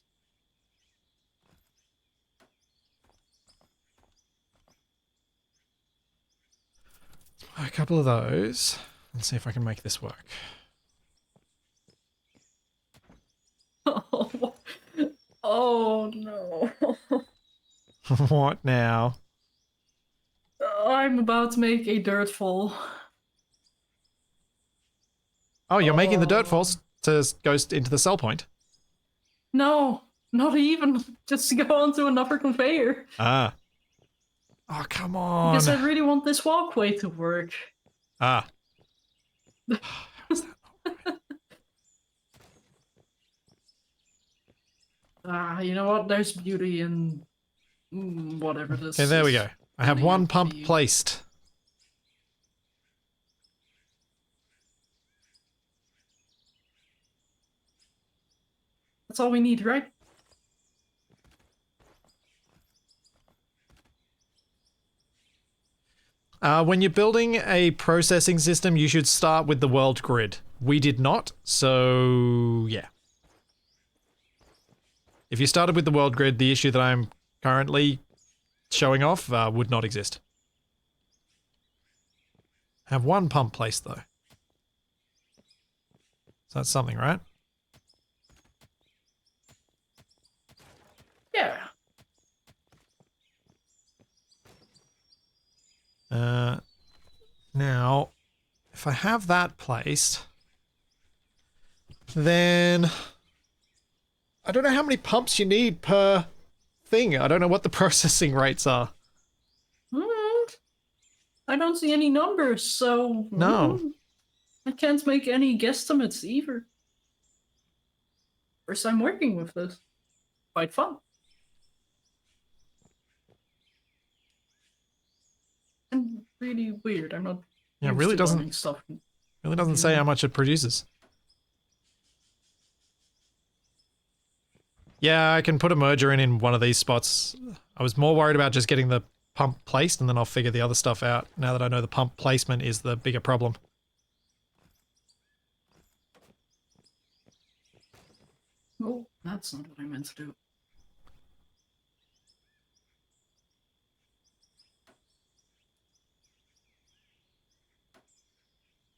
A couple of those. Let's see if I can make this work. Oh no. What now? I'm about to make a dirt fall. Oh, you're making the dirt falls to go into the sell point? No, not even. Just to go onto another conveyor. Ah. Oh, come on. Because I really want this walkway to work. Ah. You know what? There's beauty in whatever this is. Okay, there we go. I have one pump placed. That's all we need, right? When you're building a processing system, you should start with the world grid. We did not, so yeah. If you started with the world grid, the issue that I'm currently showing off would not exist. I have one pump placed though. So that's something, right? Yeah. Now, if I have that placed, then I don't know how many pumps you need per thing. I don't know what the processing rates are. I don't see any numbers, so No. I can't make any guesstimates either. First time working with this. Quite fun. And really weird. I'm not. Yeah, it used really to doesn't running stuff. really doesn't say how much it produces. Yeah, I can put a merger in one of these spots. I was more worried about just getting the pump placed and then I'll figure the other stuff out now that I know the pump placement is the bigger problem. Oh, that's not what I meant to do.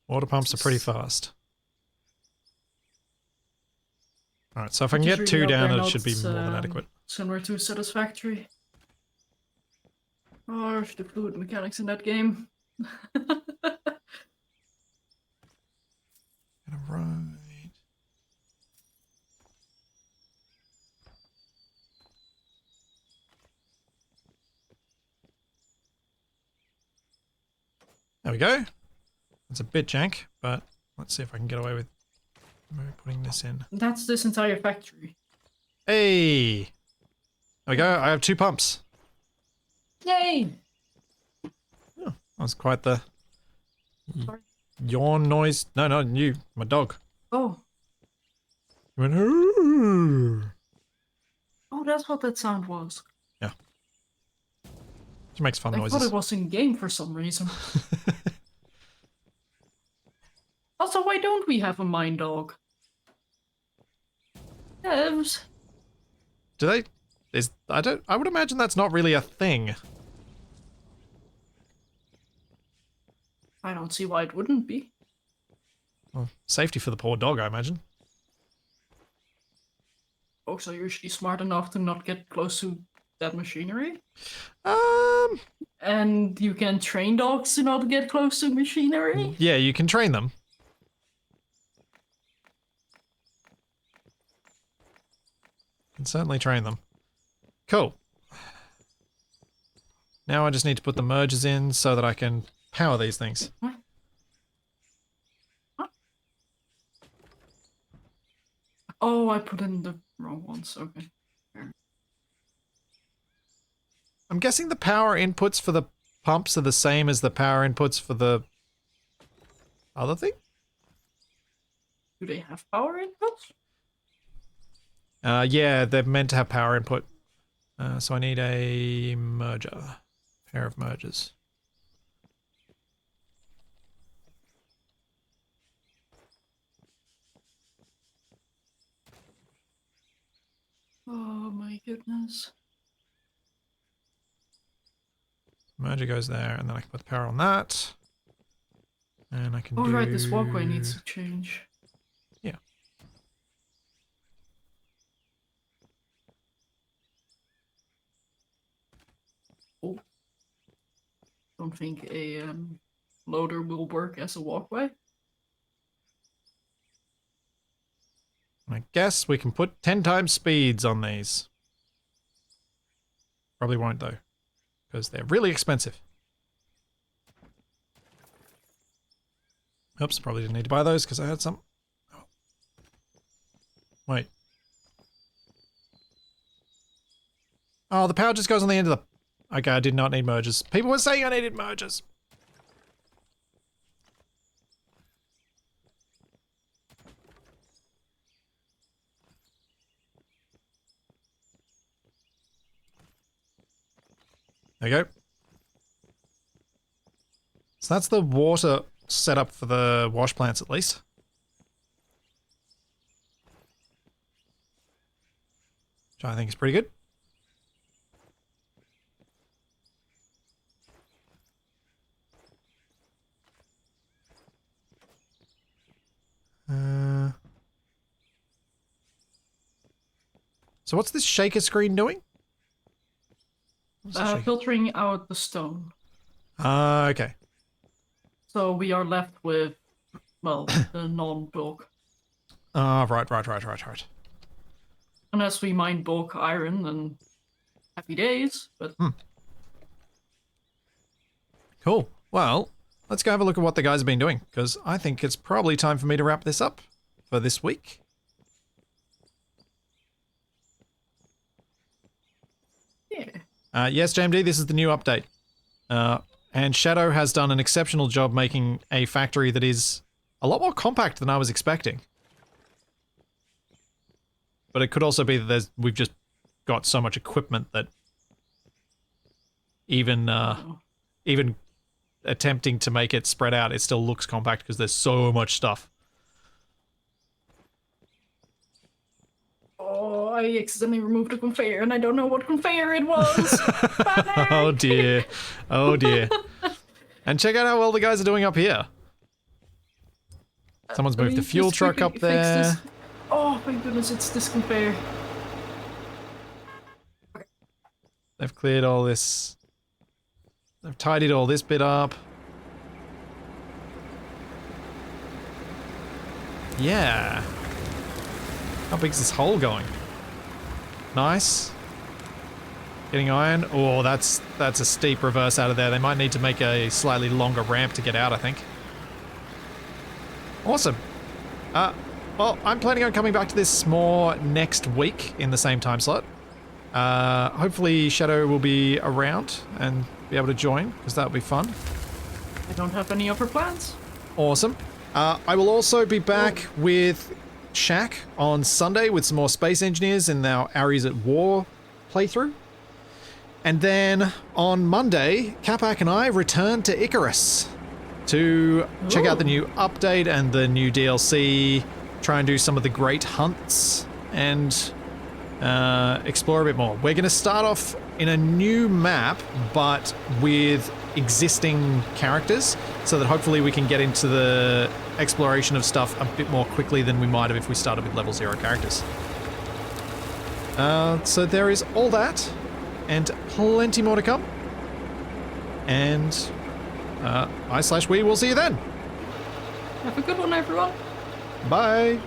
Water pumps are pretty fast. Alright, so if I can get 2 down, it should be more than adequate. Somewhere too satisfactory. Oh, the fluid mechanics in that game. Right. There we go. It's a bit jank, but let's see if I can get away with putting this in. That's this entire factory. Hey! There we go. I have 2 pumps. Yay! Oh, that was quite the Sorry. yawn noise. No, not you. My dog. Oh. He went, "Ooh." Oh, that's what that sound was. Yeah. She makes fun I noises. thought it was in game for some reason. Also, why don't we have a mine dog? Devs. Do they? I would imagine that's not really a thing. I don't see why it wouldn't be. Well, safety for the poor dog, I imagine. Dogs are usually smart enough to not get close to that machinery. And you can train dogs to not get close to machinery. Yeah, you can train them. You can certainly train them. Cool. Now I just need to put the mergers in so that I can power these things. What? What? Oh, I put in the wrong ones. Okay. I'm guessing the power inputs for the pumps are the same as the power inputs for the other thing? Do they have power inputs? Yeah, they're meant to have power input. So I need a merger. Pair of mergers. Oh my goodness. Merger goes there, and then I can put the power on that. And I can Oh do... right, this walkway needs to change. Yeah. Oh. Don't think a loader will work as a walkway. I guess we can put 10 times speeds on these. Probably won't though, because they're really expensive. Oops, probably didn't need to buy those because I had some. Oh. Wait. Oh, the power just goes on the end of the... Okay, I did not need mergers. People were saying I needed mergers. There you go. So that's the water setup for the wash plants at least. Which I think is pretty good. So what's this shaker screen doing? Filtering out the stone. Okay. So we are left with, well, the non-bulk. Right. Unless we mine bulk iron, then happy days, but... Cool. Well, let's go have a look at what the guys have been doing, because I think it's probably time for me to wrap this up for this week. Yeah. Yes, JMD, this is the new update. And Shadow has done an exceptional job making a factory that is a lot more compact than I was expecting. But it could also be that we've just got so much equipment that even attempting to make it spread out, it still looks compact because there's so much stuff. Oh, I accidentally removed a conveyor and I don't know what conveyor it was. Oh dear. Oh dear. And check out how well the guys are doing up here. Someone's moved the fuel truck up there. Oh my goodness, it's this conveyor. They've cleared all this. They've tidied all this bit up. Yeah. How big's this hole going? Nice. Getting iron. Oh, that's a steep reverse out of there. They might need to make a slightly longer ramp to get out, I think. Awesome. Well, I'm planning on coming back to this more next week in the same time slot. Hopefully Shadow will be around and be able to join, because that would be fun. I don't have any other plans. Awesome. I will also be back with Shaq on Sunday with some more Space Engineers in our Ares at War playthrough. And then on Monday, Capac and I return to Icarus to check out the Ooh. new update and the new DLC, try and do some of the great hunts, and explore a bit more. We're going to start off in a new map, but with existing characters, so that hopefully we can get into the exploration of stuff a bit more quickly than we might have if we started with level 0 characters. So there is all that, and plenty more to come. And I/we will see you then. Have a good one, everyone. Bye.